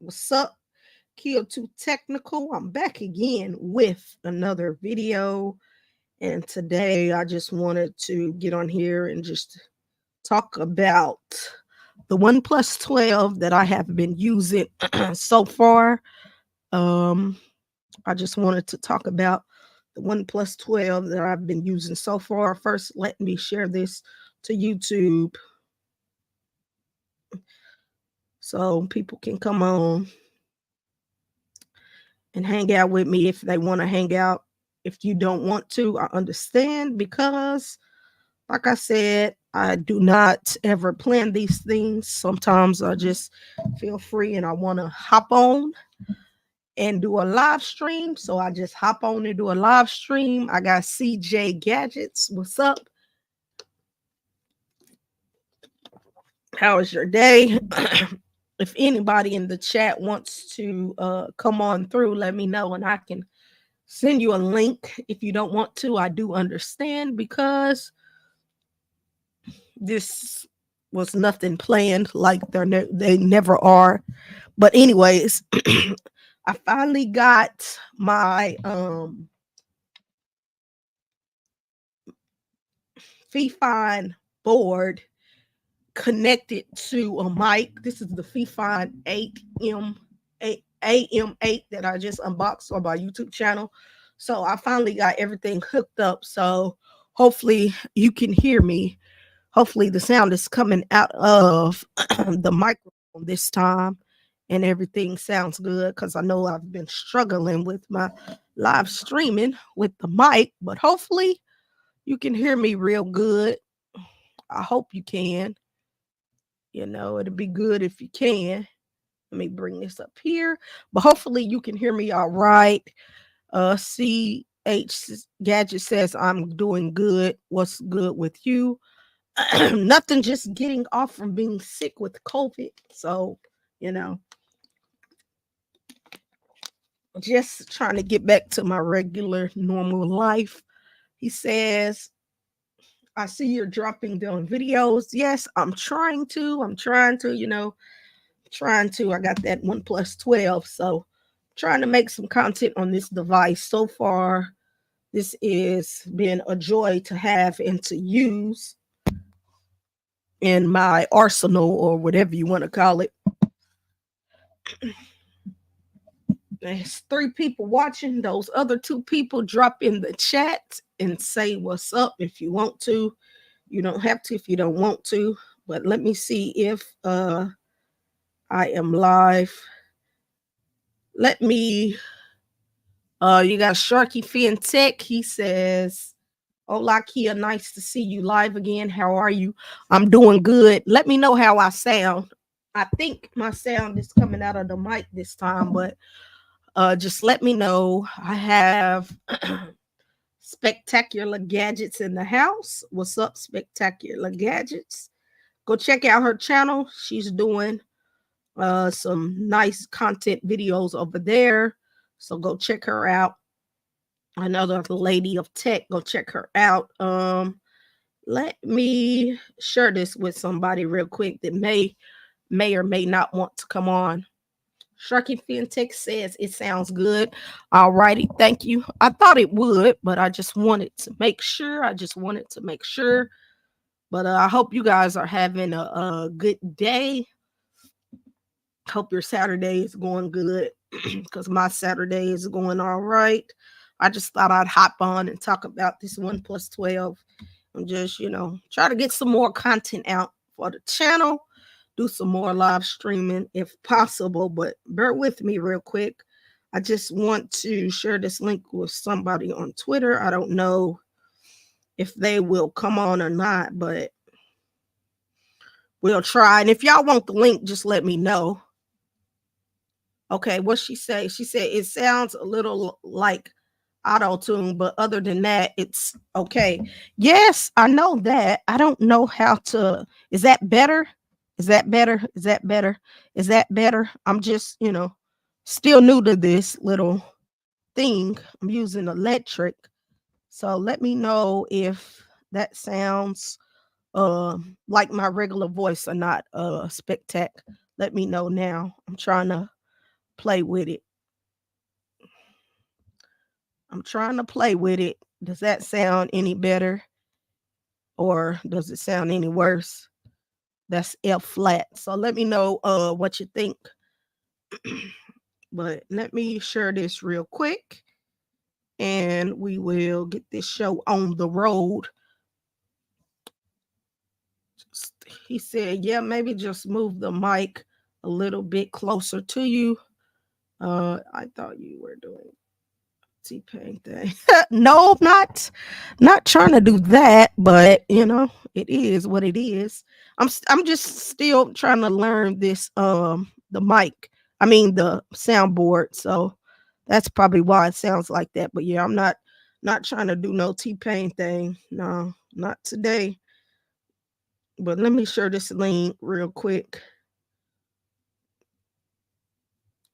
What's up? Kill Too Technical. I'm back again with another video. And today I just wanted to get on here and just talk about the OnePlus 12 that I have been using so far. Um, I just wanted to talk about the OnePlus 12 that I've been using so far. First, let me share this to YouTube so people can come on and hang out with me if they want to hang out. If you don't want to, I understand because, like I said, I do not ever plan these things. Sometimes I just feel free and I want to hop on and do a live stream. So I just hop on and do a live stream. I got CJ Gadgets. What's up? How is your day? If anybody in the chat wants to come on through, let me know and I can send you a link. If you don't want to, I do understand because this was nothing planned like they never are. But anyways, I finally got my Fifine board connected to a mic. This is the Fifine 8M8 that I just unboxed on my YouTube channel. So I finally got everything hooked up. So hopefully you can hear me. Hopefully the sound is coming out of the microphone this time and everything sounds good because I know I've been struggling with my live streaming with the mic, but hopefully you can hear me real good. I hope you can. It'd be good if you can. Let me bring this up here, but hopefully you can hear me all right. CH Gadget says I'm doing good. What's good with you? Nothing, just getting off from being sick with COVID. So, just trying to get back to my regular normal life. He says, I see you're dropping down videos. Yes, I'm trying to, trying to. I got that OnePlus 12. So trying to make some content on this device. So far, this is been a joy to have and to use in my arsenal or whatever you want to call it. There's 3 people watching. Those other 2 people, drop in the chat and say what's up if you want to. You don't have to if you don't want to. But let me see if I am live. Let me you got Sharky Fin Tech. He says, hola Kia, nice to see you live again. How are you? I'm doing good. Let me know how I sound. I think my sound is coming out of the mic this time, but just let me know. I have Spectacular Gadgets in the house. What's up, Spectacular Gadgets? Go check out her channel. She's doing some nice content videos over there. So go check her out. Another lady of tech. Go check her out. Let me share this with somebody real quick that may or may not want to come on. Sharky FinTech says it sounds good. All righty, thank you. I thought it would, but I just wanted to make sure. But I hope you guys are having a good day. Hope your Saturday is going good because my Saturday is going all right. I just thought I'd hop on and talk about this OnePlus 12 and just, try to get some more content out for the channel. Do some more live streaming if possible, but bear with me real quick. I just want to share this link with somebody on Twitter. I don't know if they will come on or not, but we'll try. And if y'all want the link, just let me know. Okay, what she say? She said it sounds a little like auto-tune, but other than that, it's okay. Yes, I know that. I don't know how to. Is that better? Is that better? Is that better? Is that better? I'm just, still new to this little thing. I'm using electric. So let me know if that sounds like my regular voice or not. Spectac. Let me know now. I'm trying to play with it. I'm trying to play with it. Does that sound any better or does it sound any worse? That's F flat. So let me know what you think. But let me share this real quick and we will get this show on the road. He said, yeah, maybe just move the mic a little bit closer to you. I thought you were doing T-Pain thing. No, not trying to do that, but you know, it is what it is. I'm just still trying to learn this the mic. I mean the soundboard. So that's probably why it sounds like that. But yeah, I'm not trying to do no T-Pain thing. No, not today. But let me share this link real quick.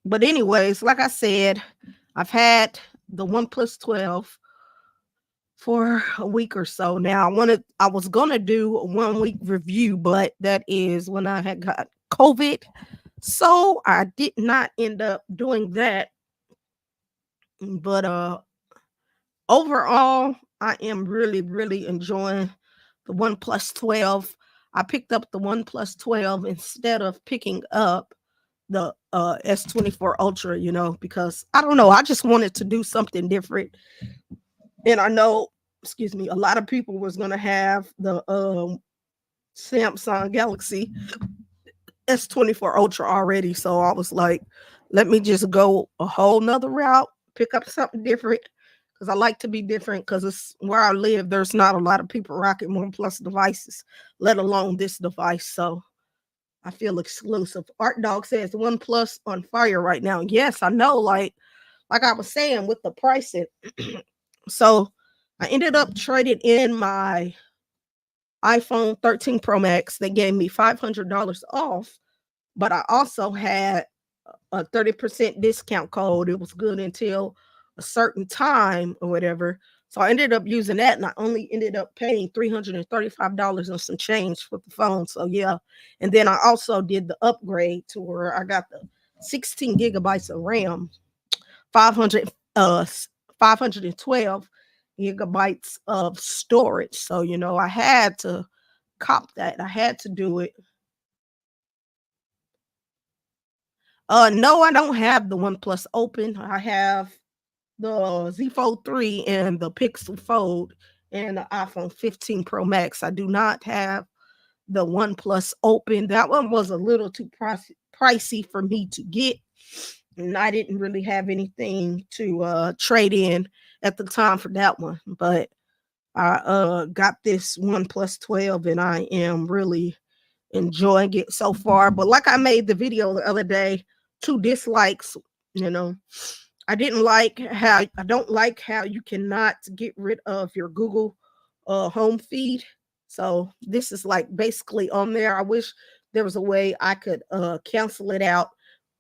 But anyways, like I said, I've had the OnePlus 12 for a week or so now. I was gonna do a 1 week review, but that is when I had got COVID. So I did not end up doing that. But overall, I am really, really enjoying the OnePlus 12. I picked up the OnePlus 12 instead of picking up the S24 Ultra, you know, because I don't know, I just wanted to do something different. And I know, excuse me, a lot of people was gonna have the Samsung Galaxy S24 Ultra already. So I was like, let me just go a whole nother route, pick up something different. Because I like to be different because it's where I live, there's not a lot of people rocking OnePlus devices, let alone this device. So I feel exclusive. Art Dog says OnePlus on fire right now. Yes, I know, like I was saying with the pricing. So I ended up trading in my iPhone 13 Pro Max. They gave me $500 off, but I also had a 30% discount code. It was good until a certain time or whatever. So I ended up using that and I only ended up paying $335 and some change for the phone. So yeah. And then I also did the upgrade to where I got the 16 gigabytes of RAM, 500 512 gigabytes of storage. So you know, I had to cop that. I had to do it. No, I don't have the OnePlus open. I have the Z Fold 3 and the Pixel Fold and the iPhone 15 Pro Max. I do not have the OnePlus open. That one was a little too pricey for me to get. And I didn't really have anything to trade in at the time for that one. But I got this OnePlus 12 and I am really enjoying it so far. But like I made the video the other day, 2 dislikes, you know. I don't like how you cannot get rid of your Google home feed. So this is like basically on there. I wish there was a way I could cancel it out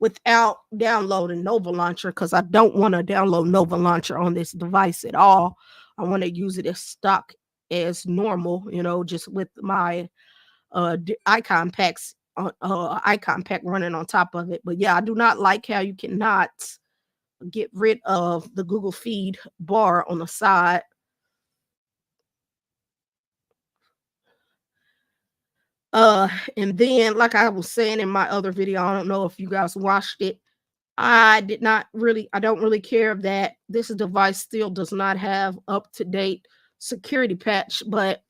without downloading Nova Launcher because I don't want to download Nova Launcher on this device at all. I want to use it as stock as normal, you know, just with my icon packs icon pack running on top of it. But yeah, I do not like how you cannot get rid of the Google feed bar on the side. And then like I was saying in my other video, I don't know if you guys watched it. I don't really care that this device still does not have up-to-date security patch, but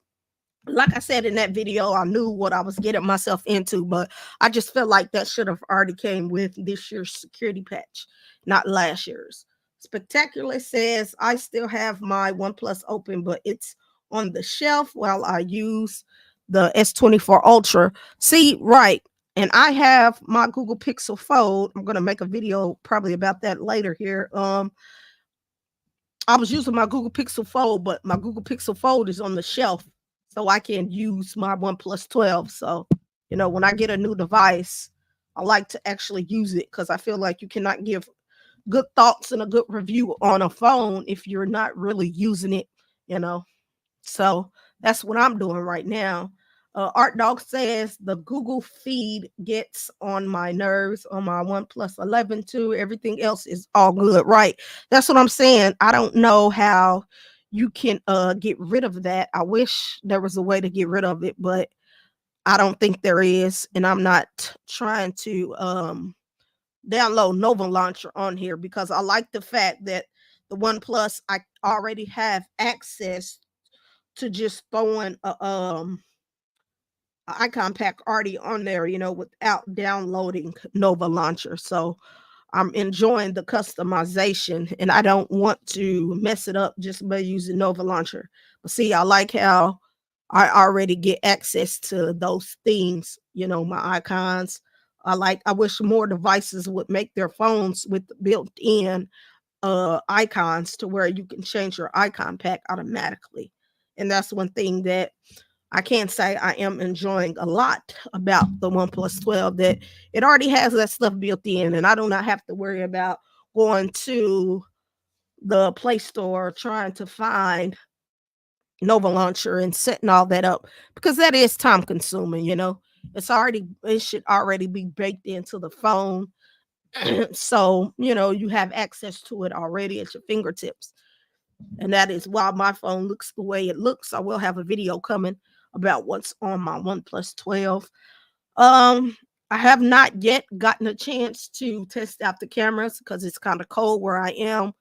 like I said in that video, I knew what I was getting myself into, but I just felt like that should have already came with this year's security patch, not last year's. Spectacular says, I still have my OnePlus open, but it's on the shelf while I use the S24 Ultra. See, right. And I have my Google Pixel Fold. I'm going to make a video probably about that later here. I was using my Google Pixel Fold, but my Google Pixel Fold is on the shelf so I can use my OnePlus 12. So, you know, when I get a new device, I like to actually use it because I feel like you cannot give good thoughts and a good review on a phone if you're not really using it, you know. So that's what I'm doing right now. Art Dog says the Google feed gets on my nerves on my OnePlus 11 too. Everything else is all good, right? That's what I'm saying. I don't know how you can get rid of that. I wish there was a way to get rid of it, but I don't think there is, and I'm not trying to download Nova Launcher on here because I like the fact that the OnePlus I already have access to just throwing a icon pack already on there, without downloading Nova Launcher. So I'm enjoying the customization and I don't want to mess it up just by using Nova Launcher. But see, I like how I already get access to those things, my icons. I wish more devices would make their phones with built-in icons to where you can change your icon pack automatically. And that's one thing that I can't say I am enjoying a lot about the OnePlus 12, that it already has that stuff built in, and I do not have to worry about going to the Play Store trying to find Nova Launcher and setting all that up because that is time consuming. It should already be baked into the phone. So, you have access to it already at your fingertips. And that is why my phone looks the way it looks. I will have a video coming about what's on my OnePlus 12. Um, I have not yet gotten a chance to test out the cameras because it's kind of cold where I am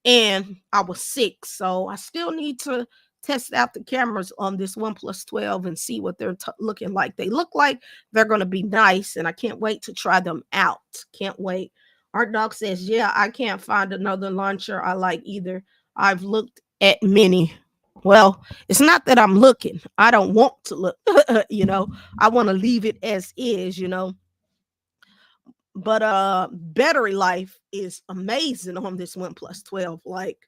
and I was sick. So I still need to test out the cameras on this OnePlus 12 and see what they're looking like. They look like they're going to be nice, and I can't wait to try them out. Can't wait. Art Dog says, yeah, I can't find another launcher I like either. I've looked at many. Well, it's not that I'm looking. I don't want to look, I want to leave it as is. But battery life is amazing on this OnePlus 12. Like,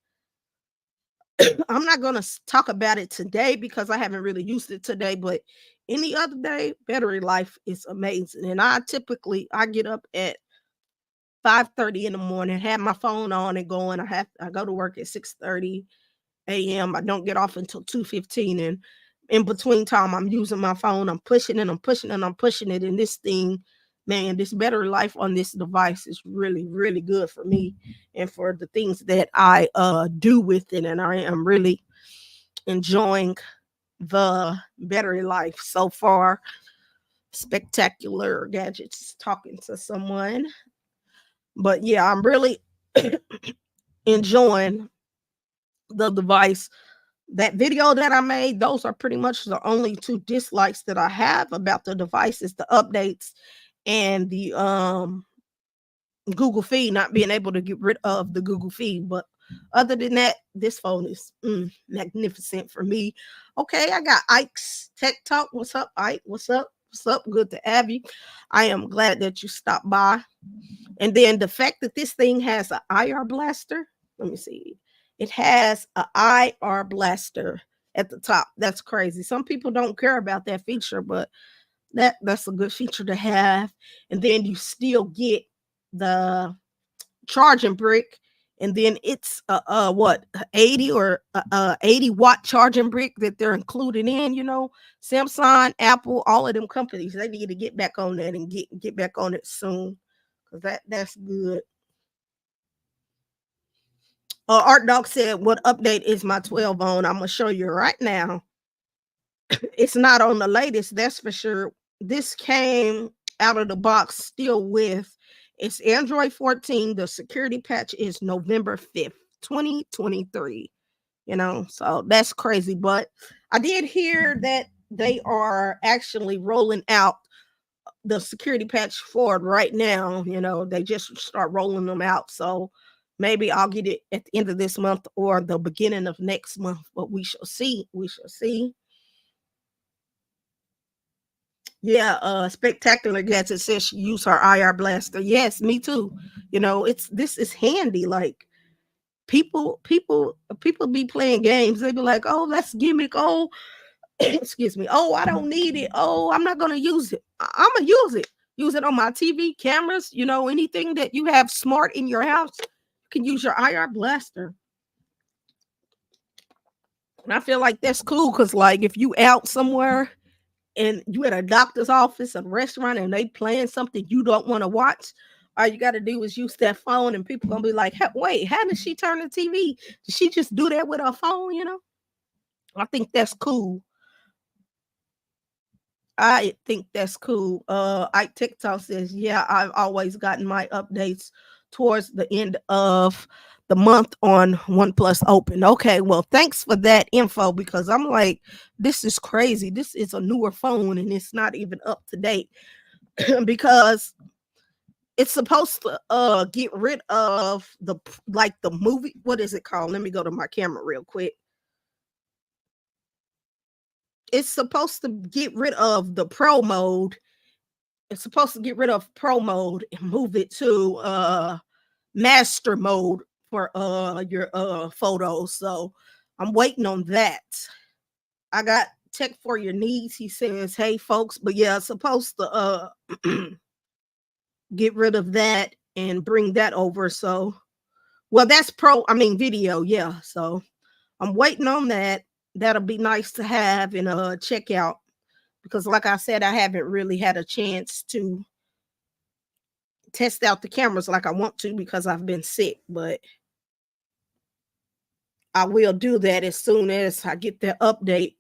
I'm not going to talk about it today because I haven't really used it today, but any other day, battery life is amazing. And I get up at 5:30 in the morning, have my phone on and going. I go to work at 6:30 a.m. I don't get off until 2:15, and in between time I'm using my phone. I'm pushing and I'm pushing and I'm pushing it, and this thing, man, this battery life on this device is really, really good for me and for the things that I do with it, and I am really enjoying the battery life so far. Spectacular Gadgets talking to someone. But yeah, I'm really enjoying the device. That video that I made, those are pretty much the only two dislikes that I have about the devices, the updates and the Google feed, not being able to get rid of the Google feed. But other than that, this phone is magnificent for me. Okay, I got Ike's Tech Talk. What's up, Ike? What's up? What's up? Good to have you. I am glad that you stopped by. And then the fact that this thing has an IR blaster, let me see. It has an IR blaster at the top. That's crazy. Some people don't care about that feature, but that's a good feature to have. And then you still get the charging brick, and then it's what, 80 or 80-watt charging brick that they're including in. Samsung, Apple, all of them companies, they need to get back on that and get back on it soon, because that's good. Art Dog said, what update is my 12 on? I'm gonna show you right now. It's not on the latest, that's for sure. This came out of the box still with, it's Android 14. The security patch is November 5th, 2023. So that's crazy. But I did hear that they are actually rolling out the security patch for it right now. They just start rolling them out. So maybe I'll get it at the end of this month or the beginning of next month, but we shall see. We shall see. Yeah, Spectacular Gadget says she used her IR blaster. Yes, me too. This is handy. Like, people be playing games. They be like, oh, that's gimmick. Oh, excuse me. Oh, I don't need it. Oh, I'm not gonna use it. I'm gonna use it. Use it on my TV, cameras, anything that you have smart in your house, you can use your IR blaster. And I feel like that's cool because, like, if you out somewhere and you at a doctor's office, a restaurant, and they playing something you don't want to watch, all you got to do is use that phone, and people gonna be like, "Wait, how did she turn the TV? Did she just do that with her phone?" I think that's cool. I think that's cool. I TikTok says, yeah, I've always gotten my updates towards the end of the month on OnePlus Open. Okay, well, thanks for that info because I'm like, this is crazy. This is a newer phone and it's not even up to date because it's supposed to get rid of the movie. What is it called? Let me go to my camera real quick. It's supposed to get rid of the pro mode. It's supposed to get rid of pro mode and move it to master mode for your photos. So I'm waiting on that. I got tech for your needs. He says, hey folks, but yeah, it's supposed to get rid of that and bring that over. So well, that's video, yeah. So I'm waiting on that. That'll be nice to have and check out because like I said, I haven't really had a chance to test out the cameras like I want to because I've been sick, but I will do that as soon as I get the update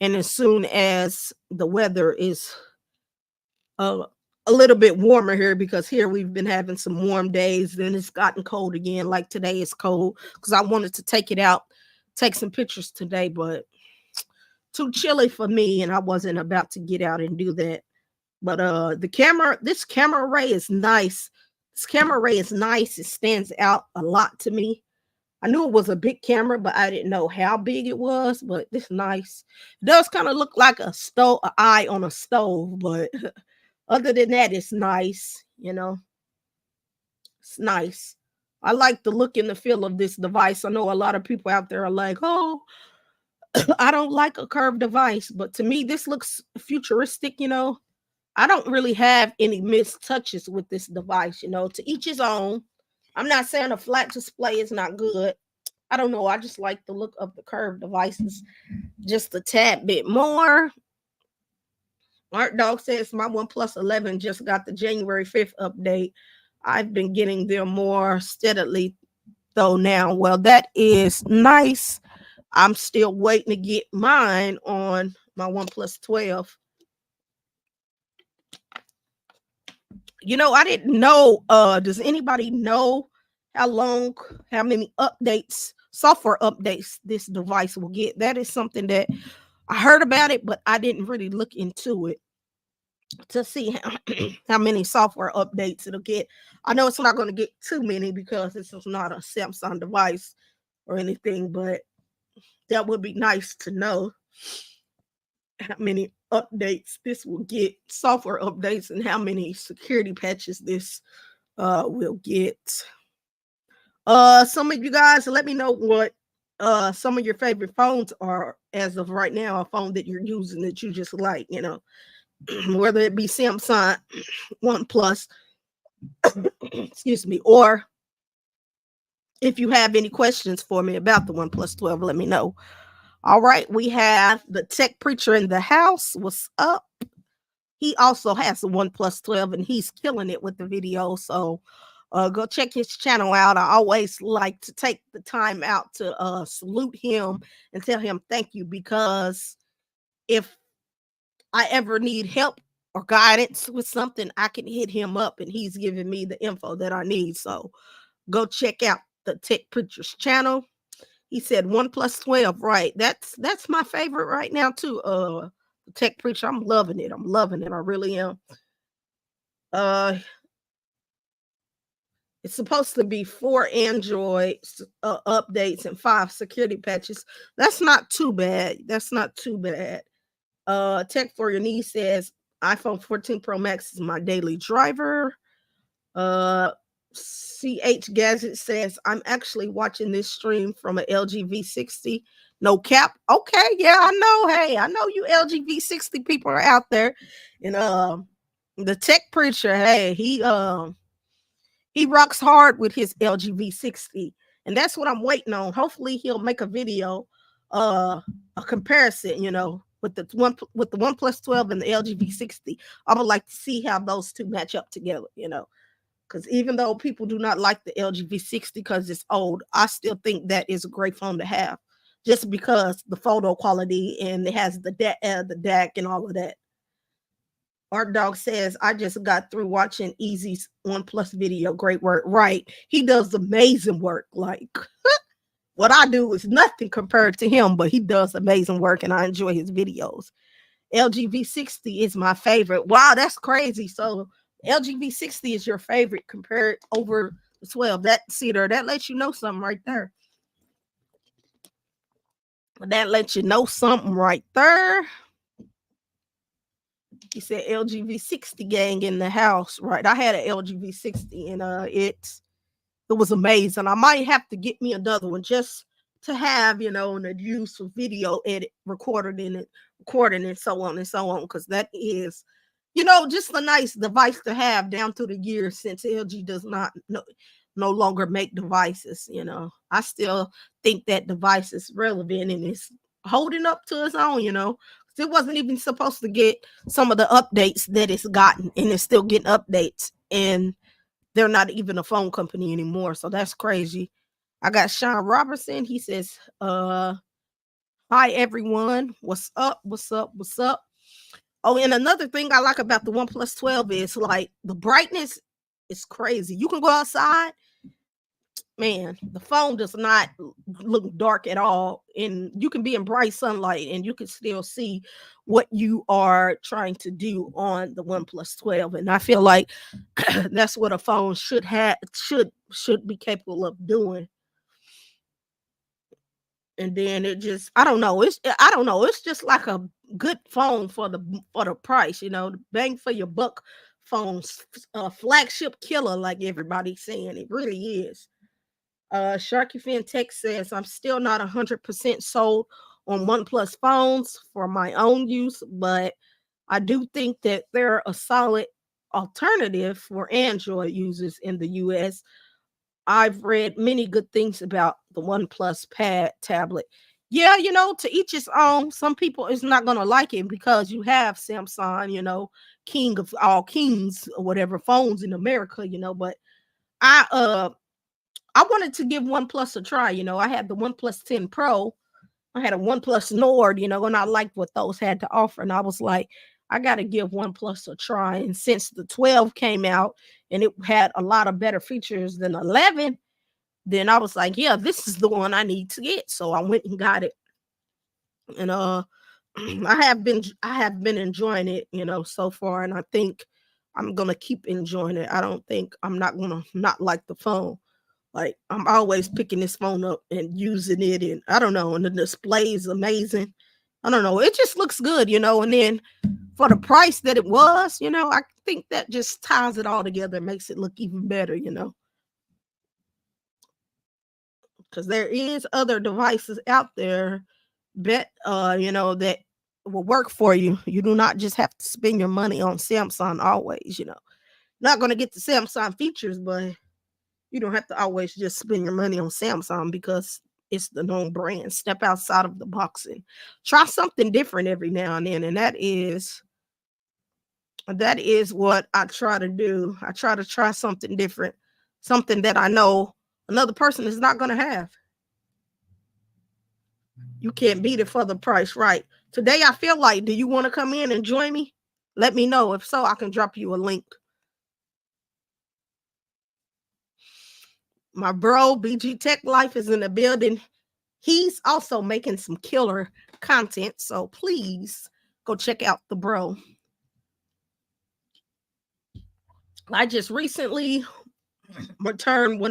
and as soon as the weather is uh, a little bit warmer here because here we've been having some warm days, then it's gotten cold again. Like today is cold because I wanted to take it out, take some pictures today, but too chilly for me and I wasn't about to get out and do that. But this camera array is nice. This camera array is nice. It stands out a lot to me. I knew it was a big camera, but I didn't know how big it was. But it's nice. It does kind of look like a stove, an eye on a stove, but other than that, it's nice. It's nice. I like the look and the feel of this device. I know a lot of people out there are like, "Oh, I don't like a curved device," but to me, this looks futuristic. I don't really have any missed touches with this device, to each his own. I'm not saying a flat display is not good. I don't know. I just like the look of the curved devices just a tad bit more. Art Dog says my OnePlus 11 just got the January 5th update. I've been getting them more steadily though now. Well, that is nice. I'm still waiting to get mine on my OnePlus 12. I didn't know. Does anybody know how many software updates this device will get? That is something that I heard about it, but I didn't really look into it to see how many software updates it'll get. I know it's not going to get too many because this is not a Samsung device or anything, but that would be nice to know how many updates this will get, software updates, and how many security patches this will get. Some of you guys let me know what some of your favorite phones are as of right now, a phone that you're using that you just like, whether it be Samsung, OnePlus, excuse me, or if you have any questions for me about the OnePlus 12, let me know. All right, we have the tech preacher in the house. What's up? He also has the OnePlus 12 and he's killing it with the video. So go check his channel out. I always like to take the time out to salute him and tell him thank you, because if I ever need help or guidance with something, I can hit him up and he's giving me the info that I need. So go check out the Tech Preacher's channel. He said OnePlus 12, right? That's my favorite right now too. Tech Preacher, I'm loving it. I'm loving it. I really am. It's supposed to be 4 Android updates and 5 security patches. That's not too bad. That's not too bad. Tech for Your Needs says iPhone 14 Pro Max is my daily driver. CH Gadget says I'm actually watching this stream from an LG V60. No cap. Okay, yeah, I know. Hey, I know you LG V60 people are out there. And the Tech Preacher, hey, he rocks hard with his LG V60. And that's what I'm waiting on. Hopefully he'll make a video, a comparison, with the OnePlus 12 and the LG V60. I would like to see how those two match up together, because even though people do not like the LG V60 because it's old, I still think that is a great phone to have, just because the photo quality and it has the DAC and all of that. Art Dog says, I just got through watching Easy's OnePlus video. Great work. Right. He does amazing work. Like, what I do is nothing compared to him, but he does amazing work and I enjoy his videos. LG V60 is my favorite. Wow, that's crazy. So LG V60 is your favorite compared over the 12. That lets you know something right there. That lets you know something right there. He said LG V60 gang in the house. Right. I had an LG V60 and it was amazing. I might have to get me another one just to have, and use for video edit, recording and so on and so on. Because that is, just a nice device to have down through the years, since LG does not no longer make devices. I still think that device is relevant and it's holding up to its own. It wasn't even supposed to get some of the updates that it's gotten, and it's still getting updates, and they're not even a phone company anymore. So that's crazy. I got Sean Robertson. He says, hi everyone. What's up? What's up? What's up? Oh, and another thing I like about the OnePlus 12 is like the brightness is crazy. You can go outside. Man, the phone does not look dark at all. And you can be in bright sunlight and you can still see what you are trying to do on the OnePlus 12. And I feel like that's what a phone should be capable of doing. And then I don't know. It's just like a good phone for the price, the bang for your buck phones, flagship killer, like everybody's saying. It really is. Sharky Fin Tech says, I'm still not 100% sold on OnePlus phones for my own use, but I do think that they're a solid alternative for Android users in the US. I've read many good things about the OnePlus Pad tablet. Yeah, to each his own. Some people is not going to like it because you have Samsung, king of all kings or whatever phones in America, but I wanted to give OnePlus a try. I had the OnePlus 10 Pro. I had a OnePlus Nord, and I liked what those had to offer. And I was like, I got to give OnePlus a try. And since the 12 came out and it had a lot of better features than 11, then I was like, yeah, this is the one I need to get. So I went and got it. And I have been enjoying it, so far. And I think I'm going to keep enjoying it. I don't think I'm not going to not like the phone. Like, I'm always picking this phone up and using it, and I don't know, and the display is amazing. I don't know, it just looks good, and then for the price that it was, I think that just ties it all together and makes it look even better, because there is other devices out there that will work for you. You do not just have to spend your money on Samsung always, not going to get the Samsung features, but you don't have to always just spend your money on Samsung because it's the known brand. Step outside of the box and try something different every now and then. And that is what I try to do. I try something different, something that I know another person is not going to have. You can't beat it for the price, right? Today, I feel like, do you want to come in and join me? Let me know. If so, I can drop you a link. My bro, BG Tech Life, is in the building. He's also making some killer content, so please go check out the bro. I just recently returned to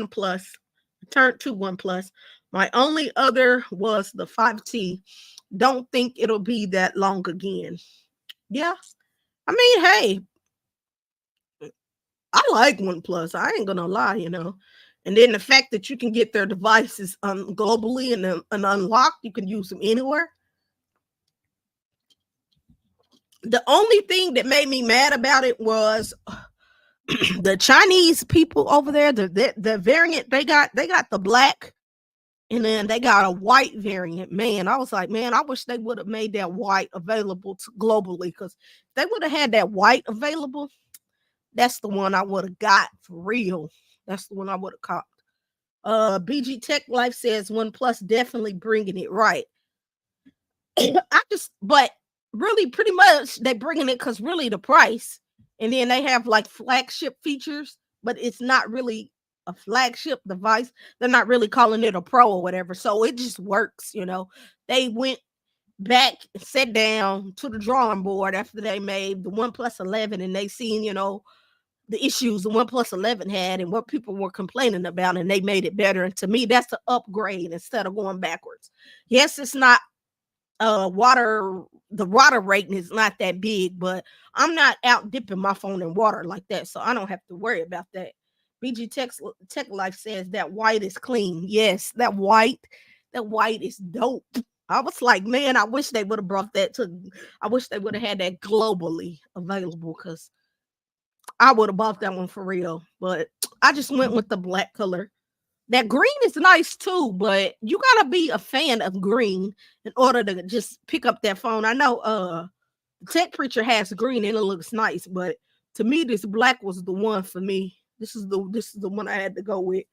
OnePlus. My only other was the 5T. Don't think it'll be that long again. Yeah. I mean, hey, I like OnePlus. I ain't gonna lie, And then the fact that you can get their devices globally and unlocked, you can use them anywhere. The only thing that made me mad about it was the Chinese people over there. The variant they got the black And then they got a white variant. Man, I was like, man, I wish they would have made that white available globally, because they would have had that white available. That's the one I would have got for real. That's the one I would have caught. BG Tech Life says OnePlus definitely bringing it right. But really, pretty much they bringing it because really the price, and then they have like flagship features, but it's not really a flagship device. They're not really calling it a pro or whatever, so it just works. They went back and sat down to the drawing board after they made the OnePlus 11, and they seen the issues the OnePlus 11 had and what people were complaining about, and they made it better. And to me, that's an upgrade instead of going backwards. Yes, it's not the water rating is not that big, but I'm not out dipping my phone in water like that, so I don't have to worry about that. BG Tech Life says that white is clean. Yes, that white is dope. I was like, man, I wish they would have brought that to. I wish they would have had that globally available, because I would have bought that one for real. But I just went with the black color. That green is nice too, but you gotta be a fan of green in order to just pick up that phone. I know Tech Preacher has green and it looks nice, but to me, this black was the one for me. This is the one I had to go with.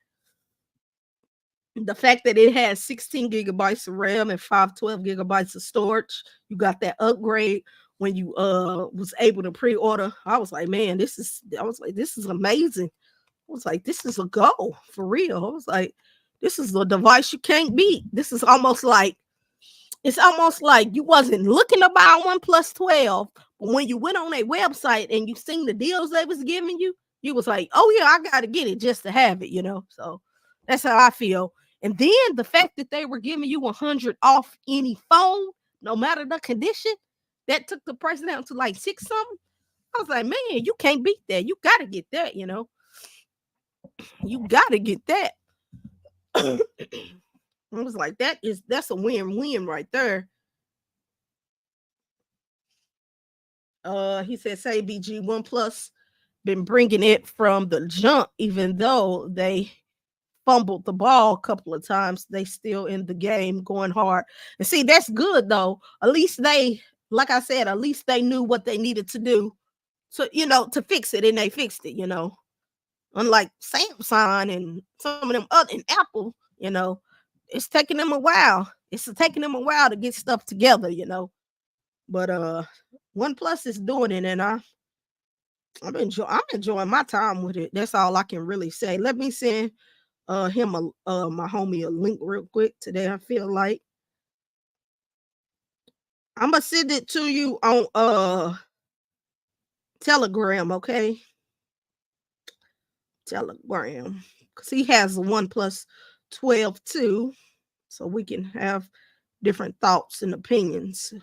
The fact that it has 16 gigabytes of RAM and 512 gigabytes of storage, you got that upgrade when you was able to pre-order. I was like, man, this is amazing. I was like, this is a go for real. I was like, this is a device you can't beat. This is almost like, it's almost like you wasn't looking to buy OnePlus 12, but when you went on a website and you seen the deals they was giving you, you was like, oh yeah, I gotta get it just to have it, So that's how I feel. And then the fact that they were giving you 100 off any phone, no matter the condition, that took the price down to like $6 something. I was like, man, you can't beat that. You gotta get that, You gotta get that. I was like, that's a win-win right there. He said, say BG OnePlus been bringing it from the jump, even though they fumbled the ball a couple of times. They still in the game going hard. And see, that's good though. At least they, like I said, at least they knew what they needed to do. So, to fix it, and they fixed it, Unlike Samsung and some of them other, and Apple, it's taking them a while. It's taking them a while to get stuff together, But OnePlus is doing it, and I'm enjoying my time with it. That's all I can really say. Let me send my homie a link real quick today. I feel like I'm gonna send it to you on Telegram, okay? Telegram, because he has a OnePlus 12 too, so we can have different thoughts and opinions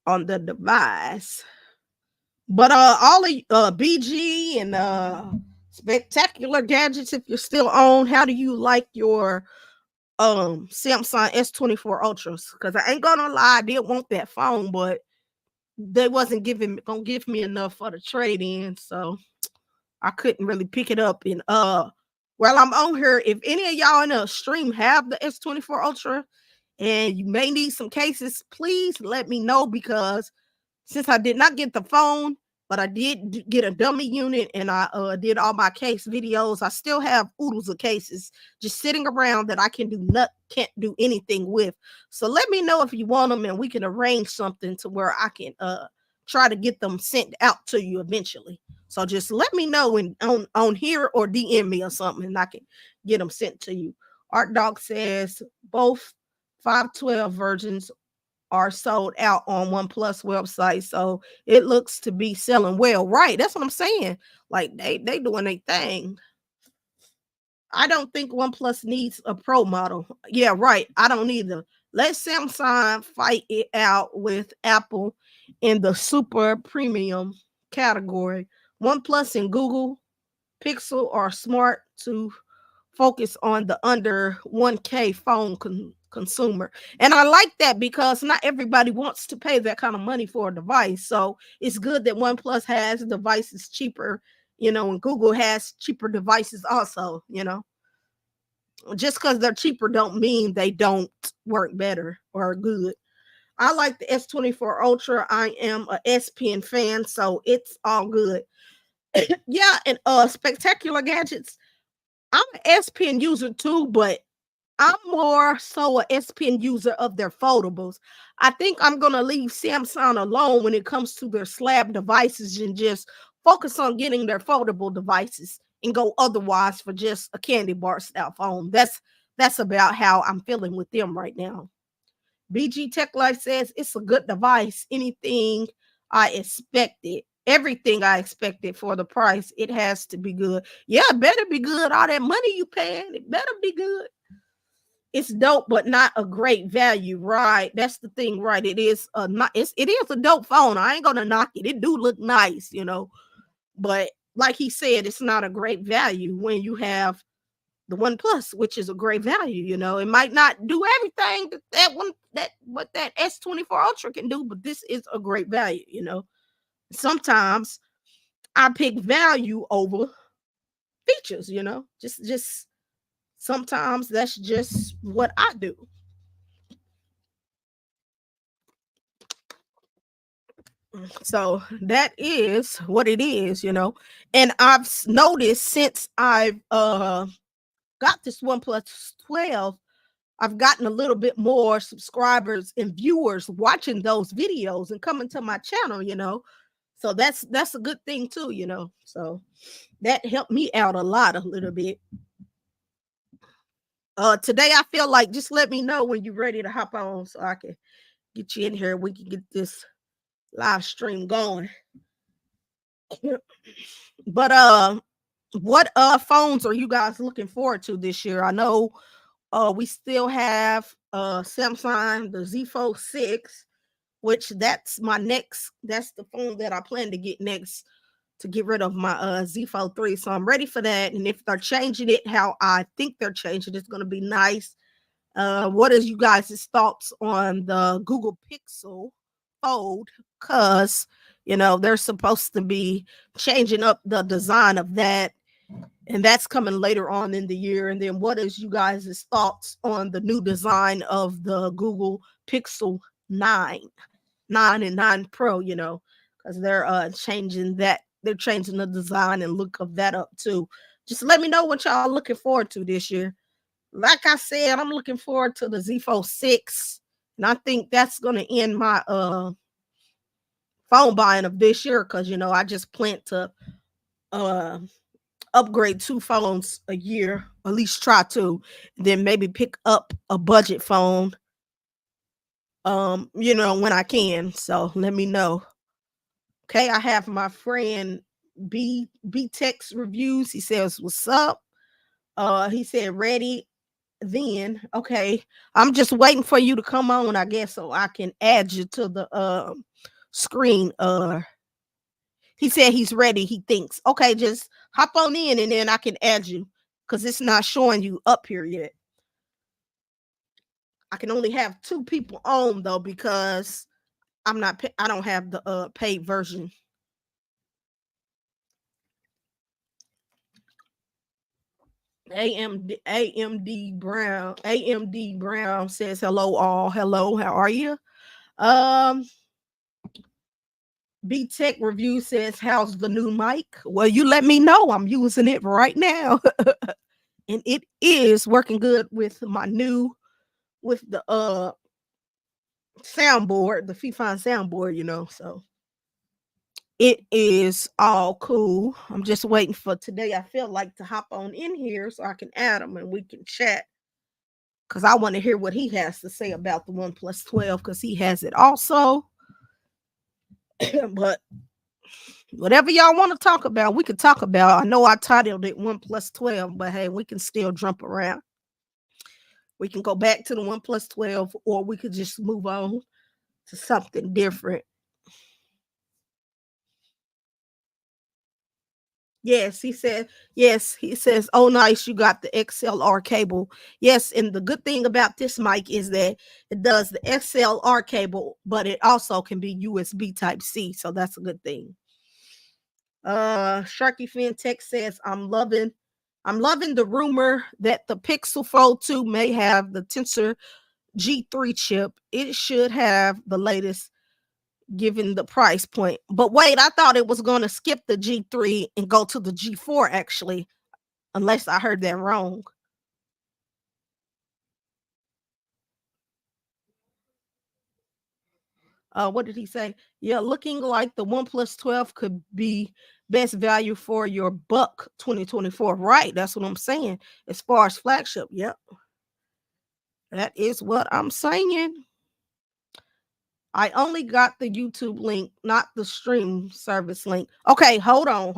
on the device. But all of BG and Spectacular Gadgets, if you're still on, how do you like your Samsung S24 Ultras? Because I ain't gonna lie, I did want that phone, but they wasn't gonna give me enough for the trade-in, so I couldn't really pick it up. And while I'm on here, if any of y'all in the stream have the S24 Ultra and you may need some cases, please let me know, because since I did not get the phone, but I did get a dummy unit, and I did all my case videos, I still have oodles of cases just sitting around that I can't do anything with. So let me know if you want them, and we can arrange something to where I can try to get them sent out to you eventually. So just let me know on here, or DM me or something, and I can get them sent to you. Art Dog says both 512 versions are sold out on OnePlus website, so it looks to be selling well. Right, that's what I'm saying. Like they doing their thing. I don't think OnePlus needs a pro model. Yeah, right. I don't either. Let Samsung fight it out with Apple in the super premium category. OnePlus and Google Pixel are smart to focus on the under 1K phone consumer. And I like that, because not everybody wants to pay that kind of money for a device. So it's good that OnePlus has devices cheaper, and Google has cheaper devices also, Just because they're cheaper don't mean they don't work better or are good. I like the S24 Ultra. I am a S Pen fan, so it's all good. Yeah, and Spectacular Gadgets. I'm an S Pen user too, but I'm more so a S Pen user of their foldables. I think I'm gonna leave Samsung alone when it comes to their slab devices and just focus on getting their foldable devices and go otherwise for just a candy bar style phone. That's about how I'm feeling with them right now. BG Tech Life says it's a good device. Anything I expected, everything I expected for the price, it has to be good. Yeah, it better be good. All that money you paying, it better be good. It's dope, but not a great value, right? That's the thing, right? It is a not. It is a dope phone. I ain't gonna knock it. It do look nice, but like he said, it's not a great value when you have the OnePlus, which is a great value. It might not do everything that what that S24 Ultra can do, but this is a great value. Sometimes I pick value over features. Just sometimes that's just what I do. So that is what it is. And I've noticed since I've got this OnePlus 12, I've gotten a little bit more subscribers and viewers watching those videos and coming to my channel. So that's a good thing too. So that helped me out a little bit. Today I feel like just let me know when you're ready to hop on so I can get you in here. We can get this live stream going. But what phones are you guys looking forward to this year? I know we still have Samsung, the Z Fold 6, which that's the phone that I plan to get next to get rid of my Z Fold 3. So I'm ready for that. And if they're changing it how I think they're changing, it's gonna be nice. What is you guys' thoughts on the Google Pixel Fold? Because they're supposed to be changing up the design of that, and that's coming later on in the year. And then what is you guys' thoughts on the new design of the Google Pixel 9, 9 and 9 Pro, because they're changing that. They're changing the design and look of that up too. Just let me know what y'all looking forward to this year. Like I said, I'm looking forward to the Z Fold 6, and I think that's going to end my phone buying of this year because I just plan to uh upgrade 2 phones a year, at least try to, then maybe pick up a budget phone when I can. So let me know. Okay, I have my friend B Tex Reviews. He says, "What's up?" He said, "Ready then." Okay, I'm just waiting for you to come on, I guess, so I can add you to the screen. He said he's ready, he thinks. Okay, just hop on in and then I can add you because it's not showing you up here yet. I can only have 2 people on though because I don't have the paid version. AMD Brown says hello all. Hello, how are you? Um B Tech Review says, "How's the new mic?" Well, you let me know. I'm using it right now. And it is working good with the soundboard, the Fifine soundboard. So it is all cool. I'm just waiting for today. I feel like to hop on in here so I can add him and we can chat because I want to hear what he has to say about the OnePlus 12 because he has it also. But whatever y'all want to talk about, we can talk about. I know I titled it OnePlus 12, but hey, we can still jump around. We can go back to the OnePlus 12, or we could just move on to something different. Yes, he said, yes, he says, "Oh, nice, you got the XLR cable." Yes, and the good thing about this mic is that it does the XLR cable, but it also can be USB type C, so that's a good thing. Sharky Fin Tech says, "I'm loving I'm loving the rumor that the Pixel Fold 2 may have the Tensor G3 chip. It should have the latest given the price point. But wait, I thought it was going to skip the G3 and go to the G4 actually, unless I heard that wrong. What did he say? Yeah, looking like the OnePlus 12 could be best value for your buck 2024. Right, that's what I'm saying. As far as flagship, yep, that is what I'm saying. I only got the YouTube link, not the stream service link. Okay, hold on.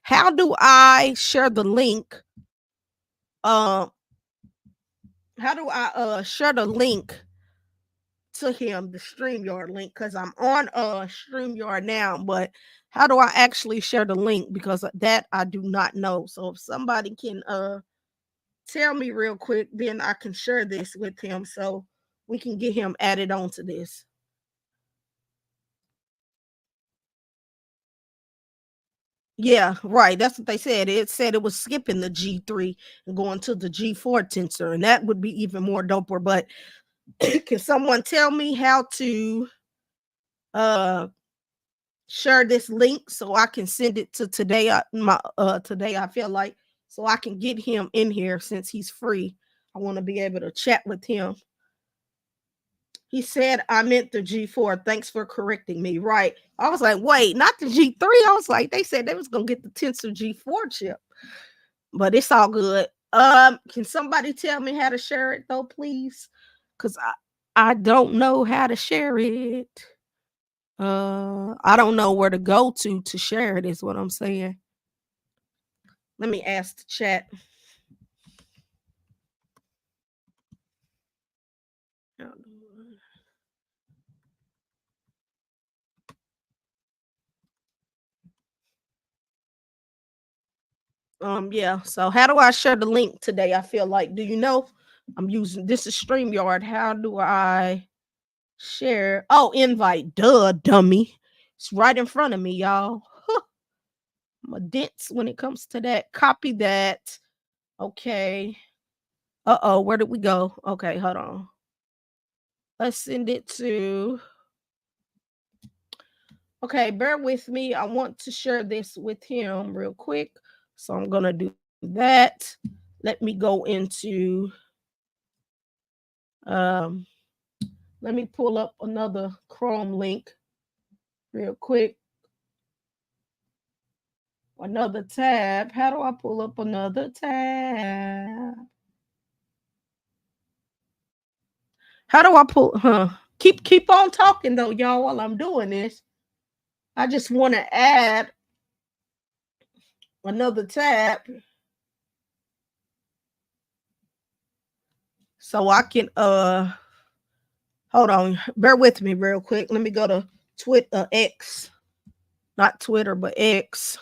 How do I share the link? Uh, how do I share the link to him, the StreamYard link? Because I'm on StreamYard now, but how do I actually share the link? Because that I do not know. So if somebody can tell me real quick, then I can share this with him so we can get him added on to this. Yeah, right. That's what they said. It said it was skipping the G3 and going to the G4 tensor, and that would be even more doper. But can someone tell me how to uh share this link so I can send it to today? Today I feel like so I can get him in here since he's free. I want to be able to chat with him. He said I meant the G4. Thanks for correcting me. Right. I was like, wait, not the G3. I was like, they said they was gonna get the Tensor G4 chip. But it's all good. Can somebody tell me how to share it though, please? Because I don't know how to share it. I don't know where to go to share it, is what I'm saying. Let me ask the chat. Yeah. So how do I share the link today? I feel like, do you know? I'm using this is StreamYard. How do I share? Oh, invite. Duh, dummy. It's right in front of me, y'all. I'm a dense when it comes to that. Copy that. Okay. Uh-oh, where did we go? Okay, hold on. Let's send it to. Okay, bear with me. I want to share this with him real quick. So I'm going to do that. Let me go into um let me pull up another Chrome link real quick. Another tab. How do I pull up another tab? How do I pull keep on talking though, y'all, while I'm doing this. I just want to add another tab so I can hold on, bear with me real quick. Let me go to Twitter X, not Twitter, but X.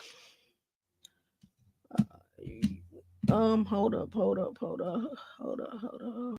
Hold up.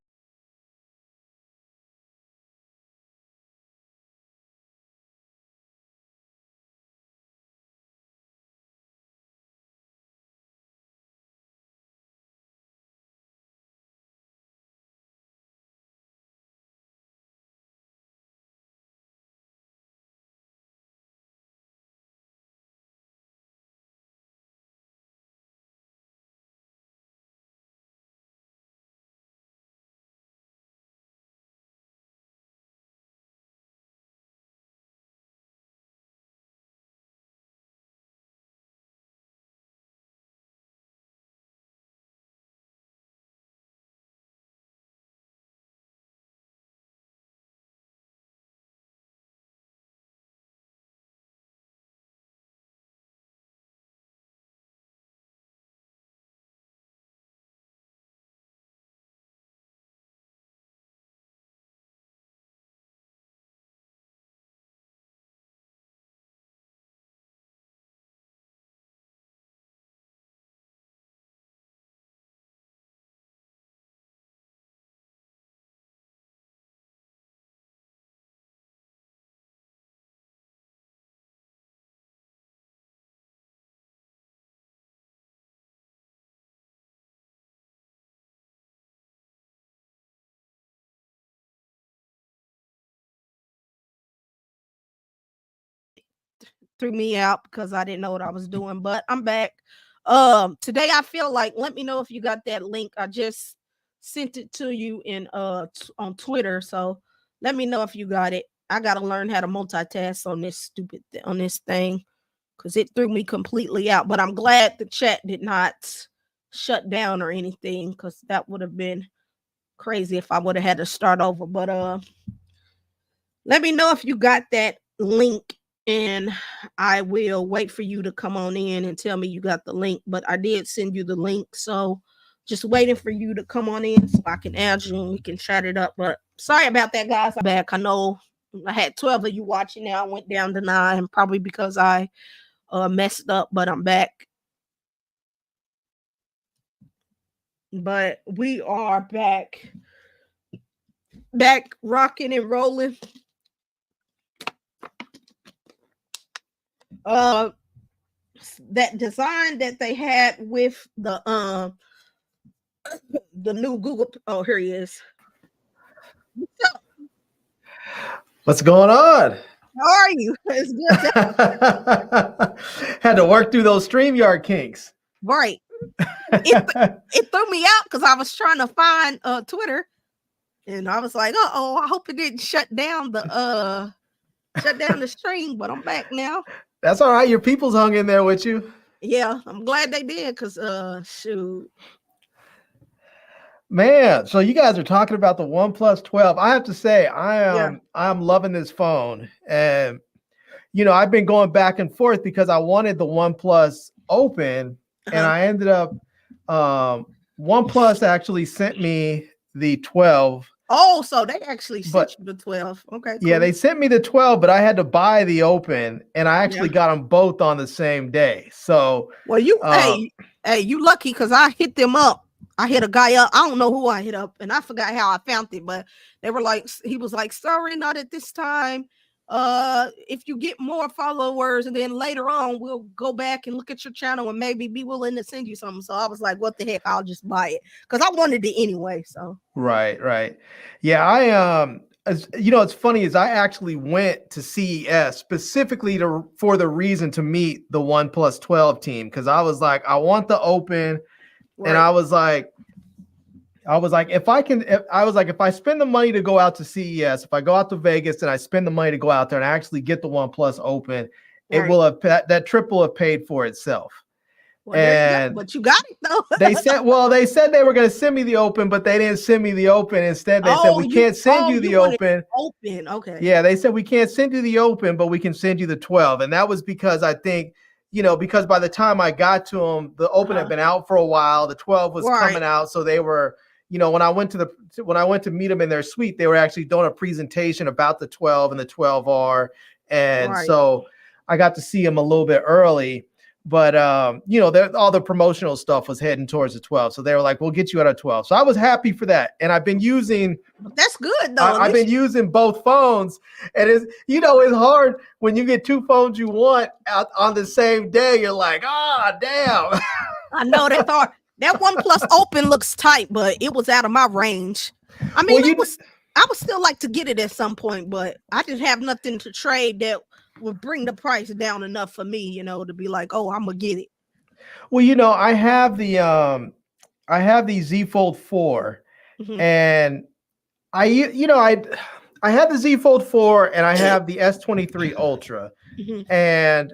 threw me out because I didn't know what I was doing, but I'm back. Today I feel like, let me know if you got that link. I just sent it to you in on Twitter, so let me know if you got it. I got to learn how to multitask on this on this thing because it threw me completely out. But I'm glad the chat did not shut down or anything, because that would have been crazy if I would have had to start over. But let me know if you got that link, and I will wait for you to come on in and tell me you got the link. But I did send you the link, so just waiting for you to come on in so I can add you and we can chat it up. But sorry about that, guys. I'm back. I know I had 12 of you watching. Now I went down to 9, probably because I messed up, but I'm back. But we are back rocking and rolling. That design that they had with the new Google. Oh, here he is. What's going on? How are you? It's good. Had to work through those StreamYard kinks. Right. It threw me out because I was trying to find Twitter, and I was like, I hope it didn't shut down the stream, but I'm back now. That's all right. Your people's hung in there with you. Yeah, I'm glad they did, because shoot. Man, so you guys are talking about the OnePlus 12. I have to say, I'm loving this phone. And I've been going back and forth because I wanted the OnePlus Open, and I ended up OnePlus actually sent me the 12. Oh, so they actually sent you the 12. Okay, cool. Yeah, they sent me the 12, but I had to buy the Open, and I actually got them both on the same day. So, well, you you lucky, because I hit them up. I hit a guy up. I don't know who I hit up, and I forgot how I found it, but he was like, sorry, not at this time. If you get more followers, and then later on we'll go back and look at your channel and maybe be willing to send you something. So I was like, what the heck, I'll just buy it, because I wanted it anyway. So right. Yeah, it's funny, is I actually went to CES specifically for the reason to meet the OnePlus 12 team, because I was like, I want the Open. Right. And I was like, if I spend the money to go out to CES, if I go out to Vegas and I spend the money to go out there and I actually get the OnePlus Open, it will have, that trip will have paid for itself. Well, but you got it though. they said they were going to send me the Open, but they didn't send me the Open. Instead, they said, we can't send you the Open. Open, okay. Yeah, they said we can't send you the Open, but we can send you the 12. And that was because I think, because by the time I got to them, the Open had been out for a while. The 12 was coming out, so they were, when I went to meet them in their suite, they were actually doing a presentation about the 12 and the 12R, and so I got to see them a little bit early. But all the promotional stuff was heading towards the 12, so they were like, "We'll get you at a 12." So I was happy for that, and I've been using. That's good though. I've been using both phones, and it's hard when you get two phones you want out on the same day. You're like, damn. I know that's hard. That OnePlus Open looks tight, but it was out of my range. I mean, I would still like to get it at some point, but I didn't have nothing to trade that would bring the price down enough for me, to be like, oh, I'm gonna get it. Well, I have the Z Fold 4, and I had the Z Fold 4, and I have the S23 Ultra, and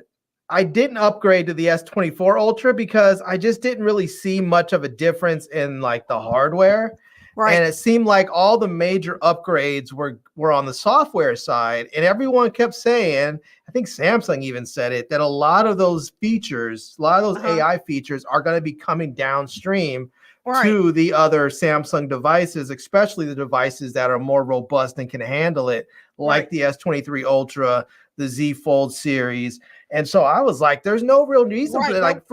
I didn't upgrade to the S24 Ultra because I just didn't really see much of a difference in like the hardware. Right. And it seemed like all the major upgrades were on the software side, and everyone kept saying, I think Samsung even said it, that a lot of those features, a lot of those AI features are going to be coming downstream to the other Samsung devices, especially the devices that are more robust and can handle it, like the S23 Ultra, the Z Fold series. And so I was like, there's no real reason for that. Like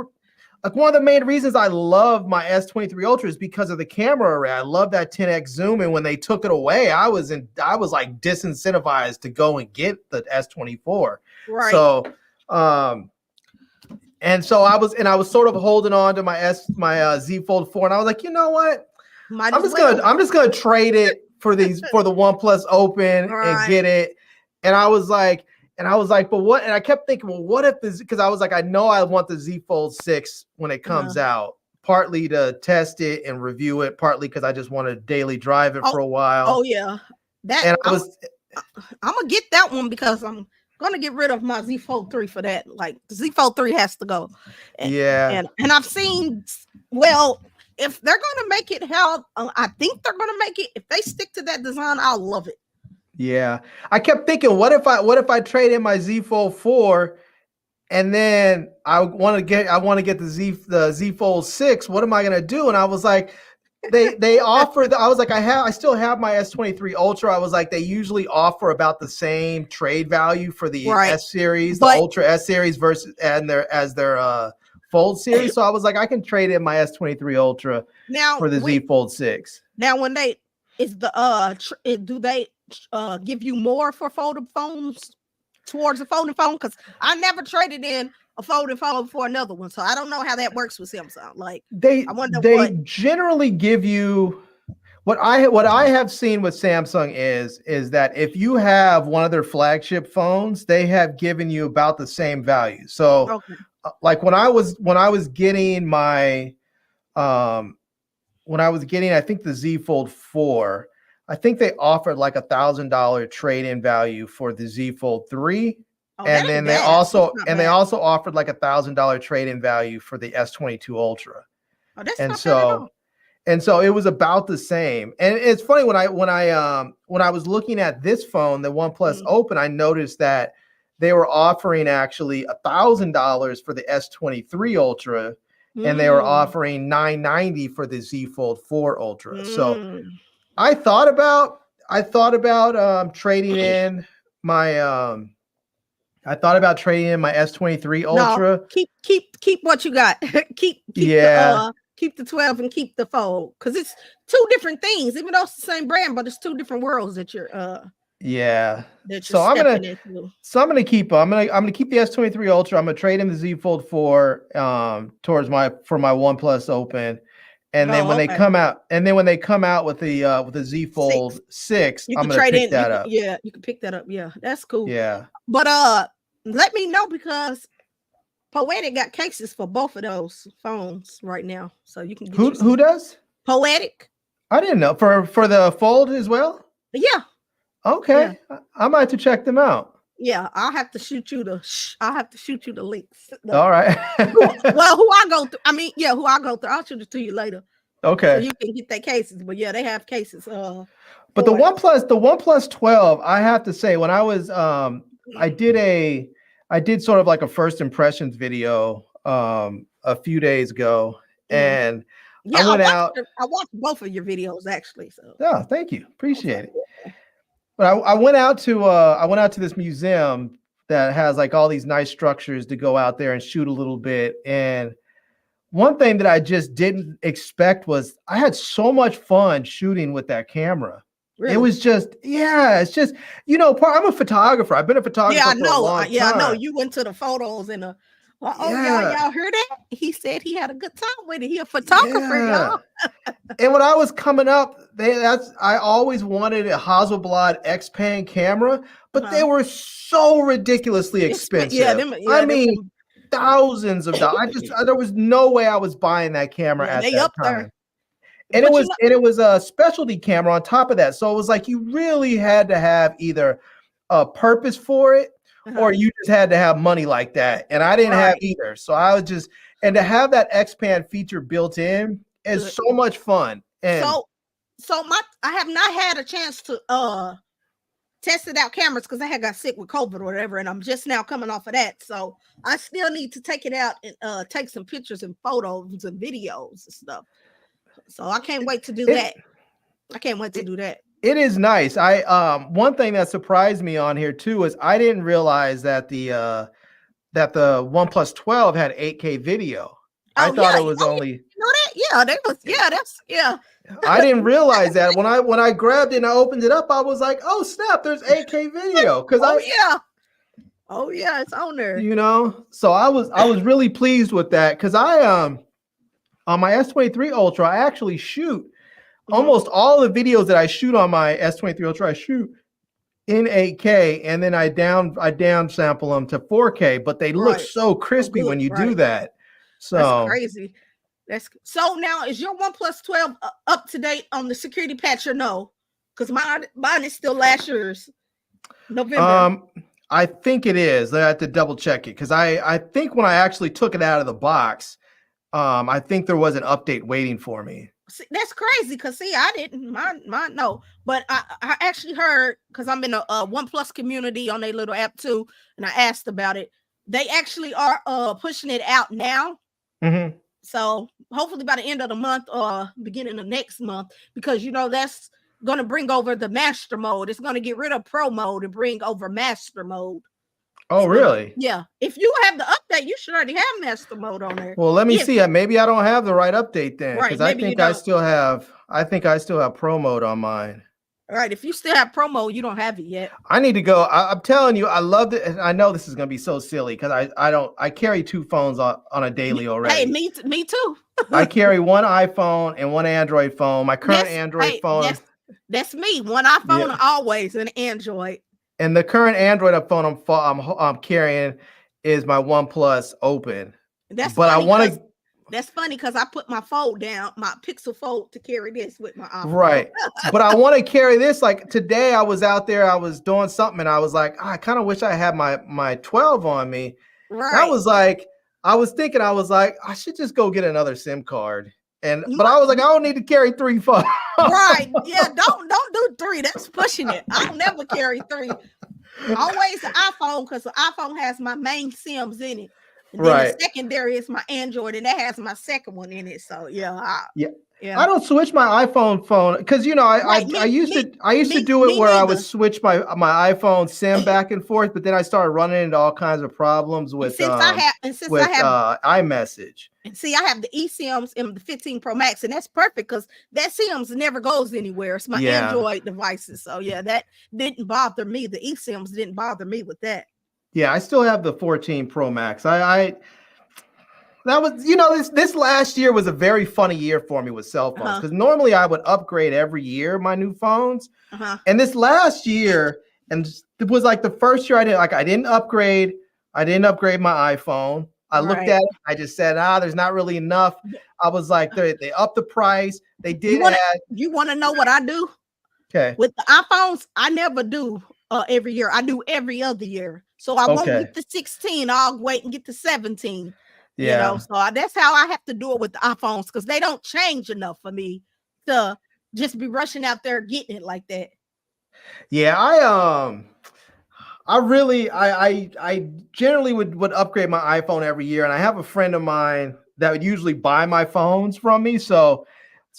one of the main reasons I love my S23 Ultra is because of the camera array. I love that 10x zoom, and when they took it away, I was like disincentivized to go and get the S24. Right. So, and so I was sort of holding on to my Z Fold 4, and I was like, you know what? I'm just gonna trade it for the OnePlus Open and get it. And I was like, And I was like, but what? And I kept thinking, well, what if this? Because I was like, I know I want the Z Fold 6 when it comes out, partly to test it and review it, partly because I just want to daily drive it for a while. Oh yeah, and I'm gonna get that one because I'm gonna get rid of my Z Fold 3 for that. Like the Z Fold 3 has to go. And I've seen, well, if they're gonna make it how I think they're gonna make it, if they stick to that design, I'll love it. Yeah, I kept thinking, what if I trade in my Z Fold 4, and then I want to get the Z Fold 6? What am I gonna do? And I was like, they offer. I was like, I still have my S23 Ultra. I was like, they usually offer about the same trade value for the S series, the Ultra S series versus their Fold series. So I was like, I can trade in my S23 Ultra for the Z Fold 6. Now, when do they give you more for folded phones towards a folding phone? Because I never traded in a folding phone for another one, so I don't know how that works with Samsung. Like they generally give you what I have seen with Samsung is that if you have one of their flagship phones, they have given you about the same value. So like when I was getting my I think the Z Fold 4, I think they offered like $1,000 trade-in value for the Z Fold 3. And then they also offered like $1,000 trade-in value for the S22 Ultra. Oh, that's not bad at all. And so it was about the same. And it's funny, when I was looking at this phone, the OnePlus Open, I noticed that they were offering actually $1,000 for the S23 Ultra, and they were offering $990 for the Z Fold 4 Ultra. So I thought about trading in my S23 Ultra. No, keep what you got. keep the 12 and keep the Fold, because it's two different things. Even though it's the same brand, but it's two different worlds that you're I'm gonna keep the S23 Ultra. I'm gonna trade in the Z Fold 4 for my OnePlus Open. And then when they come out with the Z Fold 6, I'm gonna pick that up. Yeah, you can pick that up. Yeah, that's cool. Yeah. But let me know, because Poetic got cases for both of those phones right now. So you can get who does? Poetic. I didn't know. For the Fold as well? Yeah. Okay. Yeah. I might have to check them out. Yeah, I'll have to shoot you the links. All right. who I go through. I'll shoot it to you later. Okay. So you can get their cases. But yeah, they have cases. But the OnePlus 12, I have to say, when I was I did sort of like a first impressions video a few days ago, and I watched both of your videos actually. So thank you, appreciate it. But I went out to this museum that has like all these nice structures to go out there and shoot a little bit. And one thing that I just didn't expect was I had so much fun shooting with that camera. Really? It was just, it's just, I'm a photographer. I've been a photographer for a long time. I know. You went to the photos and y'all heard that? He said he had a good time with it. He a photographer, y'all. And when I was coming up, I always wanted a Hasselblad X-Pan camera, but they were so ridiculously expensive. I mean, thousands of dollars. There was no way I was buying that camera at that time. There. And it was a specialty camera on top of that. So it was like you really had to have either a purpose for it, or you just had to have money like that. And I didn't have either. So I was and to have that X-Pan feature built in is so much fun. And I have not had a chance to tested out cameras because I had got sick with COVID or whatever, and I'm just now coming off of that. So I still need to take it out and take some pictures and photos and videos and stuff. So I can't wait to do that. It is nice. One thing that surprised me on here too is I didn't realize that the OnePlus 12 had 8K video. I thought it was only. You know that? I didn't realize that when I grabbed it and I opened it up, I was like, "Oh snap! There's 8K video." Oh yeah, it's on there. So I was really pleased with that, because on my S23 Ultra, I actually shoot almost all the videos that I shoot on my S23 Ultra. I shoot in 8K, and then I downsample them to 4K, but they look Right. so So crispy good. when you do Right. that. That's So crazy. So now is your OnePlus 12 up to date on the security patch or no? Because mine is still last year's November. I think it is. I have to double check it because I think when I actually took it out of the box, I think there was an update waiting for me. See, that's crazy because I didn't mine no, but I actually heard because I'm in a OnePlus community on their little app too, and I asked about it. They actually are pushing it out now. Mm-hmm. So hopefully by the end of the month or beginning of next month, because that's going to bring over the master mode. It's going to get rid of pro mode and bring over master mode. Oh, So, really? yeah. If you have the update, you should already have master mode on there. Well, let me see. Maybe I don't have the right update then, Right. because I Maybe you think I don't. still have. I think I still have pro mode on mine. All right. If you still have promo, you don't have it yet. I need to go. I'm telling you, I love it. And I know this is going to be so silly because I carry two phones on a daily already. Hey, me too. I carry one iPhone and one Android phone. My current Android phone. That's me. One iPhone always, an Android. And the current Android phone I'm carrying is my OnePlus Open. That's but funny. I want to. That's funny because I put my Fold down, my Pixel Fold, to carry this with my iPhone. Right. But I want to carry this. Like today, I was out there, I was doing something, and I was like, I kind of wish I had my 12 on me. Right. I was like, I was like, I should just go get another SIM card. But I was like, I don't need to carry 3 phones. Right. Yeah. Don't do 3. That's pushing it. I'll never carry 3. Always the iPhone, because the iPhone has my main SIMs in it. And then the secondary is my Android, and that has my second one in it. So yeah. I don't switch my iPhone phone because I used to do it where I would switch my iPhone SIM back and forth, but then I started running into all kinds of problems with iMessage. And see, I have the eSIMs in the 15 Pro Max, and that's perfect because that SIMs never goes anywhere. It's my Android devices. So yeah, that didn't bother me. The eSIMs didn't bother me with that. Yeah, I still have the 14 Pro Max. That was, this last year was a very funny year for me with cell phones because normally I would upgrade every year my new phones. And this last year, and it was like the first year I didn't upgrade. I didn't upgrade my iPhone. I looked at it. I just said, there's not really enough. I was like, they upped the price. They did. You want to know what I do? Okay. With the iPhones, I never do every year. I do every other year. So I won't get the 16. I'll wait and get the 17. Yeah. So that's how I have to do it with the iPhones because they don't change enough for me to just be rushing out there getting it like that. Yeah, I generally would upgrade my iPhone every year, and I have a friend of mine that would usually buy my phones from me. So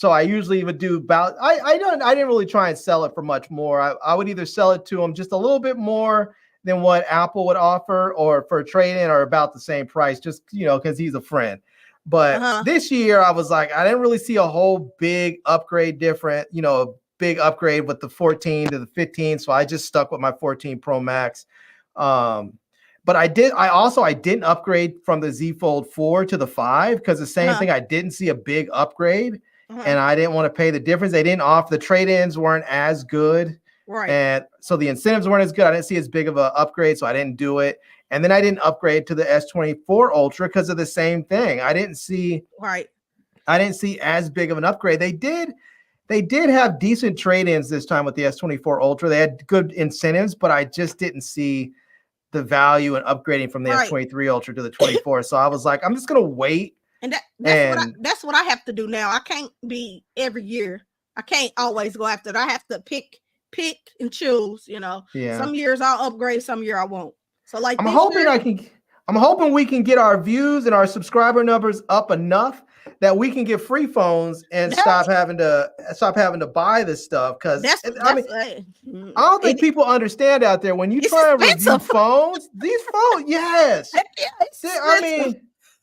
I usually would do about I didn't really try and sell it for much more. I would either sell it to him just a little bit more than what Apple would offer, or for a trade-in, or about the same price, just because he's a friend. But this year I was like, I didn't really see a whole big upgrade different, big upgrade with the 14 to the 15. So I just stuck with my 14 Pro Max. But I didn't upgrade from the Z Fold 4 to the 5 because the same thing, I didn't see a big upgrade and I didn't want to pay the difference. They didn't offer, the trade-ins weren't as good. Right. And so the incentives weren't as good. I didn't see as big of an upgrade, so I didn't do it. And then I didn't upgrade to the S24 Ultra because of the same thing. I didn't see as big of an upgrade. They did have decent trade-ins this time with the S24 Ultra. They had good incentives, but I just didn't see the value in upgrading from the S23 Ultra to the 24. So I was like, I'm just gonna wait. And that's what I have to do now. I can't be every year. I can't always go after it. I have to pick and choose. Some years I'll upgrade, some year I won't. So like I'm hoping we can get our views and our subscriber numbers up enough that we can get free phones and stop having to buy this stuff. Because I don't think people understand out there when you try and review phones. These phones, yes,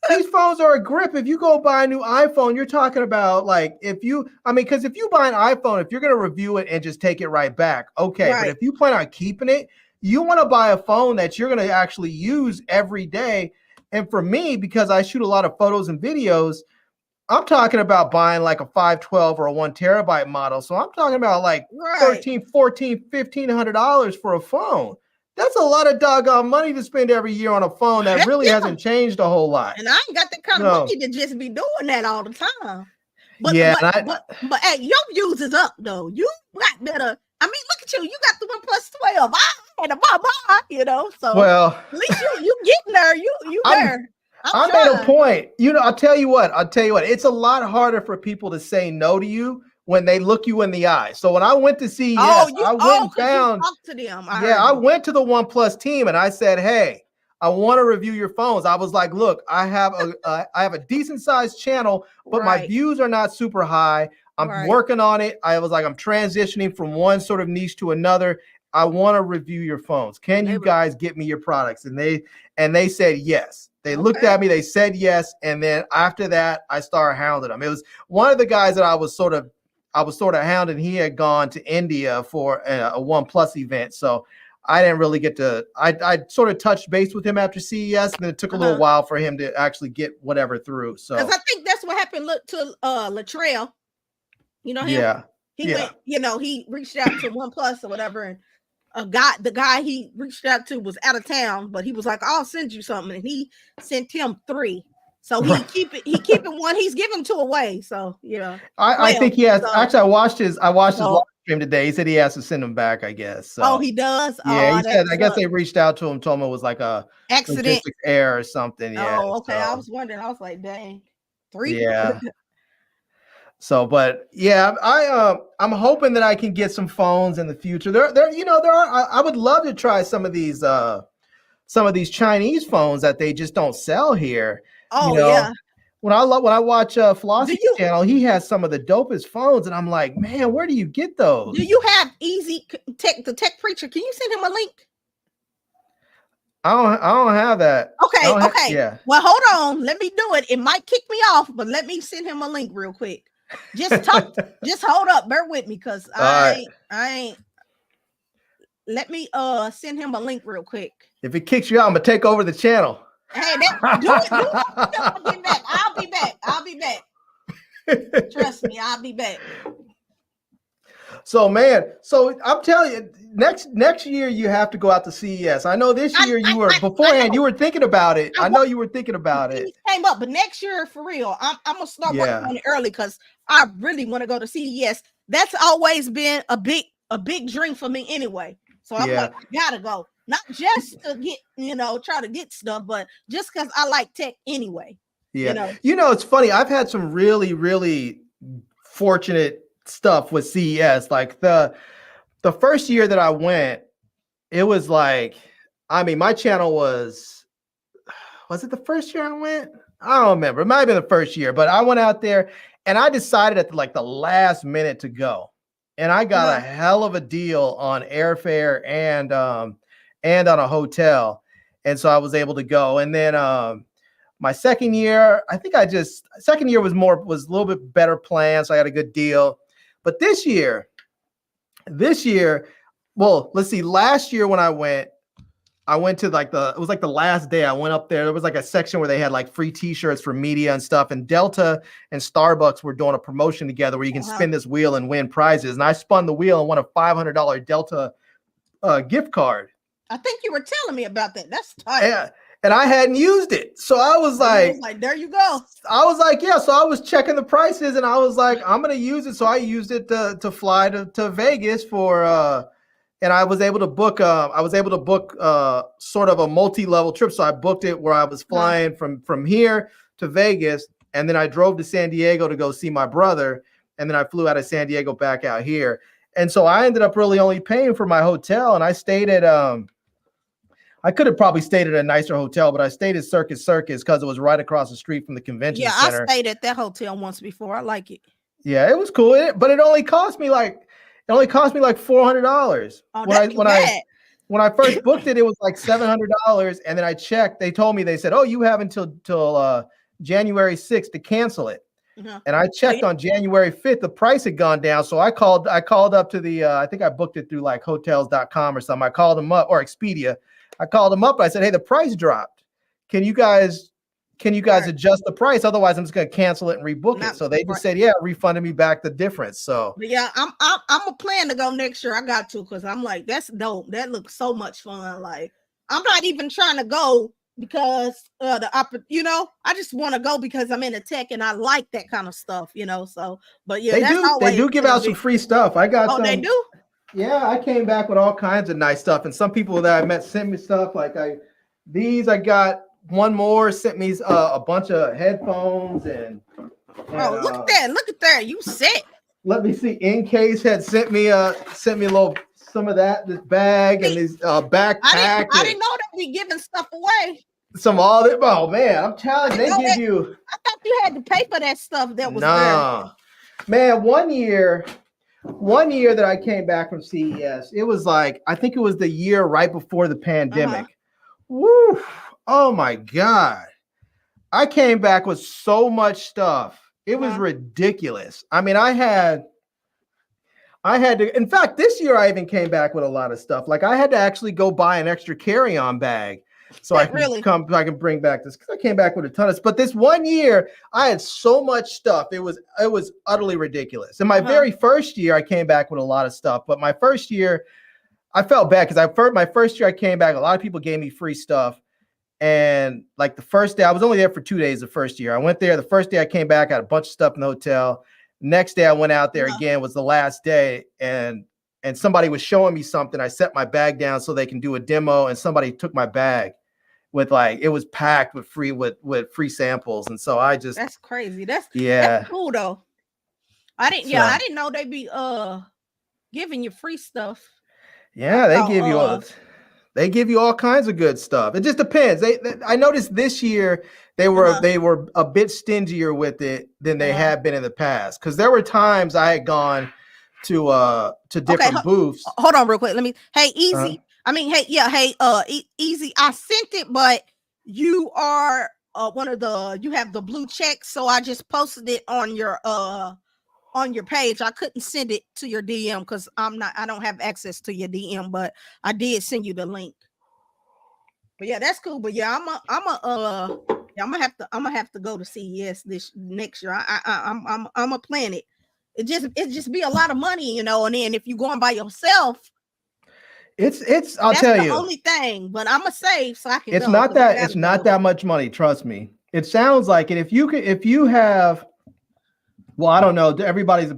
these phones are a grip. If you go buy a new iPhone, you're talking about because if you buy an iPhone, if you're going to review it and just take it right back, okay. But if you plan on keeping it, you want to buy a phone that you're going to actually use every day. And for me, because I shoot a lot of photos and videos, I'm talking about buying like a 512 or a 1 terabyte model. So I'm talking about like Right. 13, 14, $1,500 for a phone. That's a lot of doggone money to spend every year on a phone that Heck really yeah. hasn't changed a whole lot. And I ain't got that kind of money to just be doing that all the time. But yeah, but hey, your views is up though. You got better. I mean, look at you. You got the OnePlus 12. I had a bye, you know. So well, at least you getting there. You there. I made a point. You know, I'll tell you what. It's a lot harder for people to say no to you when they look you in the eye. So when I went to CES, I went and found. You talked to them. I went to the OnePlus team and I said, "Hey, I want to review your phones." I was like, "Look, I have a decent sized channel, but my views are not super high. I'm working on it. I was like, I'm transitioning from one sort of niche to another. I want to review your phones. Can you guys get me your products?" And they said yes. They looked at me, they said yes, and then after that, I started hounding them. It was one of the guys that I was sort of hounding. He had gone to India for a OnePlus event, so I didn't really get to. I sort of touched base with him after CES, and then it took a little while for him to actually get whatever through. So because I think that's what happened to Latrell. You know him. He went. You know, he reached out to OnePlus or whatever, and the guy he reached out to was out of town, but he was like, "I'll send you something," and he sent him 3. So he keeping one. He's giving 2 away. So I think he has. Actually, I watched his live stream today. He said he has to send them back, I guess. So, he does. Yeah, he said. I guess they reached out to him, told him it was like a accident error or something. Yeah. Oh, okay. So. I was wondering. I was like, dang, 3. Yeah. So, but yeah, I'm hoping that I can get some phones in the future. There are. I would love to try some of these Chinese phones that they just don't sell here. Oh, yeah. When I watch Flossie's channel, he has some of the dopest phones, and I'm like, man, where do you get those? Do you have Easy Tech, the Tech Preacher? Can you send him a link? I don't have that. Okay. Yeah. Well, hold on. Let me do it. It might kick me off, but let me send him a link real quick. Just hold up. Bear with me, because I ain't. Let me send him a link real quick. If it kicks you out, I'm gonna take over the channel. Hey, do it. I'll be back. Trust me, I'll be back. So, man, I'm telling you, next year you have to go out to CES. I know this year you were thinking about it. I know you were thinking about it. Came up, but next year for real, I'm gonna start working on it early, because I really want to go to CES. That's always been a big dream for me anyway. So I'm like, I gotta go. Not just to get, try to get stuff, but just because I like tech anyway. Yeah. It's funny. I've had some really, really fortunate stuff with CES. Like the first year that I went, it was like, I mean, my channel was it the first year I went? I don't remember. It might have been the first year, but I went out there and I decided at the last minute to go. And I got a hell of a deal on airfare and on a hotel. And so I was able to go. And then my second year, I think second year was a little bit better planned. So I got a good deal. But this year, well, let's see, last year when I went to it was the last day I went up there. There was like a section where they had like free t-shirts for media and stuff. And Delta and Starbucks were doing a promotion together where you can spin this wheel and win prizes. And I spun the wheel and won a $500 Delta gift card. I think you were telling me about that. That's tight. Yeah. And I hadn't used it. So I was like, there you go. I was like, yeah. So I was checking the prices and I was like, I'm going to use it. So I used it to fly to Vegas for, and I was able to book sort of a multi-level trip. So I booked it where I was flying from here to Vegas. And then I drove to San Diego to go see my brother. And then I flew out of San Diego back out here. And so I ended up really only paying for my hotel. And I stayed at, I could have probably stayed at a nicer hotel, but I stayed at Circus because it was right across the street from the convention center. I stayed at that hotel once before. I like it. Yeah, it was cool. But it only cost me like $400. When I first booked it, it was like $700. And then I checked. They told me, they said, "Oh, you have until January 6th to cancel it." And I checked on January 5th, the price had gone down. So I called up to the, I think I booked it through like hotels.com or something. I called them up, or Expedia. I called them up. I said, "Hey, the price dropped. Can you guys can you guys adjust the price? Otherwise, I'm just going to cancel it and rebook it. So they just said, yeah, refunded me back the difference. So but yeah, I'm a plan to go next year. I got to, because I'm like, that's dope. That looks so much fun. Like, I'm not even trying to go because I just want to go because I'm in the tech and I like that kind of stuff, So, but yeah, they do give out some free stuff. I got some. They do? Yeah, I came back with all kinds of nice stuff, and some people that I met sent me stuff like I got one more sent me a bunch of headphones and look at that, you set. Let me see. Encase had sent me a little some of this bag and this backpack. I didn't know that we giving stuff away. Oh man, I'm telling you, they give you. I thought you had to pay for that stuff that was there. Man, one year that I came back from CES, it was like, I think it was the year right before the pandemic. Woo! Oh my God. I came back with so much stuff. It was ridiculous. I mean, I had to, in fact, this year I even came back with a lot of stuff. Like I had to actually go buy an extra carry-on bag so I can bring back this, because I came back with a ton of stuff. But this one year I had so much stuff. It was utterly ridiculous. In my very first year, I came back with a lot of stuff. But my first year, I felt bad because my first year I came back, a lot of people gave me free stuff. And like the first day, I was only there for 2 days the first year. I went there. The first day I came back, I had a bunch of stuff in the hotel. Next day I went out there again, was the last day. And somebody was showing me something. I set my bag down so they can do a demo. And somebody took my bag with it was packed with free samples. And so that's crazy. That's cool though. I didn't know they'd be giving you free stuff. Yeah, they give you all kinds of good stuff. It just depends. I noticed this year they were a bit stingier with it than they had been in the past. Because there were times I had gone to different booths. Hold on, real quick. Easy. Easy. I sent it, but you are you have the blue check, so I just posted it on your page. I couldn't send it to your DM because I don't have access to your DM, but I did send you the link. But yeah, that's cool. But yeah, I'm gonna have to go to CES this next year. I'm a plan it. It just be a lot of money, and then if you're going by yourself, I'll tell you, the only thing. But I'm gonna save so I can. It's not that much money. Trust me. It sounds like it. If you have. Well, I don't know. Everybody's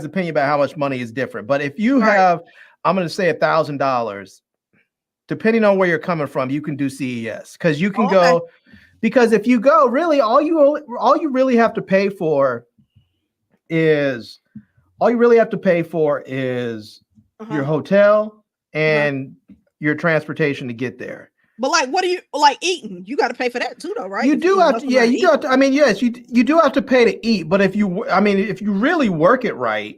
opinion about how much money is different. But if you have, I'm going to say $1,000, depending on where you're coming from, you can do CES because you can go. Because if you go, really, all you really have to pay for is your hotel and your transportation to get there. But what are you eating? You got to pay for that too, though, right? You do have to. Yeah, you do have to. I mean, yes, you do have to pay to eat. But if you really work it right,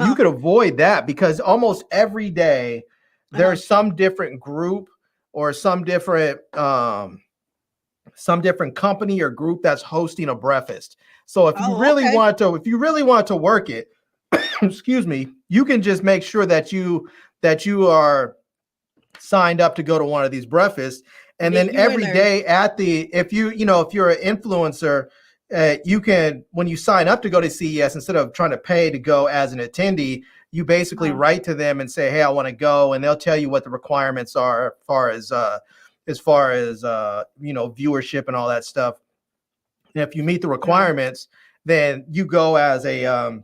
you could avoid that because almost every day there's some different group or some different company or group that's hosting a breakfast. So if you really want to work it, excuse me, you can just make sure that you are signed up to go to one of these breakfasts, and then every day if you're an influencer, you can, when you sign up to go to CES, instead of trying to pay to go as an attendee, you basically write to them and say, hey, I want to go, and they'll tell you what the requirements are as far as viewership and all that stuff. And if you meet the requirements, then you go as a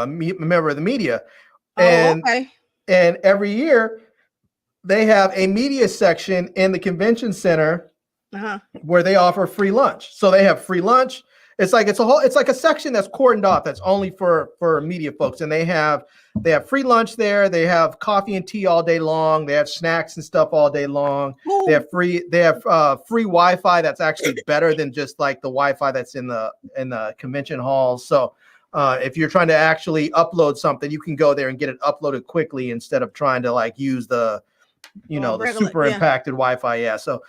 member of the media. And every year they have a media section in the convention center where they offer free lunch. So they have free lunch. It's like a section that's cordoned off that's only for media folks. And they have free lunch there. They have coffee and tea all day long. They have snacks and stuff all day long. Ooh. They have free Wi-Fi that's actually better than just like the Wi-Fi that's in the convention halls. So if you're trying to actually upload something, you can go there and get it uploaded quickly instead of trying to use the the super impacted Wi-Fi. Yeah. So,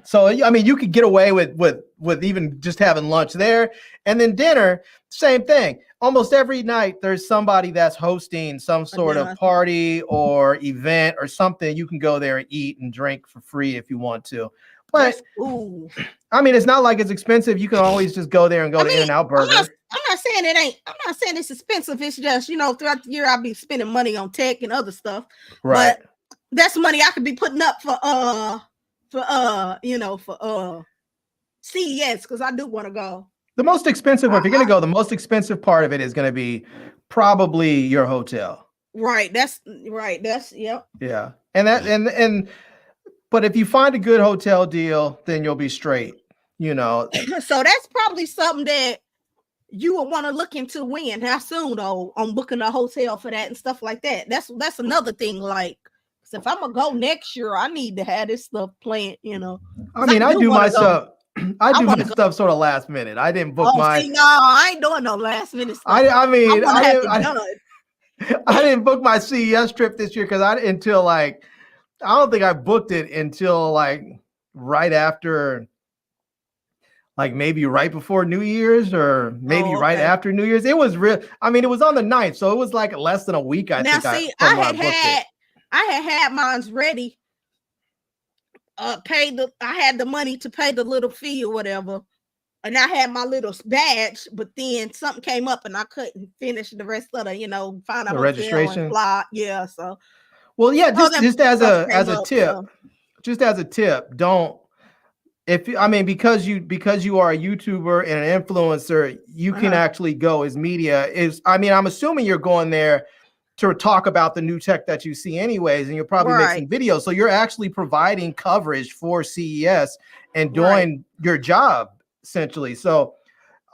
so I mean, you could get away with even just having lunch there, and then dinner, same thing. Almost every night, there's somebody that's hosting some sort of party or event or something. You can go there and eat and drink for free if you want to. But ooh. I mean, it's not like it's expensive. You can always just go there and go to In-N-Out Burger. I'm not saying it ain't. I'm not saying it's expensive. It's just, you know, throughout the year I'll be spending money on tech and other stuff. Right. But that's money I could be putting up for CES, because I do want to go. The most expensive, if you're going to go, the most expensive part of it is going to be probably your hotel. Right. That's yep. Yeah. And but if you find a good hotel deal, then you'll be straight, you know. So that's probably something that you would want to look into how soon though, on booking a hotel for that and stuff like that. That's another thing. Like, if I'm gonna go next year, I need to have this stuff planned, you know. I mean, I do my stuff. I do my stuff sort of last minute. I didn't book my. See, no, I ain't doing no last minute stuff. I didn't book my CES trip this year because I don't think I booked it until like right after, like maybe right before New Year's or maybe right after New Year's. It was real. I mean, it was on the 9th, so it was like less than a week. I had mine's ready. I had the money to pay the little fee or whatever, and I had my little badge, but then something came up and I couldn't finish the rest of the, find out the registration. Yeah, so well, yeah, just as a tip, don't because you are a YouTuber and an influencer, you can actually go as media I'm assuming you're going there to talk about the new tech that you see anyways, and you're probably making videos. So you're actually providing coverage for CES and doing your job essentially. So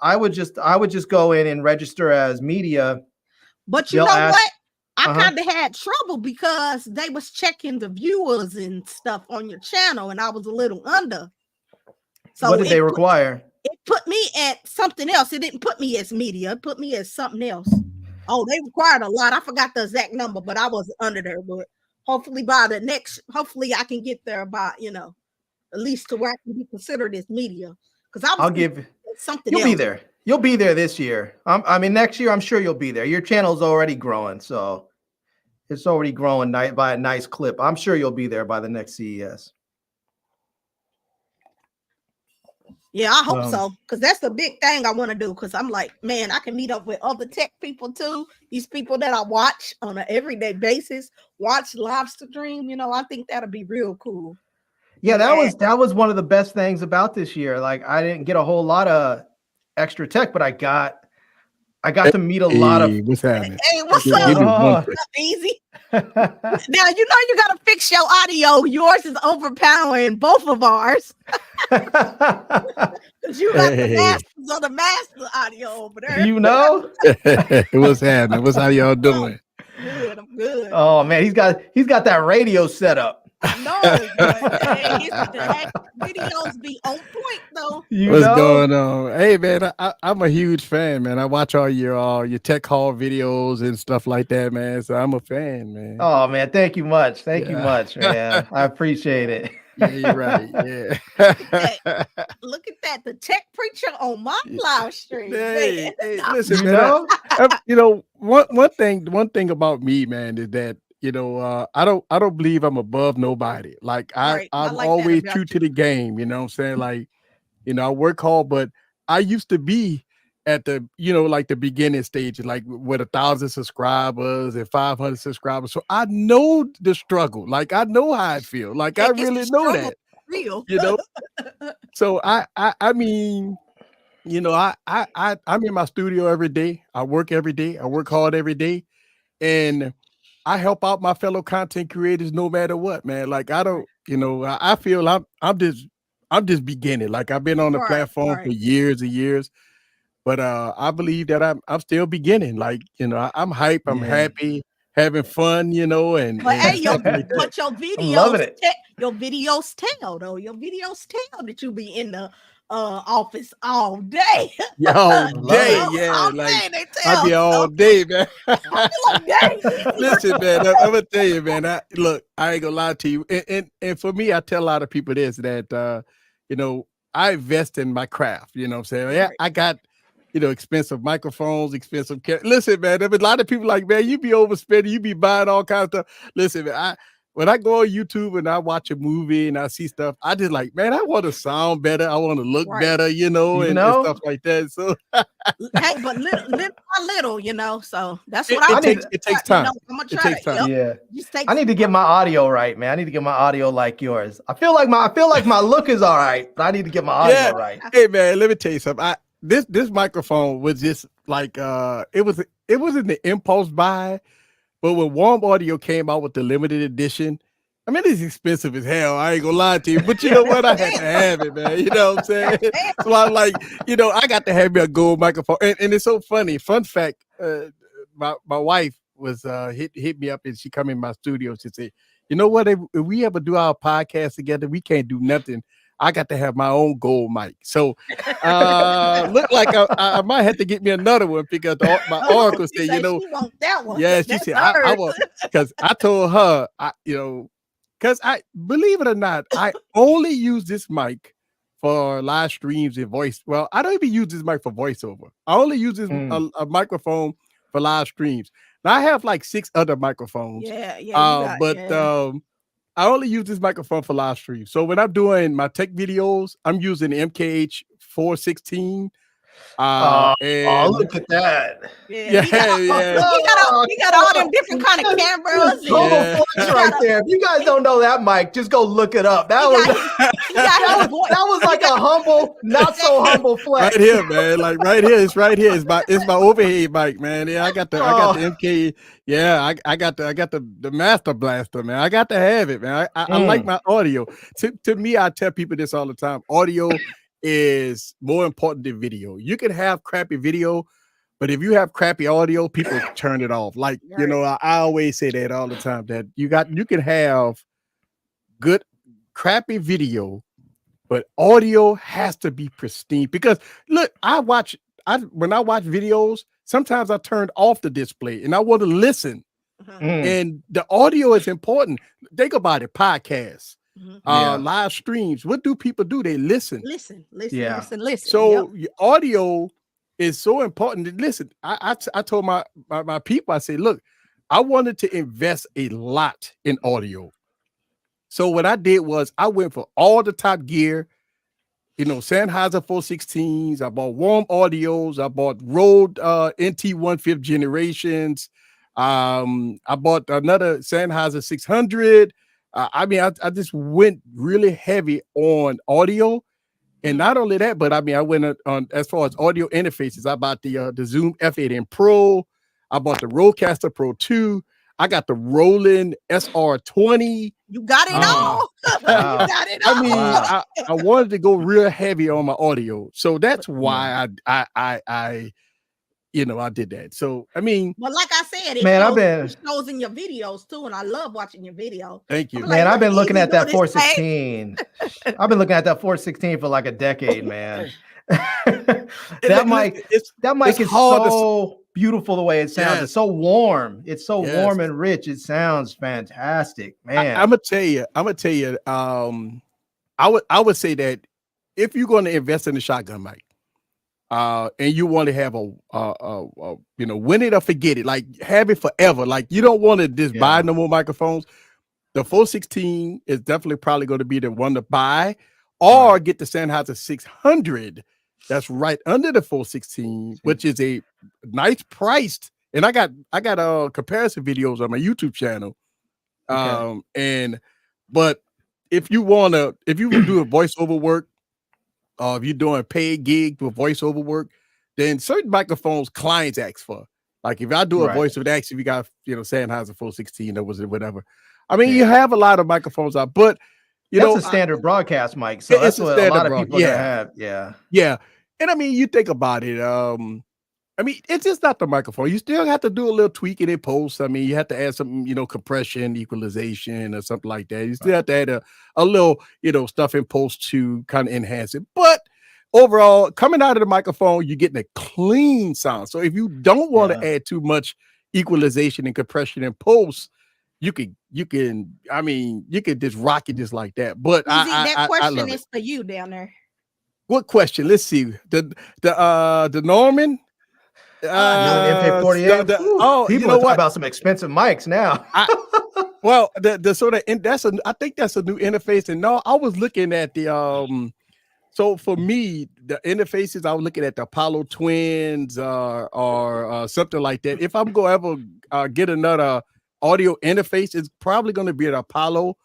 I would just go in and register as media. But you know what? I kind of had trouble because they was checking the viewers and stuff on your channel, and I was a little under. So what did they require? It put me at something else. It didn't put me as media. It put me as something else. Oh, they required a lot. I forgot the exact number, but I was under there. But hopefully hopefully I can get there by, at least to where I can be considered as media. Because I'll give something. You'll be there. You'll be there this year. Next year, I'm sure you'll be there. Your channel's already growing, so it's already growing by a nice clip. I'm sure you'll be there by the next CES. Yeah, I hope so, because that's the big thing I want to do. Because I'm like, man, I can meet up with other tech people too. These people that I watch on an everyday basis, watch live stream. I think that'll be real cool. Yeah, that was one of the best things about this year. Like, I didn't get a whole lot of extra tech, but I got to meet a lot of. What's happening? Hey, what's up? Easy. Now you gotta fix your audio. Yours is overpowering both of ours. Because you got the masters on the master audio over there. What's happening? What's how y'all doing? Good, I'm good. Oh man, he's got that radio set up. No, but his videos be on point though. What's going on? Hey man, I'm a huge fan, man. I watch all your tech haul videos and stuff like that, man. So I'm a fan, man. Oh man, thank you much. Thank you much, man. I appreciate it. Yeah, you're right. Yeah. Look at that, the tech preacher on my live stream. Hey, listen, man. One thing about me, man, is that I don't believe I'm above nobody. Like I'm like always true to the game. You know what I'm saying? Like, I work hard, but I used to be at the, like the beginning stage, like with 1,000 subscribers and 500 subscribers. So I know the struggle. Like I know how I feel. Like I really know that. Real. So I mean, I'm in my studio every day. I work every day. I work hard every day. And I help out my fellow content creators no matter what, man. Like I don't, I feel I'm just beginning. Like I've been on the platform for years and years, but I believe that I'm still beginning. Like, I'm hype, I'm happy, having fun, and but hey, your videos, your videos tell that you be in the office all day. All day, yeah. Like I be all day, man. Listen, man, I'm gonna tell you, man. I ain't gonna lie to you. And for me, I tell a lot of people this, that I invest in my craft. You know what I'm saying? Yeah, I got expensive microphones, expensive Listen, man, there's a lot of people like, man, you be overspending, you be buying all kinds of stuff. Listen, man, when I go on YouTube and I watch a movie and I see stuff, I just like, man, I want to sound better. I want to look better, and stuff like that. So, hey, but little by little, so that's what it takes time. I'm gonna try that. Yeah. I need to get my audio right, man. I need to get my audio like yours. I feel like my look is all right, but I need to get my audio right. Hey, man, let me tell you something. This microphone was just like it was in the impulse buy. But when Warm Audio came out with the limited edition, I mean, it's expensive as hell. I ain't gonna lie to you, but you know what? I had to have it, man. You know what I'm saying? So I'm like, I got to have me a gold microphone. And it's so funny. Fun fact, my wife was hit me up and she come in my studio. She said, you know what? If we ever do our podcast together, we can't do nothing. I got to have my own gold mic. So look like I might have to get me another one because my oracle said, she want that one. Yeah, she said I want, because I told her, because I believe it or not, I only use this mic for live streams and voice. Well, I don't even use this mic for voiceover. I only use this a microphone for live streams. Now I have like 6 other microphones. I only use this microphone for live stream. So when I'm doing my tech videos, I'm using the MKH 416. And look at that. He got all them different kind of cameras. Total flex right there. If you guys don't know that mic, just go look it up. That was like a humble, not so humble flex. Right here, man. Like right here. It's right here. It's my overhead mic, man. Yeah, I got the MK. Yeah, I got the Master Blaster, man. I got to have it, man. I like my audio. To me, I tell people this all the time. Audio is more important than video. You can have crappy video, but if you have crappy audio, people turn it off. Like, I always say that all the time, that you can have good crappy video, but audio has to be pristine. Because look, when I watch videos, sometimes I turn off the display and I want to listen. And the audio is important. Think about it, podcasts. Live streams. What do people do? They listen. Listen. So your audio is so important. Listen, I told my people, I said, look, I wanted to invest a lot in audio. So what I did was I went for all the top gear, Sennheiser 416s. I bought Warm Audios. I bought Rode NT1 5th generations. I bought another Sennheiser 600. I just went really heavy on audio, and not only that, but I went on as far as audio interfaces. I bought the Zoom F8N Pro. I bought the Rodecaster Pro 2. I got the Roland SR20. You got it all. You got it all. I wanted to go real heavy on my audio, so that's why I did that. So, but like I said, it shows in your videos too, and I love watching your video. Thank you, man. I've been looking at that 416. I've been looking at that 416 for like a decade, man. that mic is so beautiful the way it sounds. Yes. It's so warm. It's so warm and rich. It sounds fantastic, man. I'm gonna tell you. I would say that if you're going to invest in a shotgun mic, and you want to have a win it or forget it, like have it forever. Like you don't want to just buy no more microphones. The 416 is definitely probably going to be the one to buy, or get the Sennheiser 600. That's right under the 416, which is a nice priced. And I got comparison videos on my YouTube channel. But if you would do a voiceover work, if you're doing paid gig with voiceover work, then certain microphones clients ask for. Like if I do a voiceover, they ask if you got Sennheiser 416 or whatever. You have a lot of microphones out, but that's a standard broadcast mic. So that's what a lot of people have. Yeah. And you think about it. It's just not the microphone. You still have to do a little tweaking in post. You have to add some, compression, equalization, or something like that. You still have to add a little, stuff in post to kind of enhance it. But overall, coming out of the microphone, you're getting a clean sound. So if you don't want to add too much equalization and compression in post, you can just rock it just like that. But that question is for you down there. What question? Let's see. The Norman. MK48. People are talking about some expensive mics now. Well, the sort of I think that's a new interface. And no, I was looking at the So for me, the interfaces, I was looking at the Apollo Twins or something like that. If I'm going to ever get another audio interface, it's probably going to be an Apollo.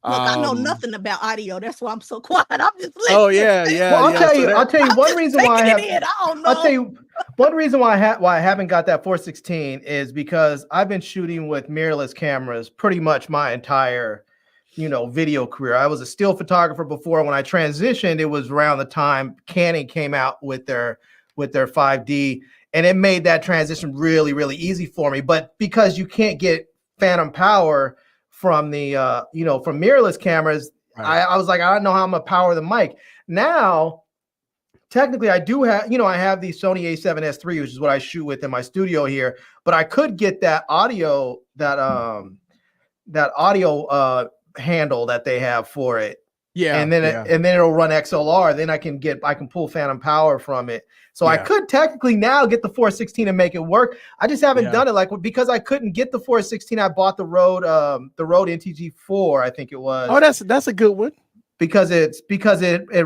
Look, I know nothing about audio. That's why I'm so quiet. I'm just listening. Oh yeah. Well, I'll tell you one reason why I'll tell you one reason why I haven't got that 416 is because I've been shooting with mirrorless cameras pretty much my entire video career. I was a still photographer before. When I transitioned, it was around the time Canon came out with their 5D, and it made that transition really, really easy for me. But because you can't get phantom power from the from mirrorless cameras, right. I was like, I don't know how I'm gonna power the mic. Now, technically, I do have, I have the Sony A7S III, which is what I shoot with in my studio here. But I could get that audio handle that they have for it, and then it'll run XLR. Then I can pull phantom power from it. So I could technically now get the 416 and make it work. I just haven't done it, because I couldn't get the 416. I bought the Rode NTG4, I think it was. Oh, that's a good one. Because it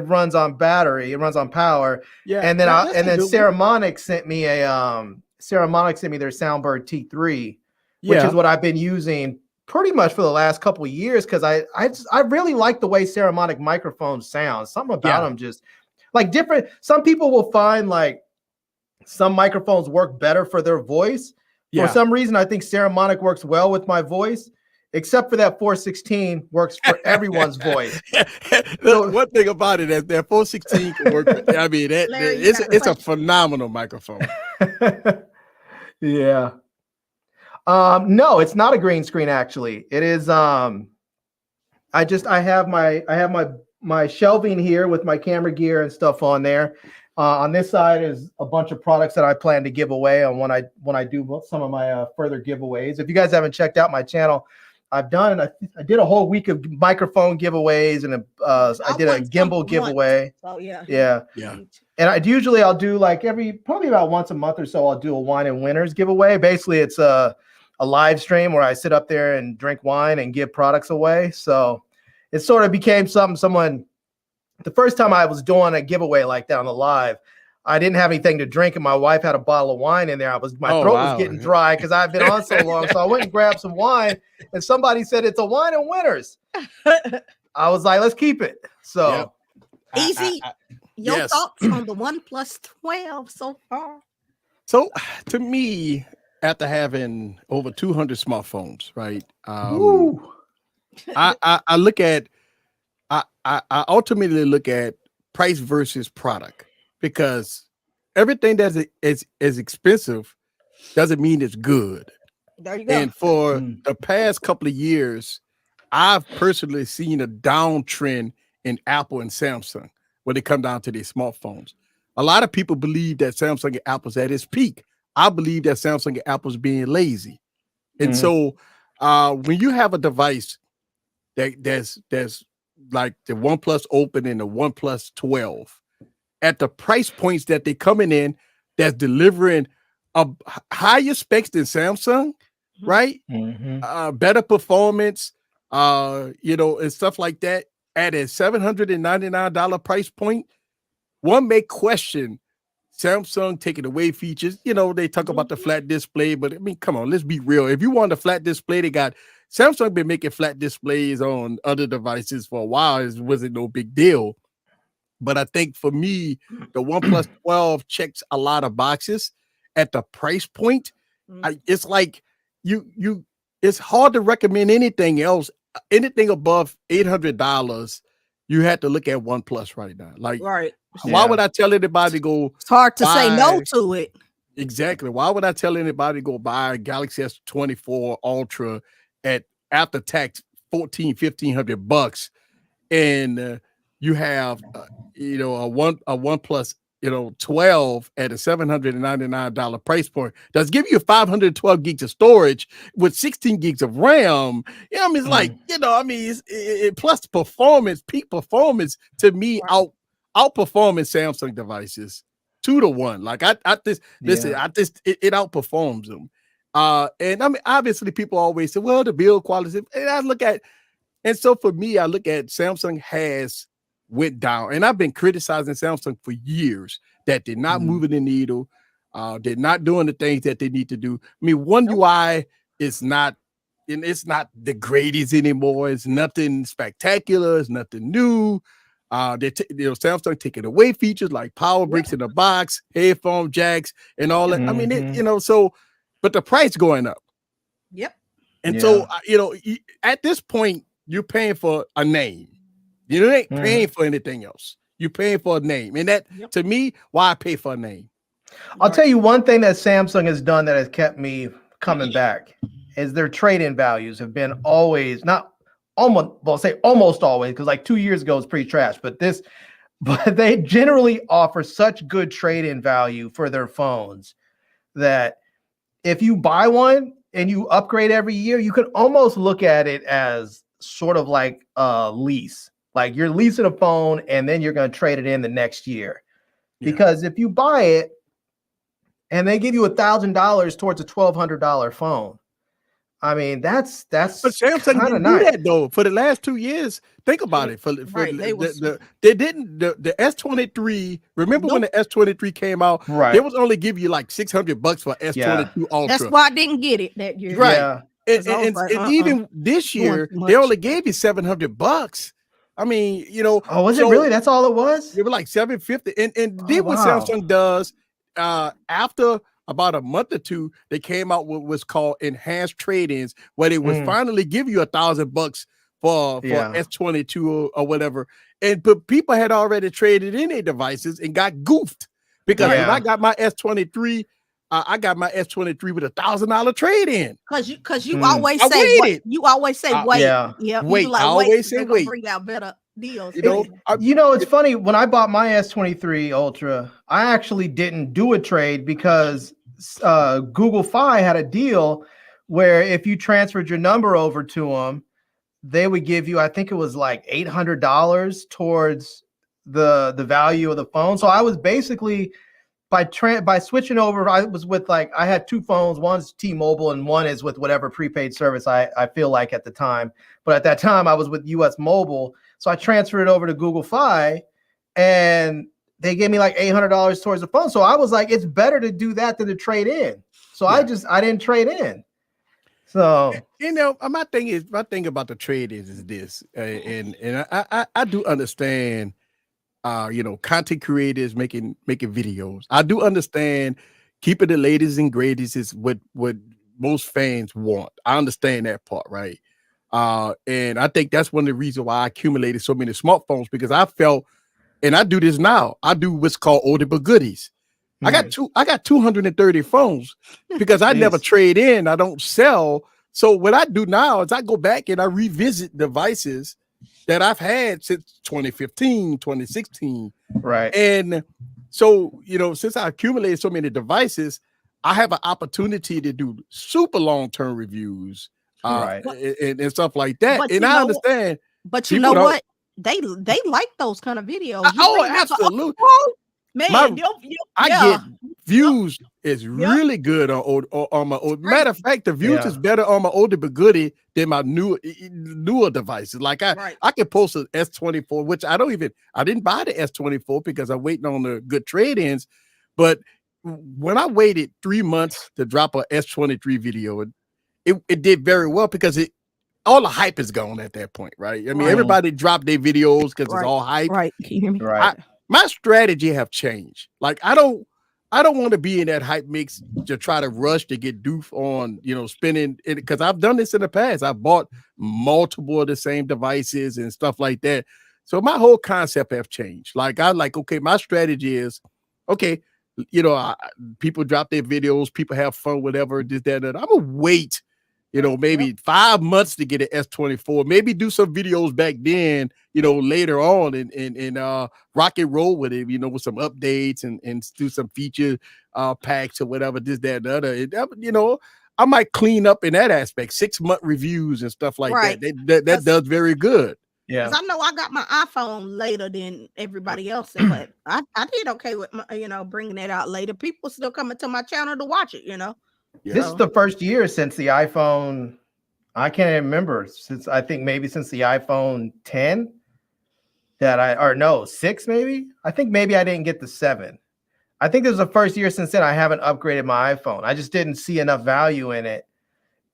runs on battery, it runs on power. Yeah. And then Ceramonic sent me their Soundbird T3, which is what I've been using pretty much for the last couple of years, because I really like the way Ceramonic microphones sound. Something about them just like different. Some people will find like some microphones work better for their voice. For some reason, I think Ceramonic works well with my voice, except for that 416 works for everyone's voice. So, one thing about it is that 416 can work. I mean, it's a phenomenal microphone. Yeah. No, it's not a green screen. Actually, it is. I have my shelving here with my camera gear and stuff on there. On this side is a bunch of products that I plan to give away on when I do some of my further giveaways. If you guys haven't checked out my channel, I did a whole week of microphone giveaways, and I did a gimbal giveaway. Oh yeah. And I'll do like probably about once a month or so, I'll do a wine and winners giveaway. Basically, it's a live stream where I sit up there and drink wine and give products away. So it sort of became the first time I was doing a giveaway like that on the live, I didn't have anything to drink, and my wife had a bottle of wine in there. My throat was getting dry because I've been on so long. So I went and grabbed some wine, and somebody said it's a wine and winners. I was like, let's keep it. So easy. Your thoughts on the OnePlus 12 so far? So to me, after having over 200 smartphones, right? I look at, I ultimately look at price versus product, because everything that is expensive doesn't mean it's good. There you go. And for the past couple of years, I've personally seen a downtrend in Apple and Samsung when it comes down to these smartphones. A lot of people believe that Samsung and Apple's at its peak. I believe that Samsung and Apple's being lazy. And so when you have a device that's like the OnePlus Open and the OnePlus 12, at the price points that they're coming in, that's delivering a higher specs than Samsung, right? Better performance, and stuff like that, at a $799 price point, one may question Samsung taking away features. They talk about the flat display, but I mean, come on, let's be real. If you want a flat display, Samsung been making flat displays on other devices for a while. It wasn't no big deal. But I think for me, the OnePlus 12 checks a lot of boxes at the price point. It's like it's hard to recommend anything else. Anything above $800, you have to look at OnePlus right now. Like, why would I tell anybody to go? It's hard to say no to it. Exactly. Why would I tell anybody to go buy a Galaxy S24 Ultra at after tax $1,500, and you have a OnePlus 12 at a $799 price point does give you 512 gigs of storage with 16 gigs of RAM. It's like, it's plus performance, peak performance to me outperforming Samsung devices 2-1. Like it outperforms them. And I mean, obviously, people always say, "Well, the build quality." And I look at, and so for me, I look at Samsung has went down, and I've been criticizing Samsung for years that they're not moving the needle. They're not doing the things that they need to do. I mean, One UI is not, and it's not the greatest anymore. It's nothing spectacular. It's nothing new. Samsung taking away features like power bricks in the box, headphone jacks, and all that. I mean, so, but the price going up. Yep. And so, at this point, you're paying for a name. You ain't paying for anything else. You're paying for a name. And that, to me, why I pay for a name. I'll tell you one thing that Samsung has done that has kept me coming back is their trade-in values have been always, not almost, well, say almost always, because like 2 years ago it's pretty trash, but they generally offer such good trade-in value for their phones that if you buy one and you upgrade every year, you can almost look at it as sort of like a lease. Like you're leasing a phone and then you're going to trade it in the next year. Because if you buy it and they give you $1,000 towards a $1,200 phone, I mean, that's but Samsung didn't do that though. For the last 2 years, think about it. They didn't the S23. Remember when the S23 came out? Right. They was only give you like $600 for S22 Ultra. That's why I didn't get it that year. Right. Yeah. And even this year, they only gave you $700. I mean, Oh, was it really? That's all it was? They were like $750. And then what Samsung does after about a month or two, they came out with what's called enhanced trade-ins, where they would finally give you $1,000 for S22 or whatever. But people had already traded in their devices and got goofed because when I got my S23, I got my S23 with $1,000 trade-in. Because you always say wait. You always say wait. Wait. I always say wait. Bring out better deals. It's funny. When I bought my S23 Ultra, I actually didn't do a trade because Google Fi had a deal where if you transferred your number over to them, they would give you, I think it was like $800 towards the value of the phone. So I was basically by switching over, I was with I had two phones. One's T-Mobile and one is with whatever prepaid service I feel like at the time. But at that time I was with US Mobile. So I transferred it over to Google Fi and they gave me like $800 towards the phone. So I was like, it's better to do that than to trade in. So I didn't trade in. So my thing about the trade is this, and I do understand, content creators making videos. I do understand keeping the latest and greatest is what most fans want. I understand that part, right? And I think that's one of the reasons why I accumulated so many smartphones, because I felt, and I do this now, I do what's called oldie but goodies. I got 230 phones because I never trade in. I don't sell. So what I do now is I go back and I revisit devices that I've had since 2015, 2016. Right. And so, since I accumulated so many devices, I have an opportunity to do super long-term reviews and stuff like that. And I understand. But you know what? They like those kind of videos. Absolutely. Man, I get views is really good on my old. Matter of fact, the views is better on my older but goodie than my newer devices. Like I can post an S24, which I didn't buy the S24 because I'm waiting on the good trade-ins. But when I waited 3 months to drop a S23 video, it did very well because all the hype is gone at that point, right? I mean, everybody dropped their videos because it's all hype. Right. Can you hear me? Right. My strategy have changed. Like I don't want to be in that hype mix to try to rush to get doof on, spending it, because I've done this in the past. I bought multiple of the same devices and stuff like that. So my whole concept have changed. Like okay, my strategy is, okay, people drop their videos, people have fun, whatever, this, that, and that. I'm gonna wait, maybe 5 months to get an S24, maybe do some videos back then, later on and rock and roll with it, with some updates and do some feature packs or whatever, this, that, and the other. I might clean up in that aspect, 6-month reviews and stuff like that. That does very good. Yeah. Because I know I got my iPhone later than everybody else, but I did okay with my, bringing it out later. People still coming to my channel to watch it, Yeah. This is the first year since the iPhone. I can't remember since I think maybe since the iPhone 10 or 6 maybe. I think maybe I didn't get the 7. I think this is the first year since then I haven't upgraded my iPhone. I just didn't see enough value in it,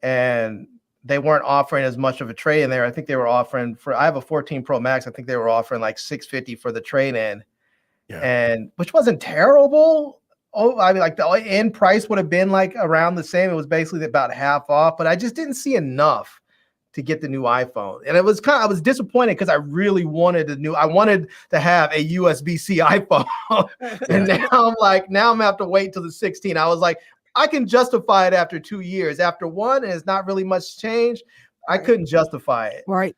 and they weren't offering as much of a trade in there. I think they were offering I have a 14 Pro Max. I think they were offering like $650 for the trade in, and which wasn't terrible. Oh, I mean, like the end price would have been like around the same. It was basically about half off, but I just didn't see enough to get the new iPhone. And I was disappointed because I really wanted I wanted to have a USB-C iPhone. And now I'm gonna have to wait till the 16. I was like, I can justify it after 2 years. After one, and it's not really much change. I couldn't justify it. Right.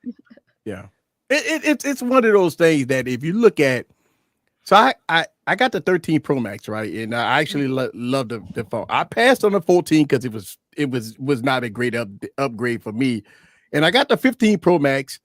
Yeah. It's one of those things that if you look at, so I got the 13 Pro Max, right? And I actually love the phone. I passed on the 14 because it was not a great upgrade for me. And I got the 15 Pro Max.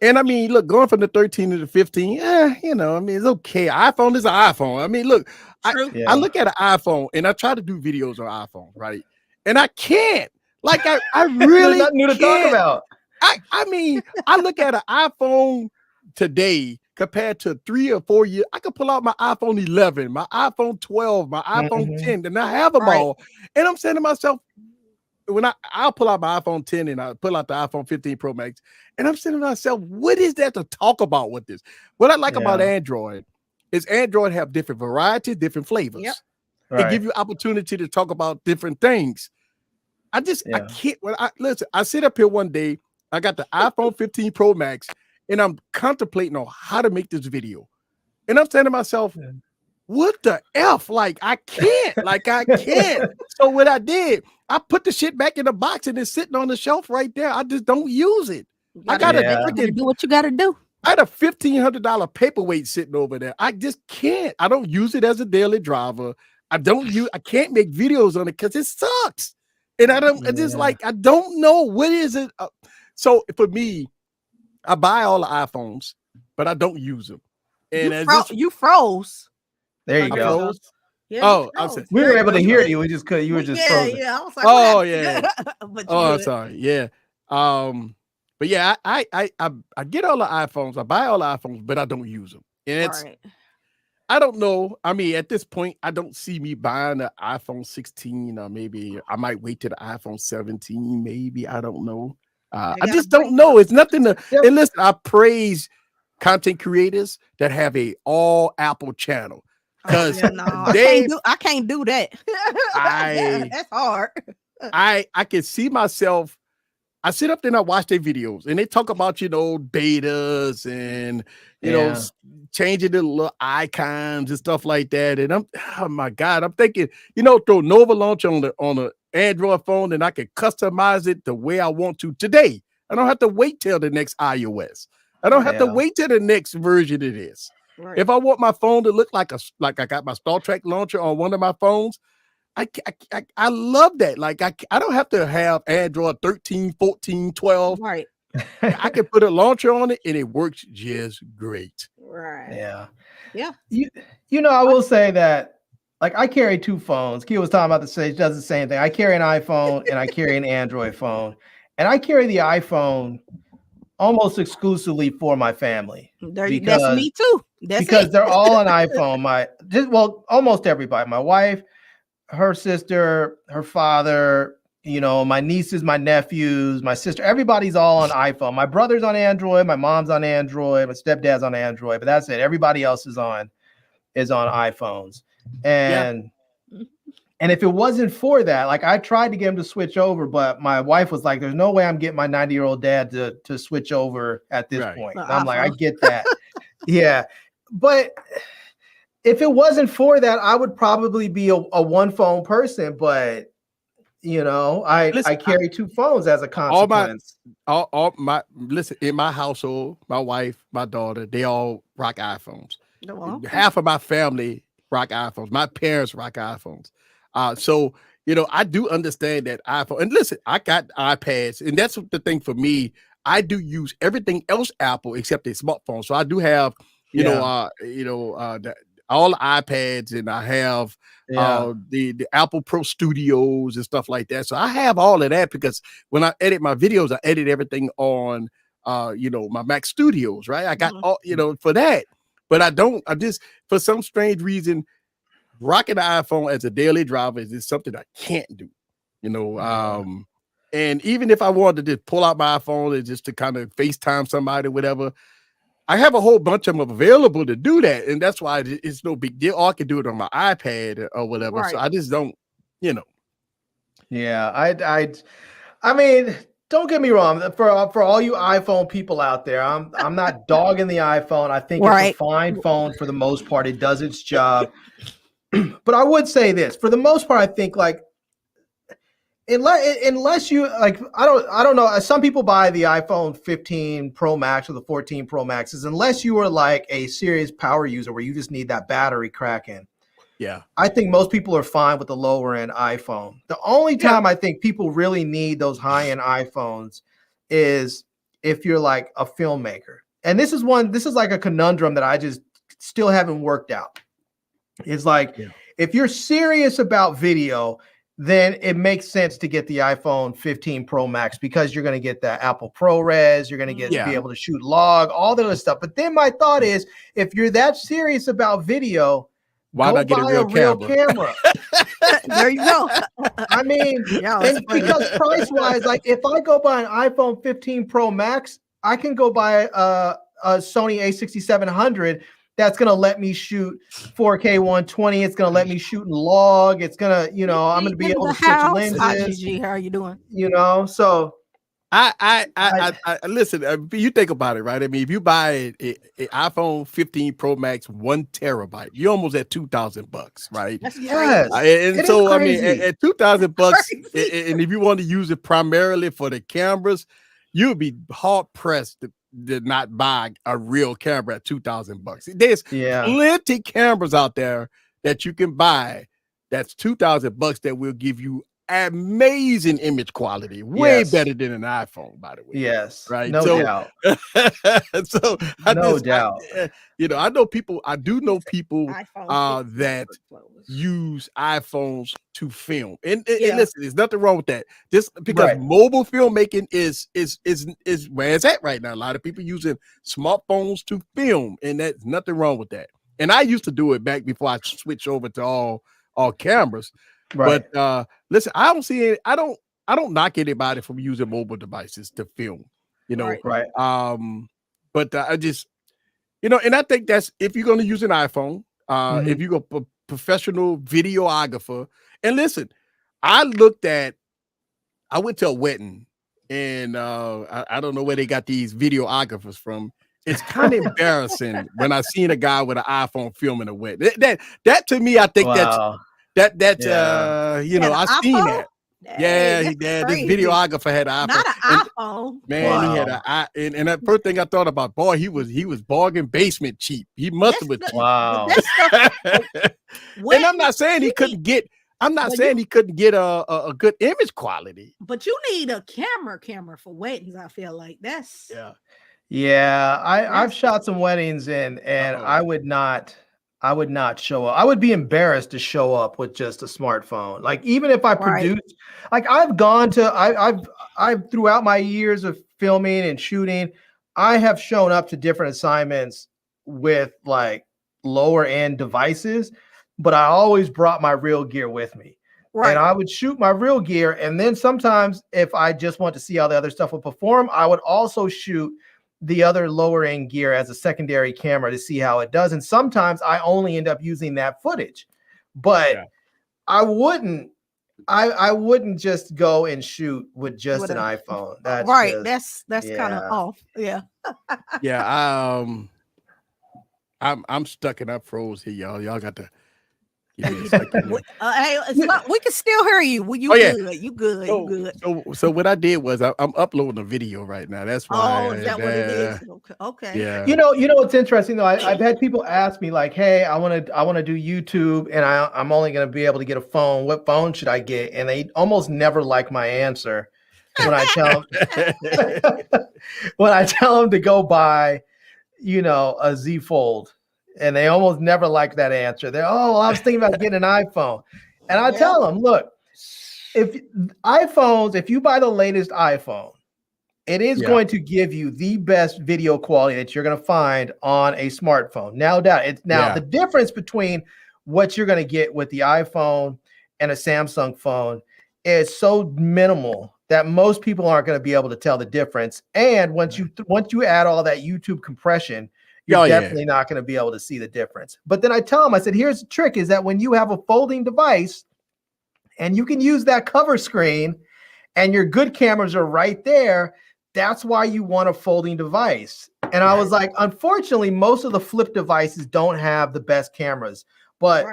And I mean, look, going from the 13 to the 15, I mean, it's okay. iPhone is an iPhone. I mean, look, I look at an iPhone and I try to do videos on iPhone, right? And I can't. Like, I really nothing new to talk about. I mean, I look at an iPhone today compared to 3 or 4 years. I could pull out my iPhone 11, my iPhone 12, my iPhone 10, and I have them all. And I'm saying to myself, when I'll pull out my iPhone 10 and I pull out the iPhone 15 Pro Max, and I'm saying to myself, what is that to talk about with this? What I like about Android is Android have different varieties, different flavors. Yep. They give you opportunity to talk about different things. I can't. Listen, I sit up here one day, I got the iPhone 15 Pro Max, and I'm contemplating on how to make this video. And I'm saying to myself, what the F? Like, I can't. So what I did, I put the shit back in the box and it's sitting on the shelf right there. I just don't use it. I gotta do what you gotta do. I had a $1,500 paperweight sitting over there. I just can't. I don't use it as a daily driver. I can't make videos on it because it sucks. And I don't I don't know what is it. So for me, I buy all the iPhones, but I don't use them. And you froze. There you go. Yeah, we were able to hear you. We just could. You were just frozen. Yeah. I was like, oh yeah. I'm sorry. Yeah. But yeah, I get all the iPhones. I buy all the iPhones, but I don't use them. And I don't know. I mean, at this point, I don't see me buying the iPhone 16, or maybe I might wait to the iPhone 17. Maybe I don't know. I just don't know. It's nothing to. And listen, I praise content creators that have a all Apple channel. Because I can't do that. That's hard. I can see myself. I sit up there and I watch their videos, and they talk about betas and changing the little icons and stuff like that. And oh my God, I'm thinking throw Nova Launch on the Android phone, and I can customize it the way I want to today. I don't have to wait till the next iOS. I don't have to wait till the next version of this. Right. If I want my phone to look like I got my Star Trek launcher on one of my phones, I love that. Like I don't have to have Android 13, 14, 12. Right. I can put a launcher on it and it works just great. Right. Yeah. Yeah. I will say that, like, I carry 2 phones. Kia was talking about the same, does the same thing. I carry an iPhone and I carry an Android phone. And I carry the iPhone almost exclusively for my family. That's me too. Because they're all on iPhone. Almost everybody. My wife, her sister, her father, my nieces, my nephews, my sister, everybody's all on iPhone. My brother's on Android, my mom's on Android, my stepdad's on Android, but that's it. Everybody else is on iPhones. And if it wasn't for that, like, I tried to get him to switch over, but my wife was like, there's no way I'm getting my 90-year-old dad to switch over at this point. And I'm like, I get that. Yeah. But if it wasn't for that, I would probably be a one phone person, but I carry 2 phones as a consequence. Listen, in my household, my wife, my daughter, they all rock iPhones. Oh, okay. Half of my family rock iPhones. My parents rock iPhones. So I do understand that iPhone. And listen, I got iPads, and that's the thing for me. I do use everything else Apple except a smartphone. So I do have, all the iPads, and I have the Apple Pro Studios and stuff like that. So I have all of that because when I edit my videos, I edit everything on my Mac Studios, right? I got all, for that. But I just, for some strange reason, rocking the iPhone as a daily driver is just something I can't do, and even if I wanted to just pull out my iPhone and just to kind of FaceTime somebody, whatever, I have a whole bunch of them available to do that. And that's why it's no big deal. Or I can do it on my iPad or whatever. Right. So I just don't, Yeah, I mean, don't get me wrong. For all you iPhone people out there, I'm not dogging the iPhone. I think it's a fine phone for the most part. It does its job. But I would say this, for the most part, I think like unless you like, I don't know. Some people buy the iPhone 15 Pro Max or the 14 Pro Maxes, unless you are like a serious power user where you just need that battery cracking. Yeah, I think most people are fine with the lower end iPhone. The only time I think people really need those high end iPhones is if you're like a filmmaker. And this is like a conundrum that I just still haven't worked out. It's like, if you're serious about video, then it makes sense to get the iPhone 15 Pro Max because you're going to get that Apple ProRes, you're going to be able to shoot log, all that other stuff. But then my thought is, if you're that serious about video, why not get a real camera? There you go. I mean, because price-wise, like if I go buy an iPhone 15 Pro Max, I can go buy a Sony A6700 that's going to let me shoot 4K 120. It's going to let me shoot in log. It's going to, I'm going to be able to switch lenses. Hi, Gigi. How are you doing? So I listen, you think about it, right? I mean, if you buy an iPhone 15 Pro Max 1 terabyte, you're almost at $2,000, right? Yes. And so, I mean, at $2,000, and if you want to use it primarily for the cameras, you'll be hard pressed to not buy a real camera at $2,000. There's plenty cameras out there that you can buy that's $2,000 that will give you amazing image quality, way better than an iPhone, by the way. Yes, right. No doubt. So I do know people that use iPhones to film, and listen, there's nothing wrong with that. Just because mobile filmmaking is where it's at right now. A lot of people using smartphones to film, and there's nothing wrong with that. And I used to do it back before I switched over to all cameras. Right. But listen, I don't see it. I don't knock anybody from using mobile devices to film, Right. But I just, and I think that's if you're going to use an iPhone, if you're a professional videographer. And listen, I went to a wedding, and I don't know where they got these videographers from. It's kind of embarrassing when I seen a guy with an iPhone filming a wedding. That to me, I think I've seen that. This videographer had an iPhone. Not an iPhone. Man, he had and that first thing I thought about, boy, he was bargain basement cheap. He must have been cheap. Wow. And I'm not saying he couldn't get a good image quality. But you need a camera for weddings, I feel like. That's I've shot some weddings and I would not show up. I would be embarrassed to show up with just a smartphone. Like even if I produced, like I've throughout my years of filming and shooting, I have shown up to different assignments with like lower end devices, but I always brought my real gear with me. Right. And I would shoot my real gear. And then sometimes if I just want to see how the other stuff will perform, I would also shoot the other lower end gear as a secondary camera to see how it does. And sometimes I only end up using that footage, but I wouldn't just go and shoot with just an iPhone. That's right. That's kind of off. Yeah. I'm stuck and I froze here, y'all. Y'all got to hey, we can still hear you. You good. So what I did was I'm uploading a video right now. That's why. Oh, is that what it is? Okay. Yeah. You know what's interesting though? I've had people ask me like, "Hey, I want to do YouTube, and I'm only going to be able to get a phone. What phone should I get?" And they almost never like my answer when I tell them to go buy, a Z Fold. and they almost never like that answer. They're, oh, well, I was thinking about getting an iPhone. And I tell them, look, if you buy the latest iPhone, it is going to give you the best video quality that you're going to find on a smartphone. No doubt. The difference between what you're going to get with the iPhone and a Samsung phone is so minimal that most people aren't going to be able to tell the difference. And once you add all that YouTube compression, you're definitely not going to be able to see the difference. But then I tell them, I said, here's the trick, is that when you have a folding device and you can use that cover screen and your good cameras are right there, that's why you want a folding device. And I was like, unfortunately, most of the flip devices don't have the best cameras, but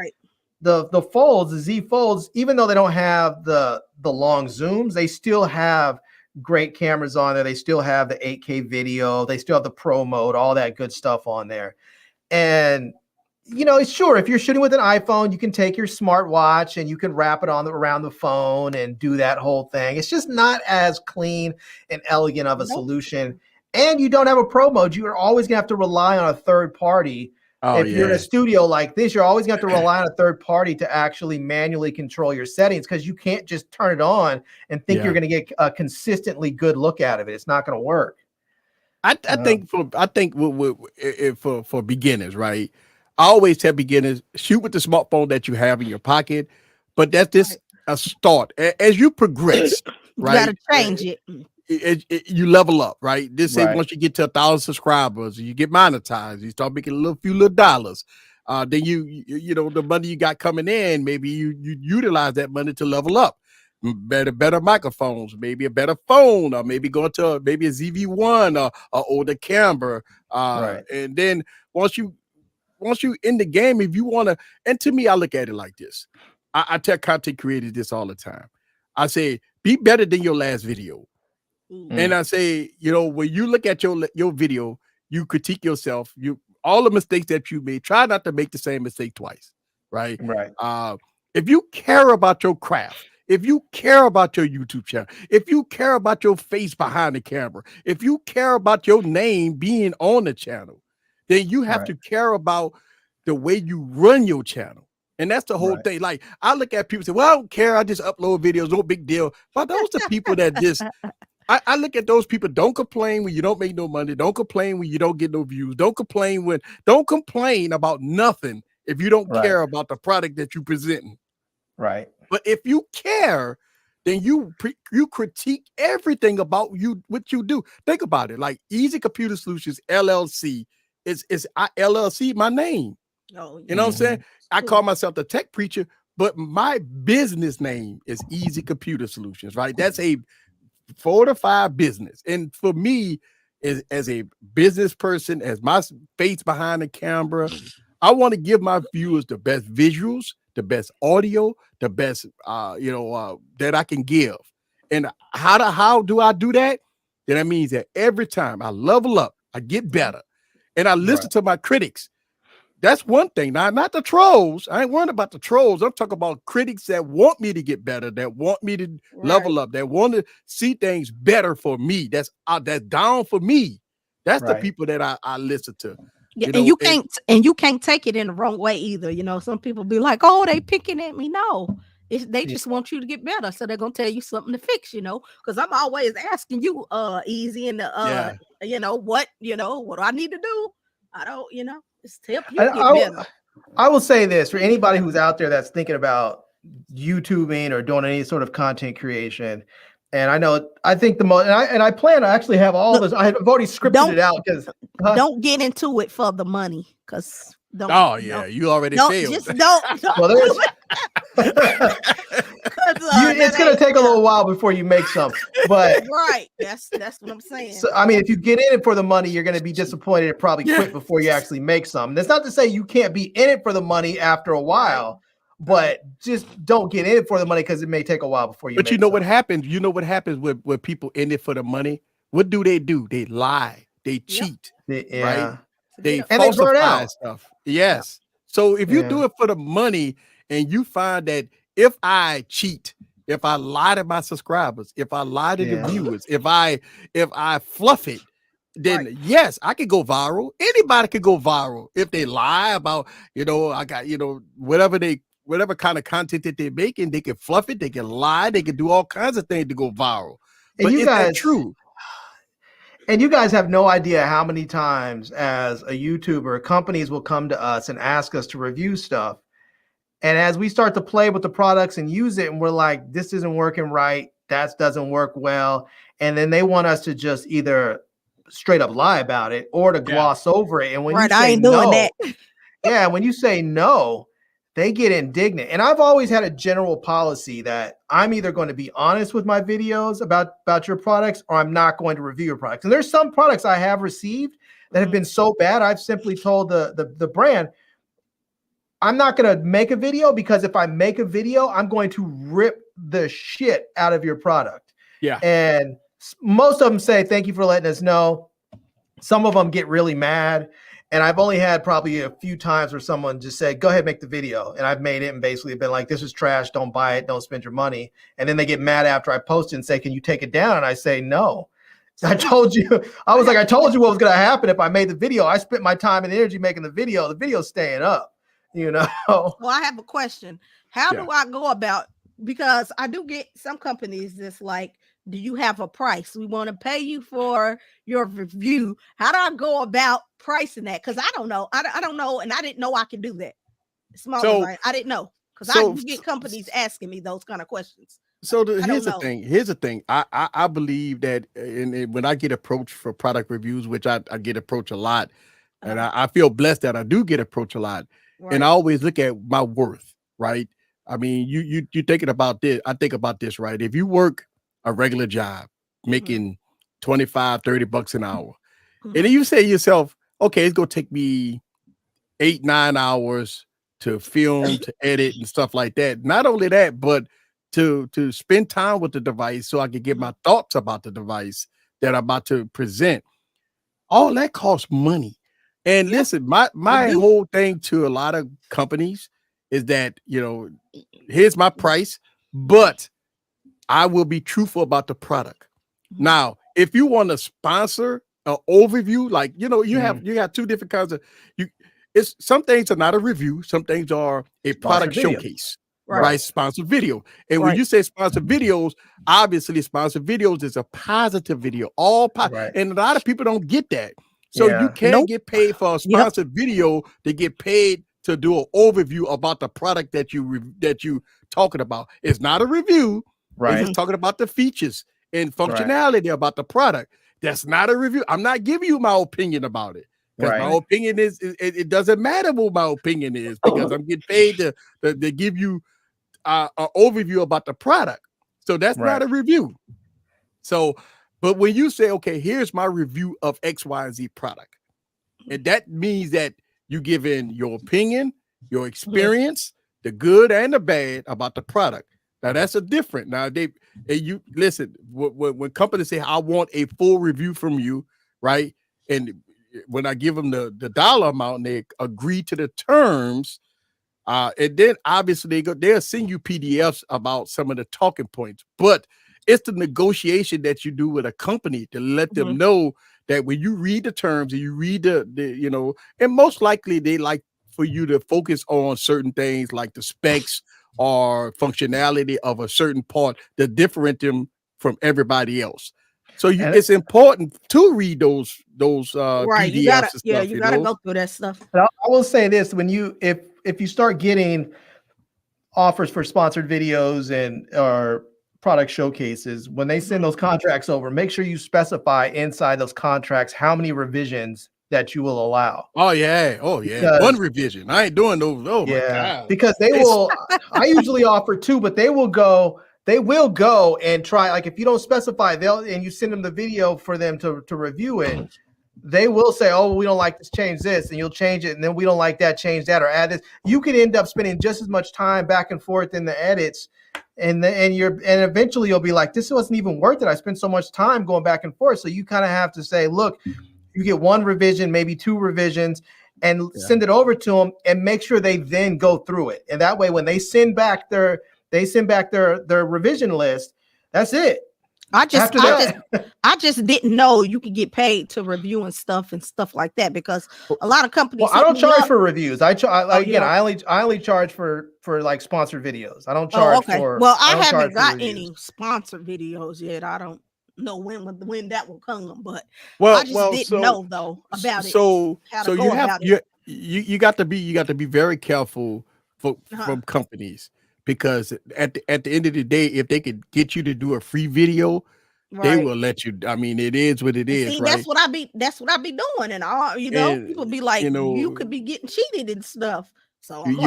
the folds, the Z folds, even though they don't have the long zooms, they still have great cameras on there. They still have the 8K video. They still have the pro mode, all that good stuff on there. And sure, if you're shooting with an iPhone, you can take your smartwatch and you can wrap it around the phone and do that whole thing. It's just not as clean and elegant of a solution. And you don't have a pro mode. You're always gonna have to rely on a third party. If you're in a studio like this, you're always gonna have to rely on a third party to actually manually control your settings, because you can't just turn it on and think you're gonna get a consistently good look out of it. It's not gonna work. I think for beginners, right? I always tell beginners, shoot with the smartphone that you have in your pocket, but that's just a start. As you progress, you gotta change it. You level up, right? Say once you get to 1,000 subscribers, you get monetized, you start making a few little dollars. Then the money you got coming in, maybe you utilize that money to level up. Better microphones, maybe a better phone, or maybe go to maybe a ZV-1 or older camera. And then once you in the game, if you want to, and to me, I look at it like this. I tell content creators this all the time. I say, be better than your last video. And I say, when you look at your video, you critique yourself, all the mistakes that you made, try not to make the same mistake twice. Right. If you care about your craft, if you care about your YouTube channel, if you care about your face behind the camera, if you care about your name being on the channel, then you have to care about the way you run your channel. And that's the whole thing. Like, I look at people and say, well, I don't care. I just upload videos. No big deal. But those are people that just, I look at those people. Don't complain when you don't make no money. Don't complain when you don't get no views. Don't complain about nothing if you don't care about the product that you're presenting. Right. But if you care, then you critique everything about what you do. Think about it. Like Easy Computer Solutions, LLC, is LLC my name. Oh, you know what I'm saying? I call myself the tech preacher, but my business name is Easy Computer Solutions, right? That's a fortified business. And for me, as a business person, as my face behind the camera, I want to give my viewers the best visuals, the best audio, the best that I can give. And how do I do that? Then that means that every time I level up, I get better. And I listen to my critics. That's one thing. Now, not the trolls. I ain't worried about the trolls. I'm talking about critics that want me to get better, that want me to level up, that want to see things better for me. That's down for me. That's the people that I listen to. Yeah, and you can't take it in the wrong way either. Some people be like, "Oh, they picking at me." No, they just want you to get better, so they're gonna tell you something to fix. Because I'm always asking you, Easy, and what do I need to do? I don't, just help you get better. I will say this for anybody who's out there that's thinking about YouTubing or doing any sort of content creation. And I think the most, and I plan to actually have all this. I've already scripted it out because don't get into it for the money, because you already failed. Just don't well, it's going to take a little while before you make some, but that's what I'm saying. So, I mean, if you get in it for the money, you're going to be disappointed and probably quit before you actually make some. That's not to say you can't be in it for the money after a while. But just don't get in it for the money, because it may take a while before you. But what happens? You know what happens with people in it for the money? What do? They lie. They cheat. Right? They falsify stuff. Yes. So if you do it for the money, and you find that if I cheat, if I lie to my subscribers, if I lie to the viewers, if I fluff it, then yes, I could go viral. Anybody could go viral if they lie about, I got, whatever kind of content that they're making, they can fluff it, they can lie, they can do all kinds of things to go viral. And but is that true? And you guys have no idea how many times as a YouTuber, companies will come to us and ask us to review stuff. And as we start to play with the products and use it, and we're like, this isn't working right, that doesn't work well. And then they want us to just either straight up lie about it or to gloss over it. And when you say I ain't doing that. Yeah, when you say no, they get indignant. And I've always had a general policy that I'm either going to be honest with my videos about your products, or I'm not going to review your products. And there's some products I have received that have been so bad, I've simply told the brand, I'm not going to make a video, because if I make a video, I'm going to rip the shit out of your product. Yeah. And most of them say, thank you for letting us know. Some of them get really mad. And I've only had probably a few times where someone just said, go ahead, make the video. And I've made it and basically been like, this is trash. Don't buy it. Don't spend your money. And then they get mad after I post it and say, can you take it down? And I say, no. I told you. I was like, I told you what was going to happen if I made the video. I spent my time and energy making the video. The video's staying up. Well, I have a question. How do I go about, because I do get some companies that's like, do you have a price? We want to pay you for your review. How do I go about pricing that? Because I don't know. I don't know. And I didn't know I could do that. I didn't know. Because I get companies asking me those kind of questions. So here's the thing. I believe that when I get approached for product reviews, which I get approached a lot, and I feel blessed that I do get approached a lot. Right. And I always look at my worth, right? I mean, you thinking about this. I think about this, right? If you work a regular job making $25-$30 an hour, and then you say to yourself, okay, it's gonna take me 8-9 hours to film, to edit and stuff like that. Not only that, but to spend time with the device so I can get my thoughts about the device that I'm about to present. All that costs money. And listen, my whole thing to a lot of companies is that, here's my price, but I will be truthful about the product. Now, if you want to sponsor an overview, like, you have two different kinds of, some things are not a review. Some things are a product showcase, right? Sponsored video. And when you say sponsored videos, obviously sponsored videos is a positive video, and a lot of people don't get that. So you can't get paid for a sponsored video to get paid to do an overview about the product that you talking about. It's not a review. Right. It's just talking about the features and functionality about the product. That's not a review. I'm not giving you my opinion about it. Because my opinion is, it doesn't matter what my opinion is, because I'm getting paid to give you an overview about the product. So that's not a review. So, but when you say, okay, here's my review of X, Y, and Z product, and that means that you give in your opinion, your experience, the good and the bad about the product. Now that's a different. Now you listen, when companies say, I want a full review from you, right? And when I give them the dollar amount and they agree to the terms, and then obviously they'll send you PDFs about some of the talking points, but it's the negotiation that you do with a company to let them know that when you read the terms and you read the and most likely they like for you to focus on certain things like the specs or functionality of a certain part to differentiate them from everybody else. So it's important to read those PDFs. You gotta go through that stuff. But I will say this: if you start getting offers for sponsored videos or product showcases, when they send those contracts over, make sure you specify inside those contracts how many revisions that you will allow. Oh yeah. Because, one revision. I ain't doing those. Oh my God. Because they will. I usually offer 2, but they will go and try. Like if you don't specify, and you send them the video for them to review it, they will say, oh, we don't like this, change this, and you'll change it, and then we don't like that, change that, or add this. You could end up spending just as much time back and forth in the edits, and eventually you'll be like, this wasn't even worth it. I spent so much time going back and forth. So you kind of have to say, look, you get 1 revision, maybe 2 revisions, and send it over to them, and make sure they then go through it. And that way, when they send back their revision list, that's it. I just didn't know you could get paid to review and stuff like that, because a lot of companies. Well, I don't charge for reviews. I only charge for like sponsored videos. I don't charge for. Well, I haven't got any sponsored videos yet. I don't know when that will come, but I just didn't know though about it. So you got to be very careful from companies, because at the end of the day, if they could get you to do a free video, they will let you. I mean, it is what it is. Right? That's what I be doing, and all people be like, you could be getting cheated and stuff. So I'm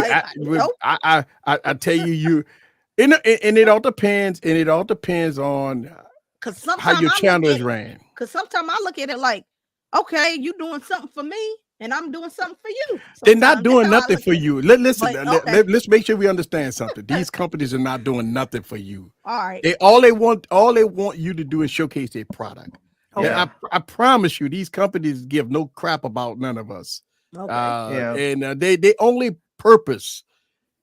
I tell you, and it all depends, on how your channel is ran. Because sometimes I look at it like, okay, you doing something for me, and I'm doing something for you. They're not doing nothing for you. Let's make sure we understand something. These companies are not doing nothing for you. All right. All they want you to do is showcase their product. Okay. And I promise you, these companies give no crap about none of us. Okay. And they only purpose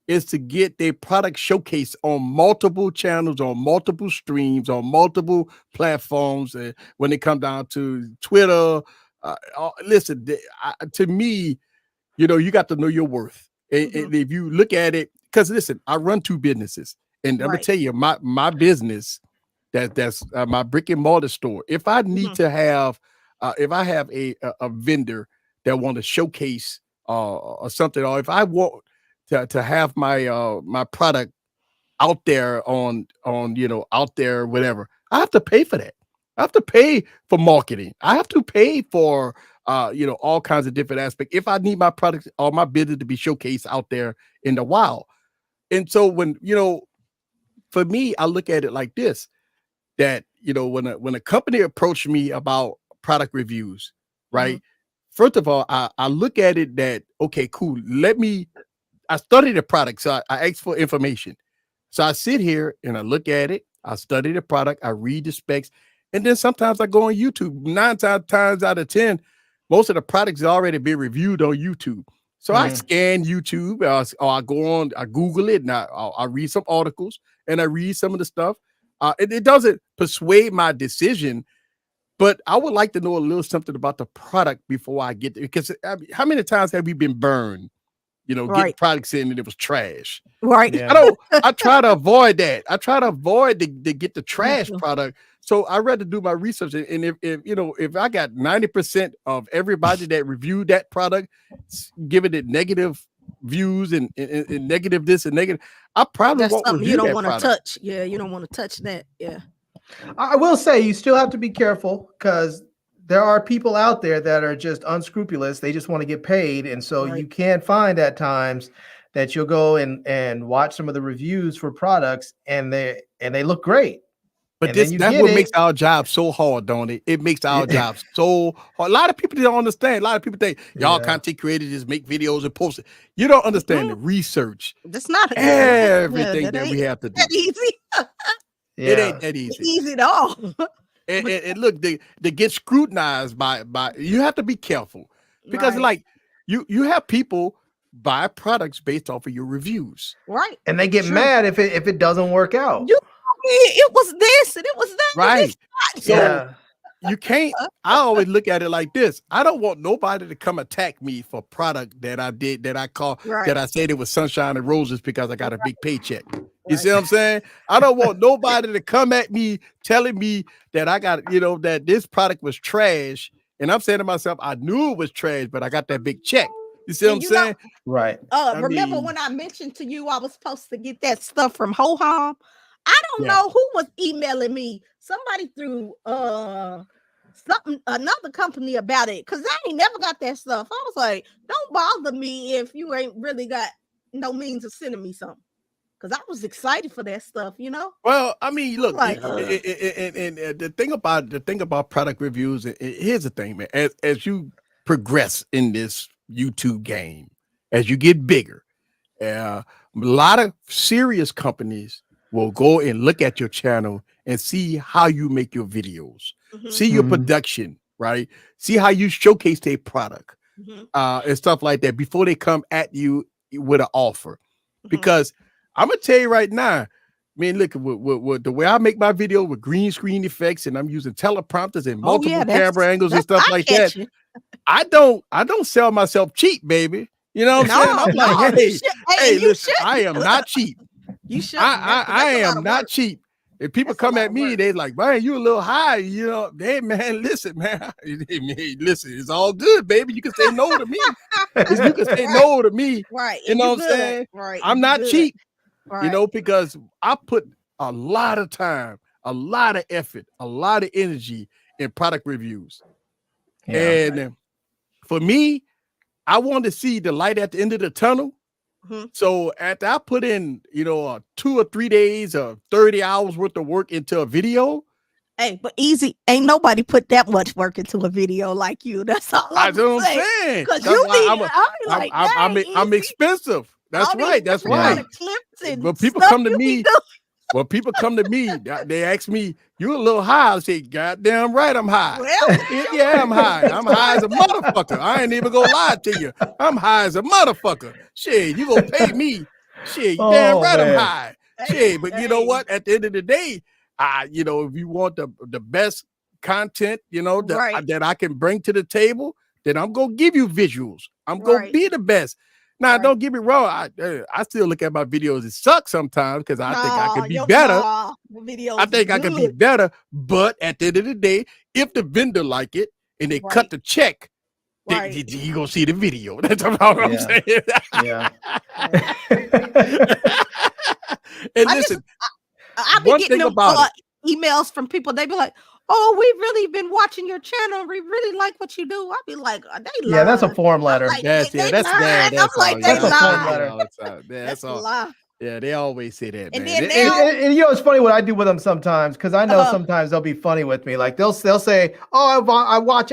is to get their product showcased on multiple channels, on multiple streams, on multiple platforms. When it comes down to Twitter, listen, to me, you got to know your worth. And if you look at it, because listen, I run 2 businesses, and I'm gonna tell you, my business, that's my brick and mortar store. If I need to have, if I have a vendor that want to showcase or something, or if I want to have my product out there on out there, whatever, I have to pay for that. I have to pay for marketing. I have to pay for all kinds of different aspects if I need my product or my business to be showcased out there in the wild. And so when for me, I look at it like this, that when a company approached me about product reviews, right? First of all, I look at it that, okay, cool. I study the product, so I ask for information. So I sit here and I look at it. I study the product. I read the specs. And then sometimes I go on YouTube. 9 times out of 10, most of the products have already been reviewed on YouTube. So I scan YouTube, or I go on, I Google it, and I read some articles, and I read some of the stuff. It doesn't persuade my decision, but I would like to know a little something about the product before I get there. Because how many times have we been burned? Getting products in and it was trash. Right. Yeah. I try to avoid that. I try to avoid to get the trash product. So I rather do my research. And if I got 90% of everybody that reviewed that product giving it negative views and negative this and negative, I probably won't review you don't want to touch. Yeah, you don't want to touch that. Yeah. I will say you still have to be careful, because there are people out there that are just unscrupulous. They just want to get paid. And so you can find at times that you'll go and watch some of the reviews for products, and they look great. But that's what makes our job so hard, don't it? It makes our job so hard. A lot of people don't understand. A lot of people think y'all content creators just make videos and post it. You don't understand the research. That's not everything that we have to do. That easy. It ain't that easy. Easy at all. And look, they get scrutinized by you have to be careful, because like you have people buy products based off of your reviews, right? And they get mad if it doesn't work out. It was this and it was that, right? So you can't. I always look at it like this. I don't want nobody to come attack me for product that I did, that I said it was sunshine and roses because I got a big paycheck. You see what I'm saying? I don't want nobody to come at me telling me that I got, that this product was trash. And I'm saying to myself, I knew it was trash, but I got that big check. You see what I'm saying? Right. Remember when I mentioned to you I was supposed to get that stuff from Ho-Hum? I don't know who was emailing me. Somebody through another company about it, because I ain't never got that stuff. I was like, don't bother me if you ain't really got no means of sending me something. Because I was excited for that stuff, Well, I mean, look, and the thing about product reviews, here's the thing, man. As you progress in this YouTube game, as you get bigger, a lot of serious companies will go and look at your channel and see how you make your videos, see your production, right? See how you showcase their product, and stuff like that before they come at you with an offer. Because I'm gonna tell you right now, Man, look with the way I make my video with green screen effects, and I'm using teleprompters and multiple camera angles and stuff like that. I don't sell myself cheap, baby. You know what I'm saying? I'm like, hey, listen, I am not cheap. You should. I am not cheap. If people come at me, they're like, man, you a little high. You know, hey, man, listen, man. Hey, listen, it's all good, baby. You can say no to me. You can say no to me. Right. You know what I'm saying? Right. I'm not cheap. Right. You know, because I put a lot of time, a lot of effort, a lot of energy in product reviews. Yeah, and for me, I want to see the light at the end of the tunnel. Mm-hmm. So after I put in, 2 or 3 days or 30 hours worth of work into a video. Hey, but easy. Ain't nobody put that much work into a video like you. That's all I'm saying. Because I'm expensive. That's right. That's right. But people come to me. Well, people come to me, they ask me, you a little high? I say, goddamn right, I'm high. Well, yeah, I'm high. I'm high as a motherfucker. I ain't even gonna lie to you. I'm high as a motherfucker. Shit, you gonna pay me. Shit, you damn right, man. I'm high. Shit, but you know what? At the end of the day, if you want the best content, that I can bring to the table, then I'm gonna give you visuals. I'm gonna be the best. Now, don't get me wrong. I still look at my videos. It sucks sometimes because I think I could be better. I think I could be better. But at the end of the day, if the vendor like it and they cut the check, you gonna see the video. That's all I'm saying. Yeah. And listen, I've been getting emails from people. They be like, oh, we've really been watching your channel. We really like what you do. I'll be like, they lie. Yeah, that's a form letter. Like, that's bad. That's like, they lie. That's all. Yeah, they always say that. And man. then and it's funny what I do with them sometimes, because I know sometimes they'll be funny with me. Like they'll say, oh, I watch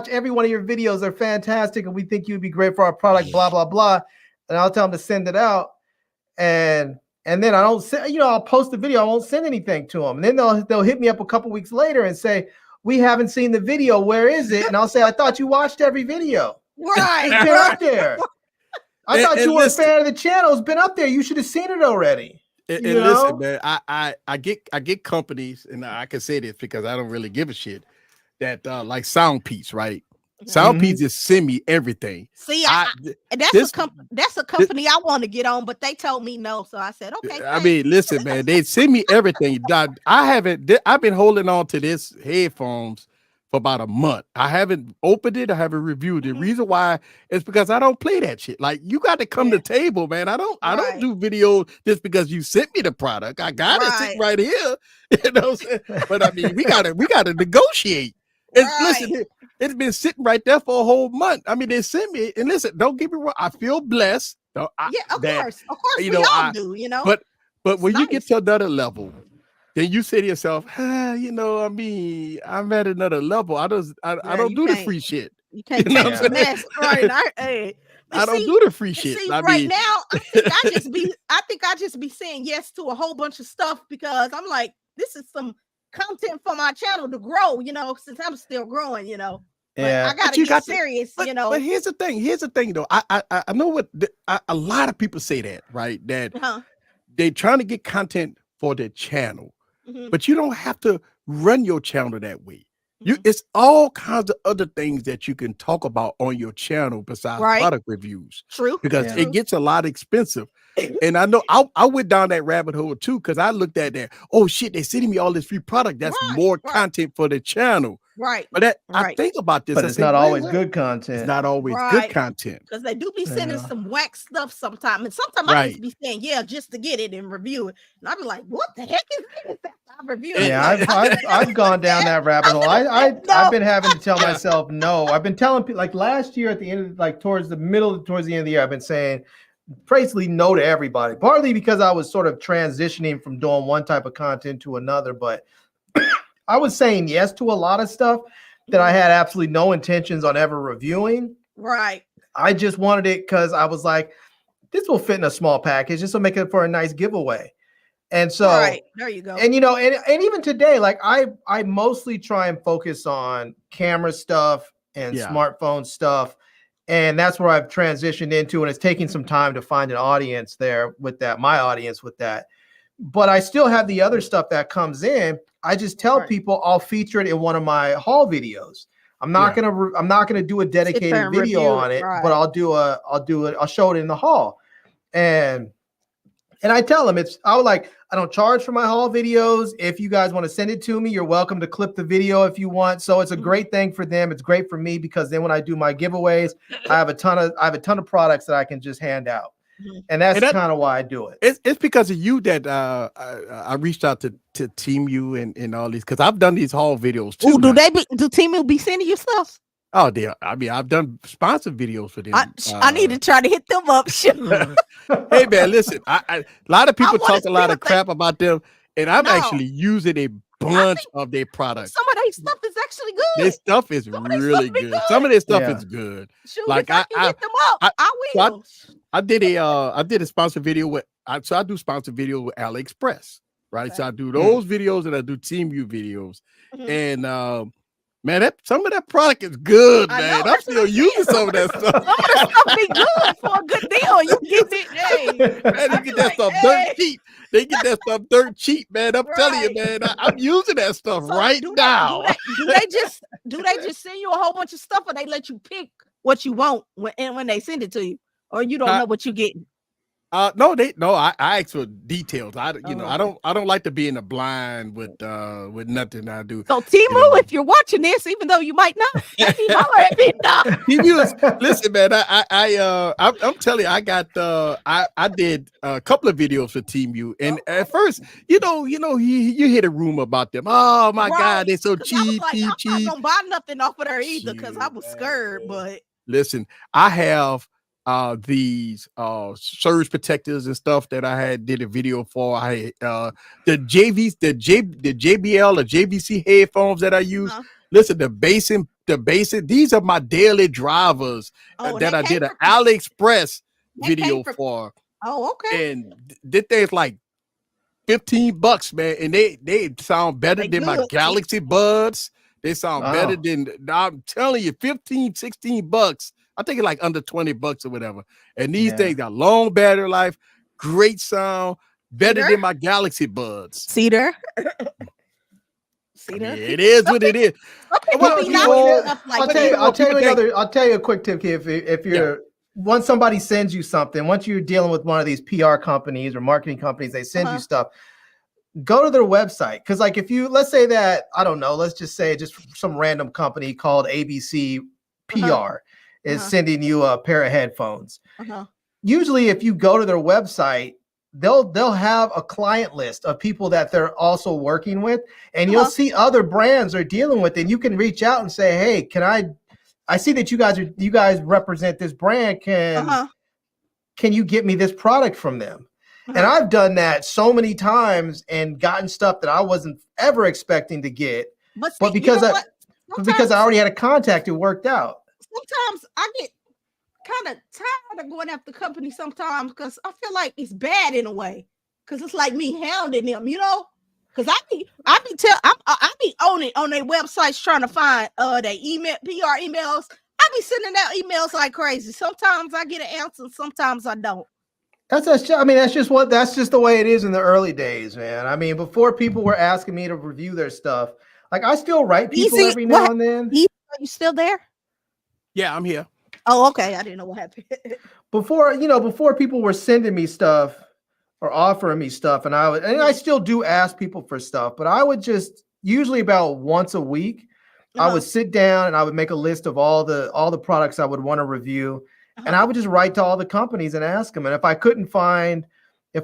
every one of your videos. They're fantastic, and we think you'd be great for our product. Blah blah blah. And I'll tell them to send it out, and then I don't send, I'll post the video. I won't send anything to them. And then they'll hit me up a couple weeks later and say, we haven't seen the video. Where is it? And I'll say, I thought you watched every video. Right. It's been up there. I thought you were a fan of the channel. It's been up there. You should have seen it already. And listen, man, I get companies, and I can say this because I don't really give a shit, that like Sound Piece, right? Sound Piece just send me everything. See, that's a company I want to get on, but they told me no, so I said okay. I mean, listen, man, they send me everything. I've been holding on to this headphones for about a month. I haven't opened it. I haven't reviewed it. The reason why is because I don't play that shit. Like, you got to come to the table, man. I don't do videos just because you sent me the product. I got it sitting right here. You know what I'm saying? But I mean, we gotta negotiate. Listen, it's been sitting right there for a whole month. I mean, they sent me, and listen, don't get me wrong, I feel blessed. Of course, we all do, But when you get to another level, then you say to yourself, I mean, I'm at another level. I don't do the free shit. You can't take the mess, right? I don't do the free shit. See, right now, I think I just be saying yes to a whole bunch of stuff because I'm like, this is some content for my channel to grow, since I'm still growing, But I gotta get serious, But here's the thing, though. I know what a lot of people say that, right? That they trying to get content for their channel, but you don't have to run your channel that way. It's all kinds of other things that you can talk about on your channel besides product reviews. True. Because it gets a lot expensive. And I know I went down that rabbit hole too, because I looked at that. Oh shit, they're sending me all this free product. That's more content for the channel. Right. But I think about this. But it's not always good content. It's not always good content. Because they do be sending some whack stuff sometimes. And sometimes I just be saying, just to get it and review it. And I'll be like, what the heck is this? I'm reviewing it. Yeah, I've gone down that rabbit hole. I've been having to tell myself no. I've been telling people, like last year at the end of, like towards the end of the year, I've been saying basically no to everybody. Partly because I was sort of transitioning from doing one type of content to another, but I was saying yes to a lot of stuff that I had absolutely no intentions on ever reviewing. Right. I just wanted it because I was like, this will fit in a small package. This will make it for a nice giveaway. And so there you go. And and even today, like I mostly try and focus on camera stuff and smartphone stuff. And that's where I've transitioned into, and it's taking some time to find an audience there with that, my audience with that. but I still have the other stuff that comes in. I just tell people I'll feature it in one of my haul videos. I'm not gonna do a dedicated video on it, but I'll show it in the haul. And I tell them I don't charge for my haul videos. If you guys want to send it to me, you're welcome to clip the video if you want. So it's a great thing for them. It's great for me because then when I do my giveaways, I have a ton of products that I can just hand out. And that's kind of why I do it. It's because of you that I reached out to Team You and all these, because I've done these haul videos too. Do Team You be sending you stuff? Oh, dear. I mean, I've done sponsored videos for them. I need to try to hit them up. Hey, man, listen. A lot of people talk a lot of crap about them, and I'm actually using a bunch of their products. Some of their stuff is actually good. Their stuff is really good. Some of their stuff is good. Shoot, like I can get them up, I will. So I did a sponsored video with. So I do sponsored video with AliExpress, right? Okay. So I do those videos and I do Team You videos, and man, some of that product is good, man. I'm still using some of that stuff. Some of that stuff be good for a good deal. You get it, man. You get that stuff dirt cheap. They get that stuff dirt cheap, man. I'm telling you, man. I'm using that stuff now. Do they just send you a whole bunch of stuff, or they let you pick what you want when they send it to you, or you don't know what you're getting? No, I ask for details. I don't like to be in the blind with nothing I do. So Timu, if you're watching this, even though you might not, listen, man. I'm telling you, I did a couple of videos for Team You, and at first, you hear the rumor about them. Oh my God, they're so cheap, cheap. I'm not gonna buy nothing off of there either because I was scared. But listen, I have these surge protectors and stuff that I did a video for. I the JBL or JVC headphones that I use. Listen, the basic. These are my daily drivers that I did an AliExpress video for. Oh, okay. And this thing's like $15, man, and they sound better than my Galaxy Buds. They sound better than, I'm telling you, $15-$16. I think it's like under $20 or whatever. And these things got long battery life, great sound, better than my Galaxy Buds. Cedar. Yeah, it is what it is. I'll tell you a quick tip here. If you're once somebody sends you something, once you're dealing with one of these PR companies or marketing companies, they send you stuff. Go to their website, because like if you let's say that I don't know, let's just say just some random company called ABC PR. Is sending you a pair of headphones. Usually if you go to their website, they'll have a client list of people that they're also working with, and you'll see other brands they're dealing with, and you can reach out and say, hey, can I see that you guys represent this brand, can you get me this product from them? And I've done that so many times and gotten stuff that I wasn't ever expecting to get, but because I already had a contact, it worked out. Sometimes I get kind of tired of going after companies sometimes because I feel like it's bad in a way, because it's like me hounding them, because I be on their websites trying to find their email PR emails. I be sending out emails like crazy. Sometimes I get an answer, sometimes I don't. That's just the way it is in the early days, man. I mean, before people were asking me to review their stuff, like I still write people every now and then. Are you still there? Yeah, I'm here. Oh, okay. I didn't know what happened. Before people were sending me stuff or offering me stuff, and I still do ask people for stuff, but I would just usually about once a week, I would sit down and I would make a list of all the products I would want to review, and I would just write to all the companies and ask them. And if I couldn't find an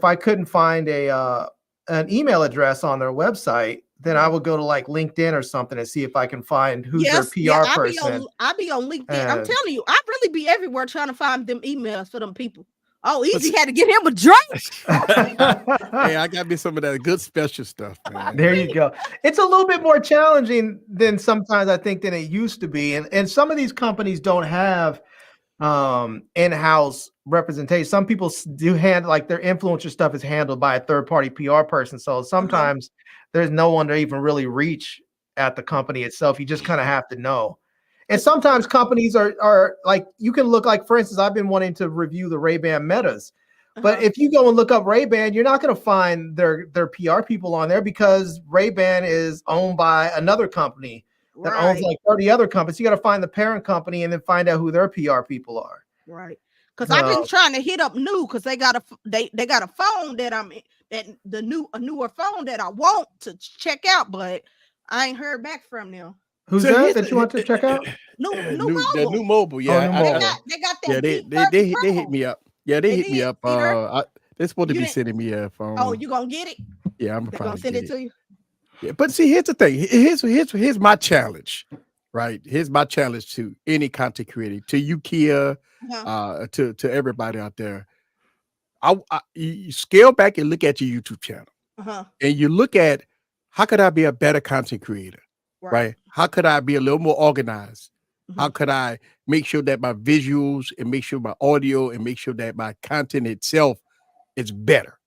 email address on their website, then I would go to like LinkedIn or something and see if I can find who's their PR person. I be on LinkedIn. I'm telling you, I really be everywhere trying to find them emails for them people. Oh, Easy had to get him a drink. Hey, I got me some of that good special stuff, man. There you go. It's a little bit more challenging than sometimes I think than it used to be. And some of these companies don't have in-house representation. Some people do handle, like their influencer stuff is handled by a third-party PR person. So sometimes there's no one to even really reach at the company itself. You just kind of have to know. And sometimes companies are like, you can look like, for instance, I've been wanting to review the Ray-Ban Metas. But if you go and look up Ray-Ban, you're not going to find their PR people on there because Ray-Ban is owned by another company that owns like 30 other companies. You got to find the parent company and then find out who their PR people are. Right. Because I've been trying to hit up New because they got a phone that a newer phone that I want to check out, but I ain't heard back from them. Who's that you want to check out? New The new mobile, yeah. They got that. Yeah, they hit me up. Yeah, they hit me up. They're supposed to be sending me a phone. Oh, you gonna get it? Yeah, I'm gonna send it to you. Yeah, but see, here's the thing. Here's my challenge, right? Here's my challenge to any content creator, to you, Kia, to everybody out there. You scale back and look at your YouTube channel, and you look at how could I be a better content creator, right? How could I be a little more organized? How could I make sure that my visuals and make sure my audio and make sure that my content itself is better?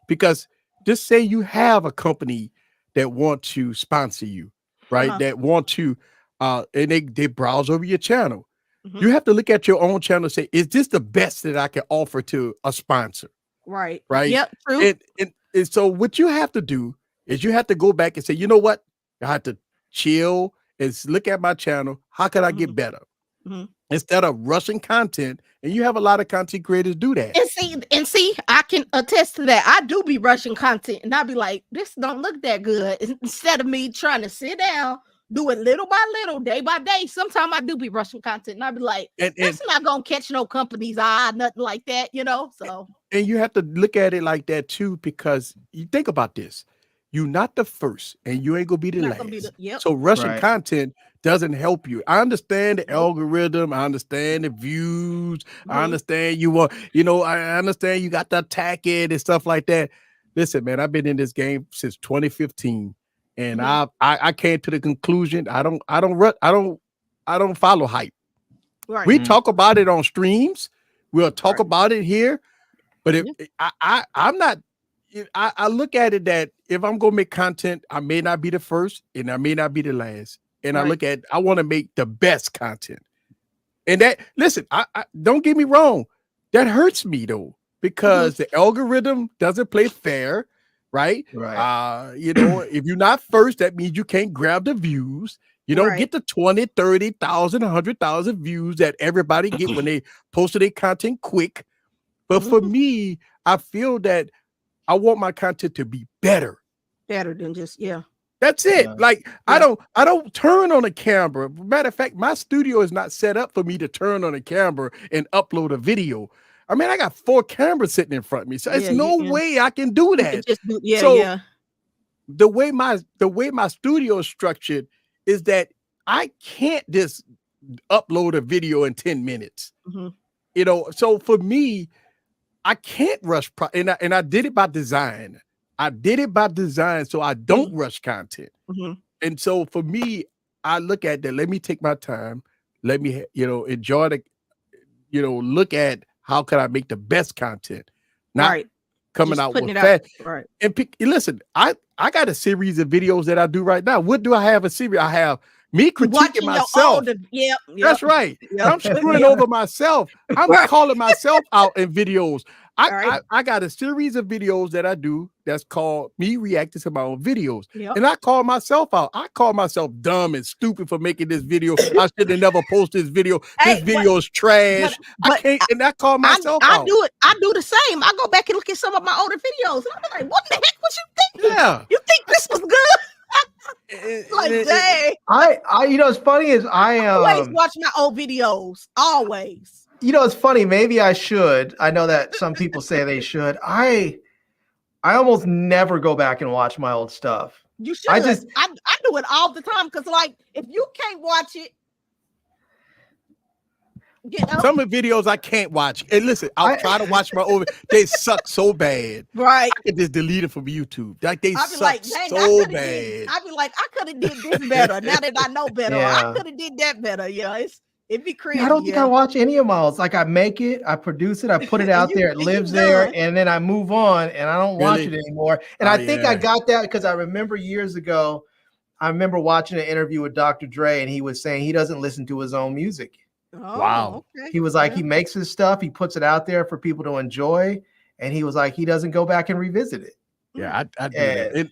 Because just say you have a company that want to sponsor you, right? That want to, and they browse over your channel. You have to look at your own channel and say, is this the best that I can offer to a sponsor? Right. Right. Yep. True. And so what you have to do is you have to go back and say, you know what? I have to chill and look at my channel. How can I get better? Instead of rushing content, and you have a lot of content creators do that. And see, I can attest to that. I do be rushing content, and I'll be like, this don't look that good. Instead of me trying to sit down, do it little by little, day by day. Sometimes I do be rushing content, and I'll be like, that's not gonna catch no company's eye, nothing like that, So, and you have to look at it like that too, because you think about this. You're not the first, and you ain't gonna be the last. So rushing content doesn't help you. I understand the algorithm. I understand the views. I understand you want, I understand you got to attack it and stuff like that. Listen, man, I've been in this game since 2015, and I came to the conclusion I don't follow hype. Right. We talk about it on streams. We'll talk about it here, but if I'm not. I look at it that if I'm gonna make content, I may not be the first and I may not be the last. And I look at I want to make the best content. And that listen, I don't get me wrong, that hurts me though, because the algorithm doesn't play fair, right? Right. If you're not first, that means you can't grab the views. You don't get the 20, 30,000, 100,000 views that everybody get when they posted their content quick. But for me, I feel that I want my content to be better than just That's it. Like I don't turn on a camera. Matter of fact, my studio is not set up for me to turn on a camera and upload a video. I mean, I got 4 cameras sitting in front of me, so it's no way I can do that. The way my studio is structured is that I can't just upload a video in 10 minutes. So for me, I can't rush, and I did it by design. So I don't rush content. And so for me, I look at that. Let me take my time. Let me, enjoy the, look at how can I make the best content, not coming out with that. Right. And listen, I got a series of videos that I do right now. What do I have a series? I have me critiquing myself. That's right. I'm screwing over myself. I'm calling myself out in videos. I got a series of videos that I do that's called me reacting to my own videos. And I call myself out. I call myself dumb and stupid for making this video. I should have never posted this video. This video is trash. I can't, and I call myself out. I do the same. I go back and look at some of my older videos. And I'm like, what the heck was you thinking? Yeah. You think this was good? Like, dang. I it's funny is I always watch my old videos. Always. It's funny. Maybe I should. I know that some people say they should. I almost never go back and watch my old stuff. You should. I do it all the time because, like, if you can't watch it, some of the videos I can't watch. And listen, I'll try to watch my old. They suck so bad. Right. I can just delete it from YouTube. Like they suck so bad. I'd be like, I could have did this better. Now that I know better, I could have did that better. Yeah, it'd be crazy. I don't think I watch any of my olds. Like I make it, I produce it, I put it out there, it lives there, and then I move on and I don't watch it anymore. And I think I got that because I remember years ago, I remember watching an interview with Dr. Dre, and he was saying he doesn't listen to his own music. Oh, wow. Okay. He was like, he makes his stuff, he puts it out there for people to enjoy, and he was like, he doesn't go back and revisit it. Yeah, I do that. And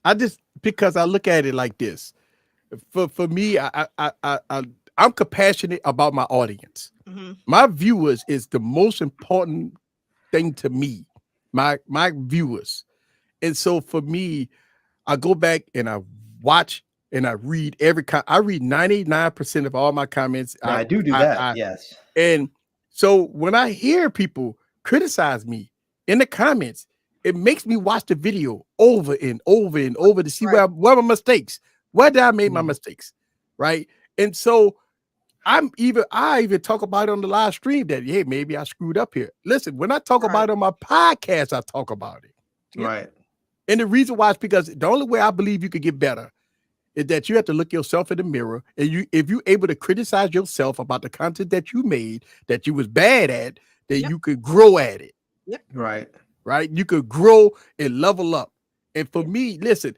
I just, because I look at it like this. For me, I'm compassionate about my audience. My viewers is the most important thing to me. My viewers. And so for me, I go back and I watch and I read I read 99% of all my comments. I do that. Yes. And so when I hear people criticize me in the comments, it makes me watch the video over and over and over to see where my mistakes, where did I make my mistakes, right? And so I even talk about it on the live stream that, hey, maybe I screwed up here. Listen, when I talk about it on my podcast, I talk about it. Right. And the reason why is because the only way I believe you could get better is that you have to look yourself in the mirror, and if you're able to criticize yourself about the content that you made that you was bad at, then you could grow at it. Yep. Right. You could grow and level up. And for me, listen,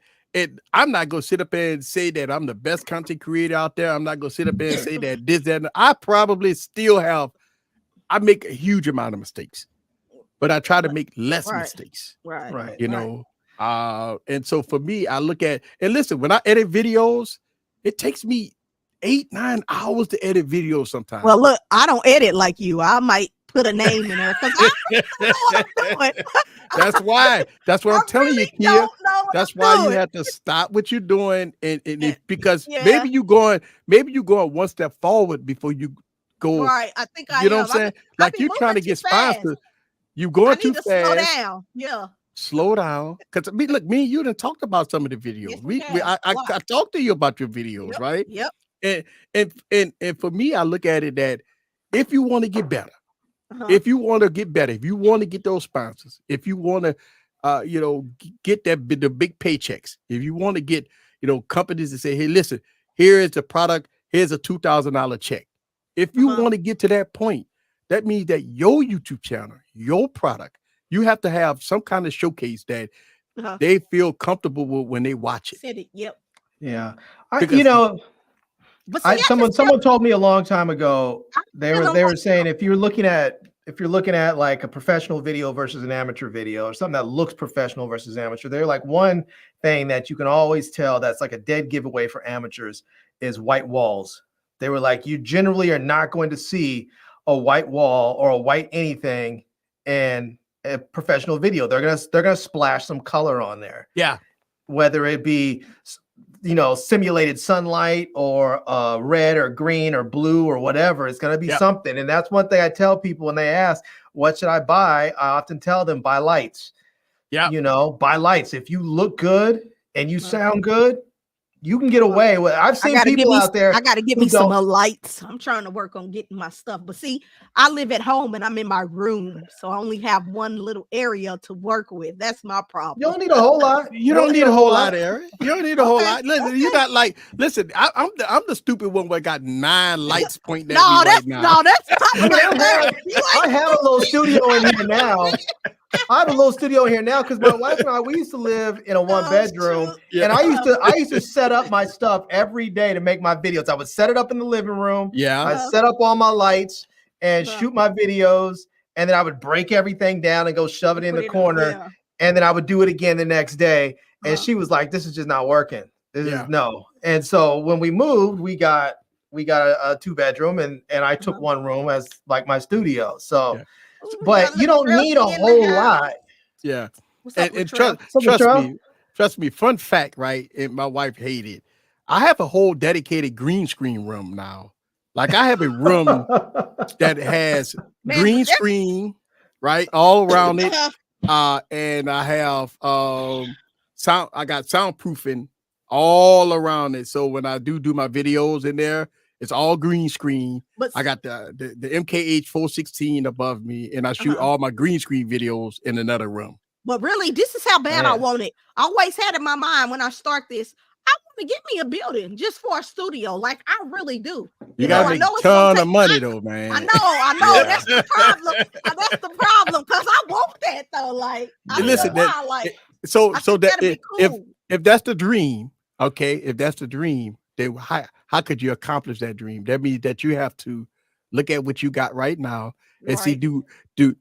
I'm not gonna sit up and say that I'm the best content creator out there. I'm not gonna sit up and say that this, that, and I probably still I make a huge amount of mistakes, but I try to make less mistakes. Right. You know. And so for me, I look at, and listen, when I edit videos, it takes me 8-9 hours to edit videos sometimes. Well, look, I don't edit like you. I might put a name in there because I don't know what I'm doing. That's what I'm telling you, Kia. That's why you have to stop what you're doing, and because maybe you going one step forward before you go. Right. I think you know what I'm saying? Like you're trying to get sponsors. You going too fast. Slow down. Yeah. Slow down, because look, me and you done talked about some of the videos. Yes, I talked to you about your videos, right? Yep. And for me, I look at it that if you want to get better, if you want to get those sponsors, if you want to, get the big paychecks, if you want to get, companies to say, hey, listen, here is the product, here's a $2,000 check. If you want to get to that point, that means that your YouTube channel, your product, you have to have some kind of showcase that they feel comfortable with when they watch it. Yep. Yeah. Someone told me a long time ago, they were saying if you're looking at like a professional video versus an amateur video, or something that looks professional versus amateur, they're like, one thing that you can always tell that's like a dead giveaway for amateurs is white walls. They were like, you generally are not going to see a white wall or a white anything in a professional video. They're gonna splash some color on there. Yeah. Whether it be, simulated sunlight or red or green or blue or whatever, it's gonna be something. And that's one thing I tell people when they ask, what should I buy? I often tell them, buy lights. Yeah. Buy lights. If you look good and you sound good, you can get away with. I've seen people out there. I got to get me some lights. I'm trying to work on getting my stuff. But see, I live at home and I'm in my room, so I only have one little area to work with. That's my problem. You don't need a whole lot. You don't need a whole lot, Aaron. You don't need a whole lot. Listen, you're not like. Listen, I'm the stupid one where I got 9 lights pointing at me right now. No, that's I have a little studio in here now. I have a little studio here now because my wife and I, we used to live in a 1-bedroom, and I used to set up my stuff every day to make my videos. I would set it up in the living room. Yeah, I set up all my lights and shoot my videos, and then I would break everything down and go shove it in the corner, and then I would do it again the next day. And she was like, "This is just not working. This is no." And so when we moved, we got a 2-bedroom, and I took one room as like my studio. So. Yeah. But you don't need a whole lot. Yeah. And trust me, fun fact, right? And my wife hated. I have a whole dedicated green screen room now. Like I have a room that has green screen, right, all around it. And I have sound. I got soundproofing all around it. So when I do my videos in there, it's all green screen. But I got the MKH 416 above me, and I shoot all my green screen videos in another room. But really, this is how bad I want it. I always had in my mind when I start this, I want to get me a building just for a studio. Like I really do. You gotta make a ton of money though, man. I know. Yeah. That's the problem. That's the problem because I want that though. Like, listen, if that's the dream, okay, if that's the dream, then how could you accomplish that dream? That means that you have to look at what you got right now and see, do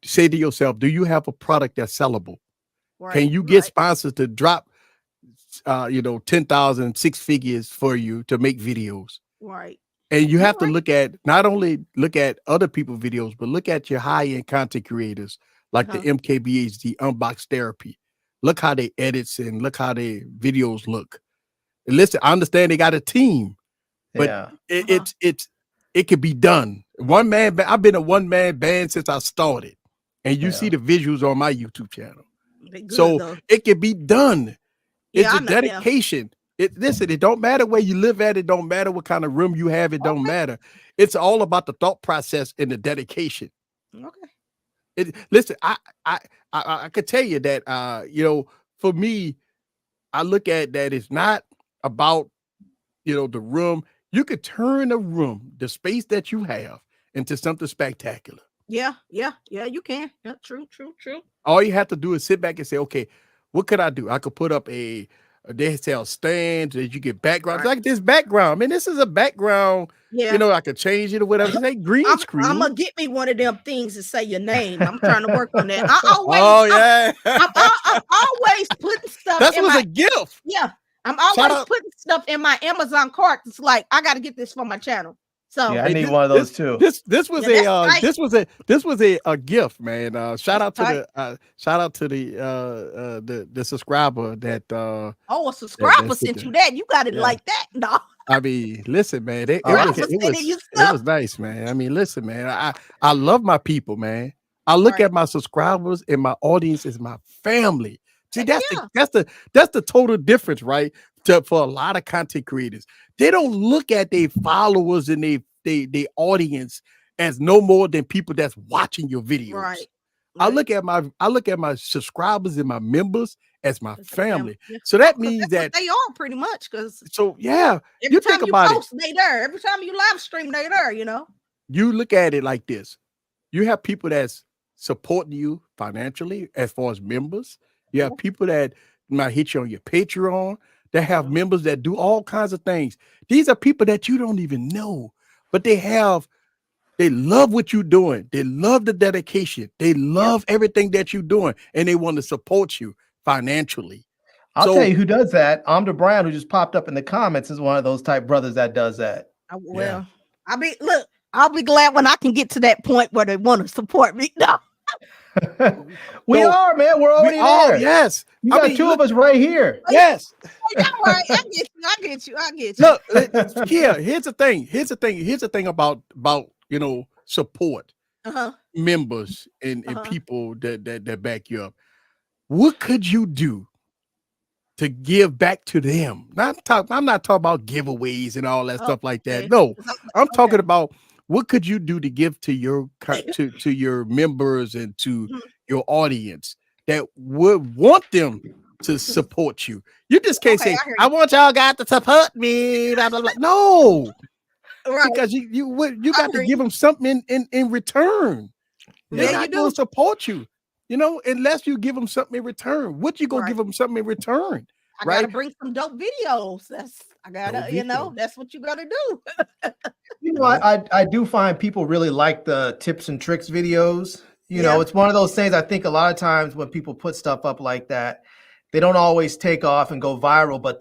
say to yourself, do you have a product that's sellable? Can you get sponsors to drop, 10,000, 6 figures for you to make videos? Right. And you have to look at, not only look at other people's videos, but look at your high-end content creators like the MKBHD Unbox Therapy. Look how they edits and look how their videos look. And listen, I understand they got a team, but it could be done. One man, I've been a one-man band since I started, and you see the visuals on my YouTube channel. So it can be done. It's a dedication. Listen, it don't matter where you live at. It don't matter what kind of room you have. It don't matter. It's all about the thought process and the dedication. Okay. Listen, I could tell you that, for me, I look at that it's not about, the room. You could turn a room, the space that you have, into something spectacular. Yeah, you can. Yeah, true. All you have to do is sit back and say, okay, what could I do? I could put up they sell stands that you get backgrounds like this background. I mean, this is a background. Yeah. I could change it or whatever. Say green screen. I'm gonna get me one of them things to say your name. I'm trying to work on that. I'm always putting stuff. That was a gift. Yeah, I'm always putting stuff in my Amazon cart. It's like I got to get this for my channel. So I need one of those too. This was a gift, man. Shout out to the subscriber that a subscriber sent you that. You got it like that. No. I mean, listen, man. It was nice, man. I mean, listen, man. I love my people, man. I look at my subscribers and my audience as my family. See, that's the total difference, right? For a lot of content creators, they don't look at their followers and their audience as no more than people that's watching your videos. Right. I look at my subscribers and my members as my family. Yeah. So that means that they are pretty much because. So yeah, every time you post, they there. Every time you live stream, they there. You look at it like this: you have people that's supporting you financially as far as members. You have people that might hit you on your Patreon. They have members that do all kinds of things. These are people that you don't even know, but they love what you're doing. They love the dedication. They love everything that you're doing, and they want to support you financially. I'll tell you who does that. Amda Brown, who just popped up in the comments, is one of those type brothers that does that. I'll be glad when I can get to that point where they want to support me. No. We are, man. We're already there. Yes. You got two of us right here. Yes. Right. I get you. Look, here's the thing about support members and people that back you up. What could you do to give back to them? I'm not talking about giveaways and all that stuff like that. No, I'm talking about what could you do to give to your to your members and to your audience that would want them to support you? You just can't say, I want y'all guys to support me. Blah, blah, blah. No, because you got to give them something in return. They're not going to support you, unless you give them something in return. What you gonna give them something in return? I gotta bring some dope videos. That's what you gotta do. I do find people really like the tips and tricks videos. It's one of those things. I think a lot of times when people put stuff up like that, they don't always take off and go viral, but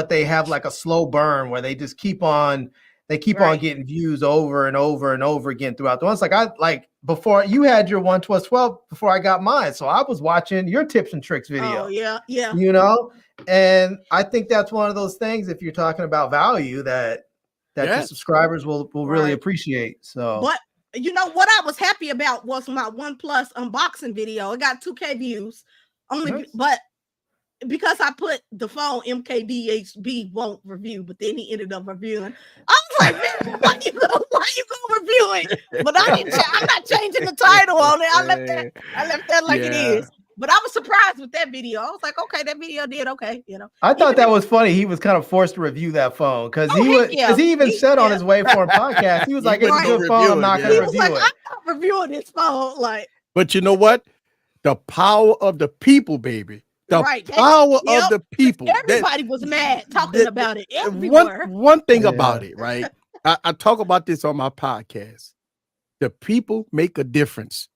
they have like a slow burn where they just keep on getting views over and over and over again throughout the months. Like before you had your OnePlus 12 before I got mine, so I was watching your tips and tricks video. Oh yeah. And I think that's one of those things, if you're talking about value, that your subscribers will really appreciate. So, but what I was happy about was my OnePlus unboxing video. It got 2K views but because I put the phone MKBHB won't review, but then he ended up reviewing. I was like, man, why you gonna review it? But I'm not changing the title on it. I left that like it is. But I was surprised with that video. I was like, okay, that video did okay. I thought that was funny. He was kind of forced to review that phone because he even said on his way for a podcast, he was like, it's a good phone. I'm not going to review it. I'm not reviewing this phone. But you know what? The power of the people, baby. The power of the people. Everybody was mad talking about it everywhere. One thing about it, right? I talk about this on my podcast. the people make a difference.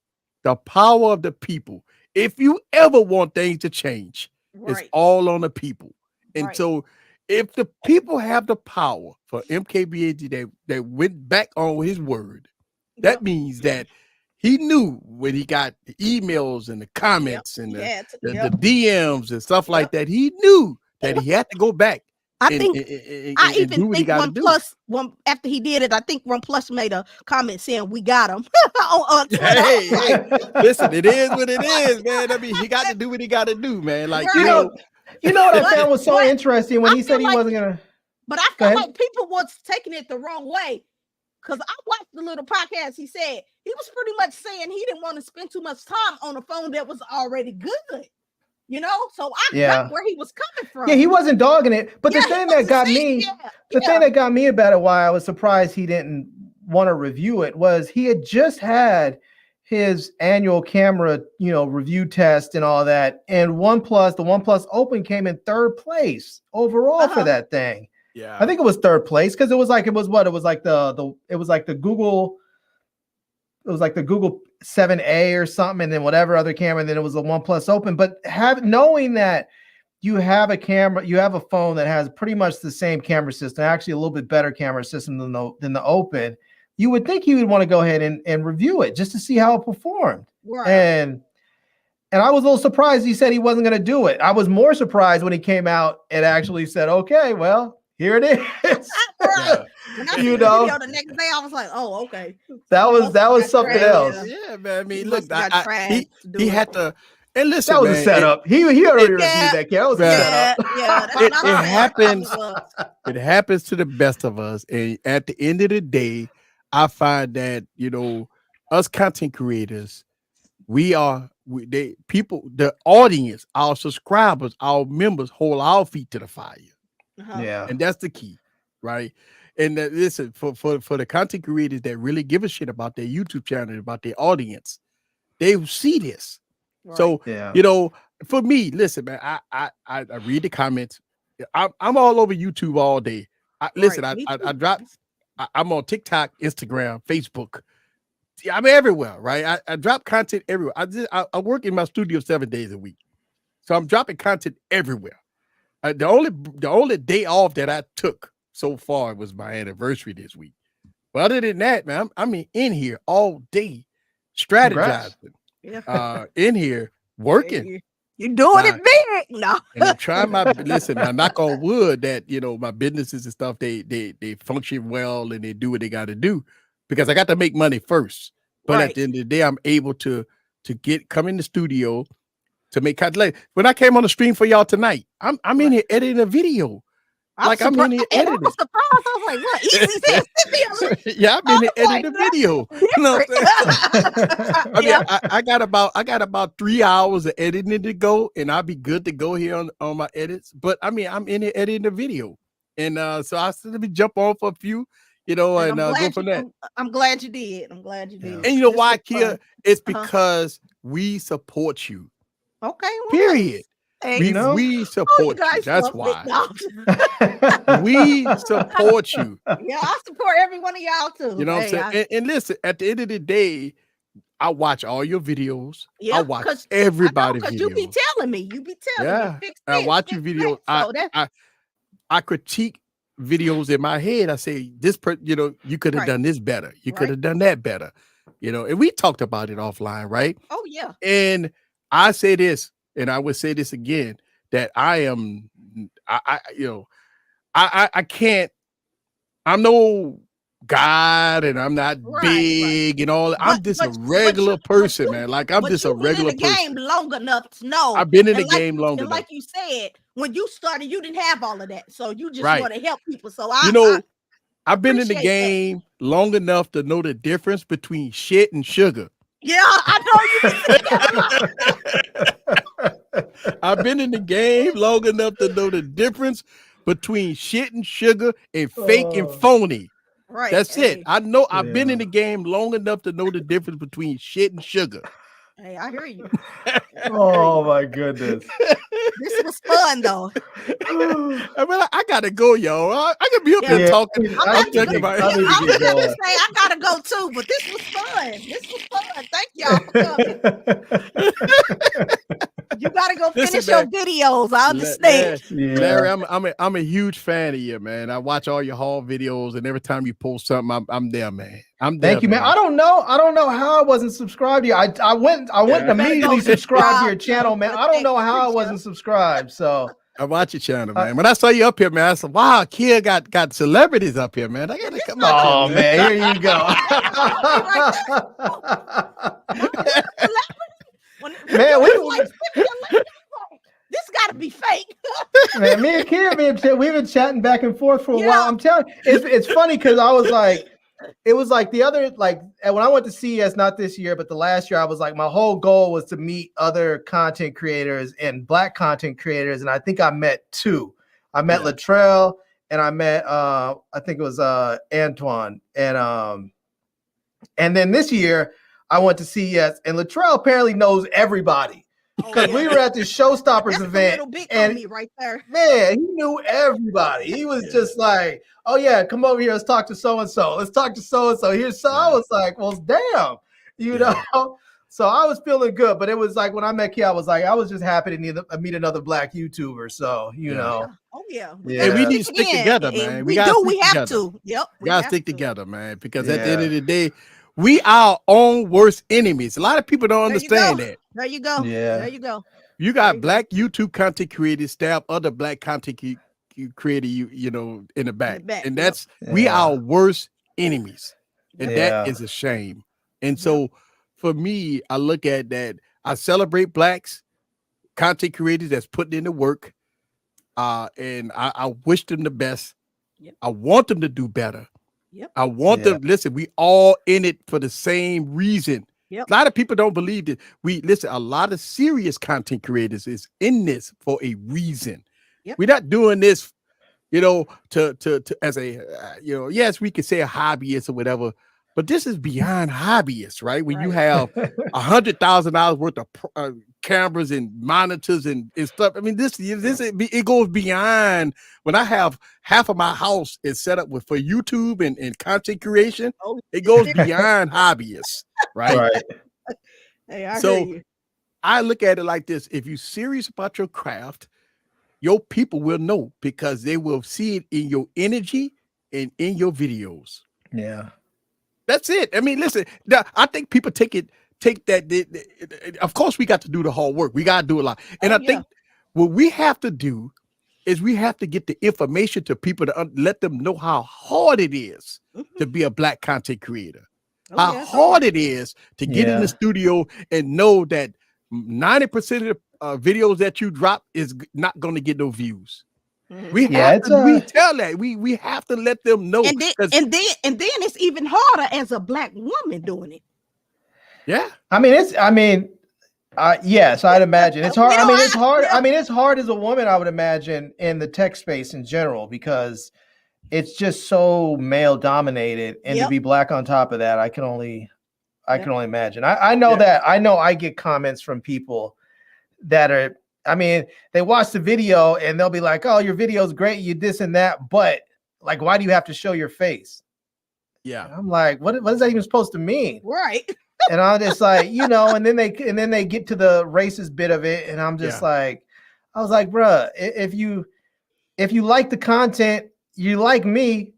The power of the people. If you ever want things to change, it's all on the people. And so if the people have the power for MKBHD that went back on his word, that means that he knew when he got the emails and the comments and the DMs and stuff like that, he knew that he had to go back. I even think OnePlus, after he did it, I think OnePlus made a comment saying we got him. hey, listen, it is what it is, man. I mean, he got to do what he got to do, man. Like you know what I found was so interesting when he said he wasn't gonna. But I feel like people was taking it the wrong way. Because I watched the little podcast. He said he was pretty much saying he didn't want to spend too much time on a phone that was already good. You know, so I got where he was coming from. Yeah, he wasn't dogging it. But the thing that got me, thing that got me about it, why I was surprised he didn't want to review it, was he had just had his annual camera, review test and all that. And the OnePlus Open came in third place overall for that thing. Yeah, I think it was third place because it was like the Google 7A or something, and then whatever other camera, and then it was the OnePlus Open. But knowing that you have a phone that has pretty much the same camera system, actually a little bit better camera system than the Open, you would think he would want to go ahead and review it just to see how it performed. Right. And I was a little surprised he said he wasn't going to do it. I was more surprised when he came out and actually said, "Okay, well, here it is." When I see the video the next day, I was like, "Oh, okay." That was something else. Yeah, man. I mean, look, he had to. And listen, that was man, a setup. He already reviewed that. That was a setup. It happens. It happens to the best of us. And at the end of the day, I find that us content creators, the audience, our subscribers, our members hold our feet to the fire. Yeah, and that's the key, right? And listen, for the content creators that really give a shit about their YouTube channel, about their audience, they see this. Right. So for me, listen, man, I read the comments. I'm all over YouTube all day. I'm on TikTok, Instagram, Facebook. I'm everywhere, right? I drop content everywhere. I work in my studio 7 days a week, so I'm dropping content everywhere. The only day off that I took so far was my anniversary this week. But other than that, man, I'm in here all day strategizing. In here working. You're doing it big. No. And I'm trying listen, I knock on wood that my businesses and stuff, they function well and they do what they got to do, because I got to make money first. But at the end of the day, I'm able to come in the studio to make content. When I came on the stream for y'all tonight, I'm in here editing a video. I'm in here editing. I was surprised. I was like, "What? Easy says I'm in here editing the video." You know what I'm saying? I got about 3 hours of editing to go, and I'll be good to go here on my edits. But I'm in here editing the video, and so I said, let me jump on for a few, and go from that. I'm glad you did. I'm glad you did. And you know why, Kia? It's because we support you. Okay. Period. We support you. That's why. We support you. Yeah, I support every one of y'all too. You know what I'm saying? And listen, at the end of the day, I watch all your videos. I watch everybody's videos. You be telling me. You be telling me. I watch your videos. I critique videos in my head. I say, you could have done this better. You could have done that better. And we talked about it offline, right? Oh, yeah. And I say this, and I would say this again, that I can't, I'm no God and I'm not big and all. I'm just a regular person, man. Like I'm just a regular person. You've been in the game long enough to know. I've been in the game long enough. Like you said, when you started, you didn't have all of that. So you just want to help people. So I've been in the game long enough to know the difference between shit and sugar. Yeah, I know you. I've been in the game long enough to know the difference between shit and sugar and fake and phony. Right. That's it. I know I've been in the game long enough to know the difference between shit and sugar. Hey, I hear you. Oh my goodness. This was fun though. I mean, I gotta go, yo. I can be up here talking. I'm talking about. I was about to say I gotta go too, but this was fun. This was fun. Thank y'all for coming. You gotta go finish your videos. I understand. Larry, I'm a huge fan of you, man. I watch all your haul videos, and every time you post something, I'm there, man. I'm there. Thank you, man. I don't know how I wasn't subscribed to you. I went and immediately subscribed to your channel, man. I don't know how I wasn't subscribed. So I watch your channel, man. When I saw you up here, man, I said, "Wow, kid got celebrities up here, man. I gotta come out." Oh man, here you go. Man, this got to be fake. Man, me and Kira, we've been chatting back and forth for a while. I'm telling you, it's funny because I was like, it was like the other, like when I went to CES, not this year, but the last year, I was like, my whole goal was to meet other content creators and Black content creators. And I think I met two. I met Latrell and I met, I think it was Antoine. And then this year, I went to CES and Latrell apparently knows everybody. Because we were at the Showstoppers event, and me right there. Man, he knew everybody. He was just like, "Oh yeah, come over here. Let's talk to so and so. Let's talk to so and so." Here's so. I was like, "Well, damn," you know. So I was feeling good, but it was like when I met Kia, I was like, I was just happy to meet another Black YouTuber. So you know, and we need to stick together, man. We have to. Yep, we gotta stick together, man. Because at the end of the day, we are our own worst enemies. A lot of people don't understand that. There you go. Yeah. There you go. You got Black YouTube content creators stab other Black content creator, you know, in the back. And that's we are our worst enemies. And that is a shame. And so for me, I look at that. I celebrate Blacks, content creators that's putting in the work. And I wish them the best. I want them to do better. I want them, listen, we all in it for the same reason. A lot of people don't believe that. A lot of serious content creators is in this for a reason. We're not doing this, you know, to as a, you know, yes, we could say a hobbyist or whatever, but this is beyond hobbyists, right? When you have $100,000 worth of cameras and monitors and stuff. I mean, it goes beyond. When I have half of my house is set up for YouTube and content creation, it goes beyond hobbyists, right? Hey, so I look at it like this: if you're serious about your craft, your people will know because they will see it in your energy and in your videos. Yeah. That's it. I mean, listen, I think people take that. Of course, we got to do the hard work. We got to do a lot. And I think what we have to do is we have to get the information to people to let them know how hard it is to be a Black content creator. How hard it is to get in the studio and know that 90% of the videos that you drop is not going to get no views. We have we tell that we have to let them know, and then it's even harder as a Black woman doing it. Yeah, Yes, I'd imagine it's hard. It's hard. It's hard as a woman, I would imagine, in the tech space in general, because it's just so male dominated, and to be Black on top of that, I can only imagine. I know that I get comments from people that are. They watch the video and they'll be like, "Oh, your video's great, you this and that," but like, why do you have to show your face? Yeah, and I'm like, what is that even supposed to mean? Right. And I'm just like, you know, and then they get to the racist bit of it, and I'm just like, I was like, bruh, if you like the content, you like me.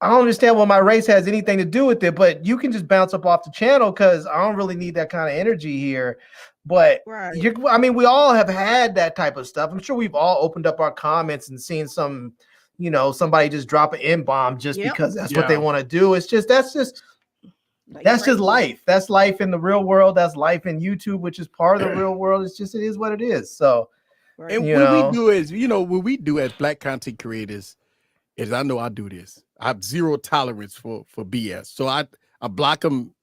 I don't understand what my race has anything to do with it, but you can just bounce up off the channel because I don't really need that kind of energy here. But we all have had that type of stuff. I'm sure we've all opened up our comments and seen some, you know, somebody just drop an N-bomb just because that's what they want to do. It's just that's just life. That's life in the real world. That's life in YouTube, which is part of the real world. It is what it is. So, and what we do as Black content creators is, I know I do this. I have zero tolerance for BS. So I block them.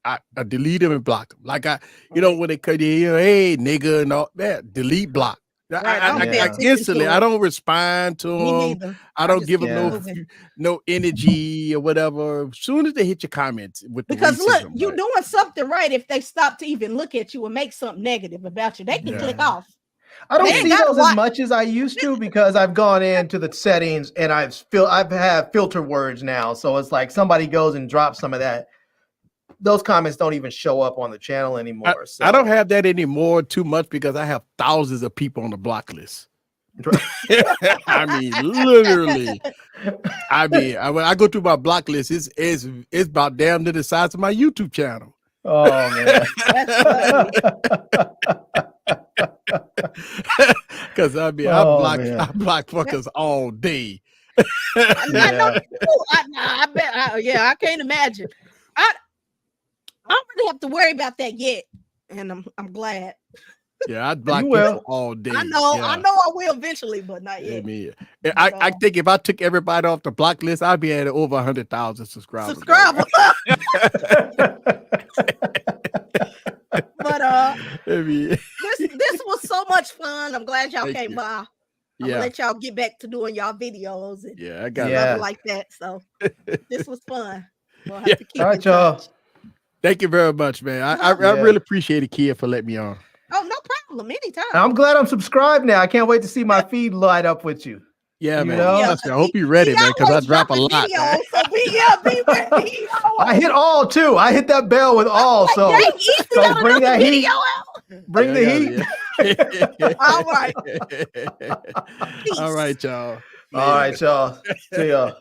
I delete them and block them. Like when they cut, hey nigga and all that, delete, block. I instantly, I don't respond to them. I don't give them no energy or whatever. As soon as they hit your comments with because look, you're doing something right. If they stop to even look at you and make something negative about you, they can click off. I don't see those as much as I used to because I've gone into the settings and I've had filter words now. So it's like somebody goes and drops some of that. Those comments don't even show up on the channel anymore. I don't have that anymore too much because I have thousands of people on the block list. I mean, literally. I mean, when I go through my block list, it's about damn near the size of my YouTube channel. Oh man. Because I mean, I block fuckers all day. I can't imagine. I don't really have to worry about that yet, and I'm glad. Yeah, I'd block people all day. I know I will eventually, but not yet. I think if I took everybody off the block list, I'd be at over 100,000 subscribers. But this was so much fun. I'm glad y'all came by. I'm gonna let y'all get back to doing y'all videos and I got stuff like that. So this was fun. We'll have to keep in touch. Thank you very much, man. I really appreciate it, Kia, for letting me on. Oh, no problem. Anytime. I'm glad I'm subscribed now. I can't wait to see my feed light up with you. Yeah, man. I hope you're ready, man, because I drop a lot. Video, so be ready. I hit all too. I hit that bell with all. So bring that heat. Bring the heat. All right. All right, y'all. All right, y'all. See y'all.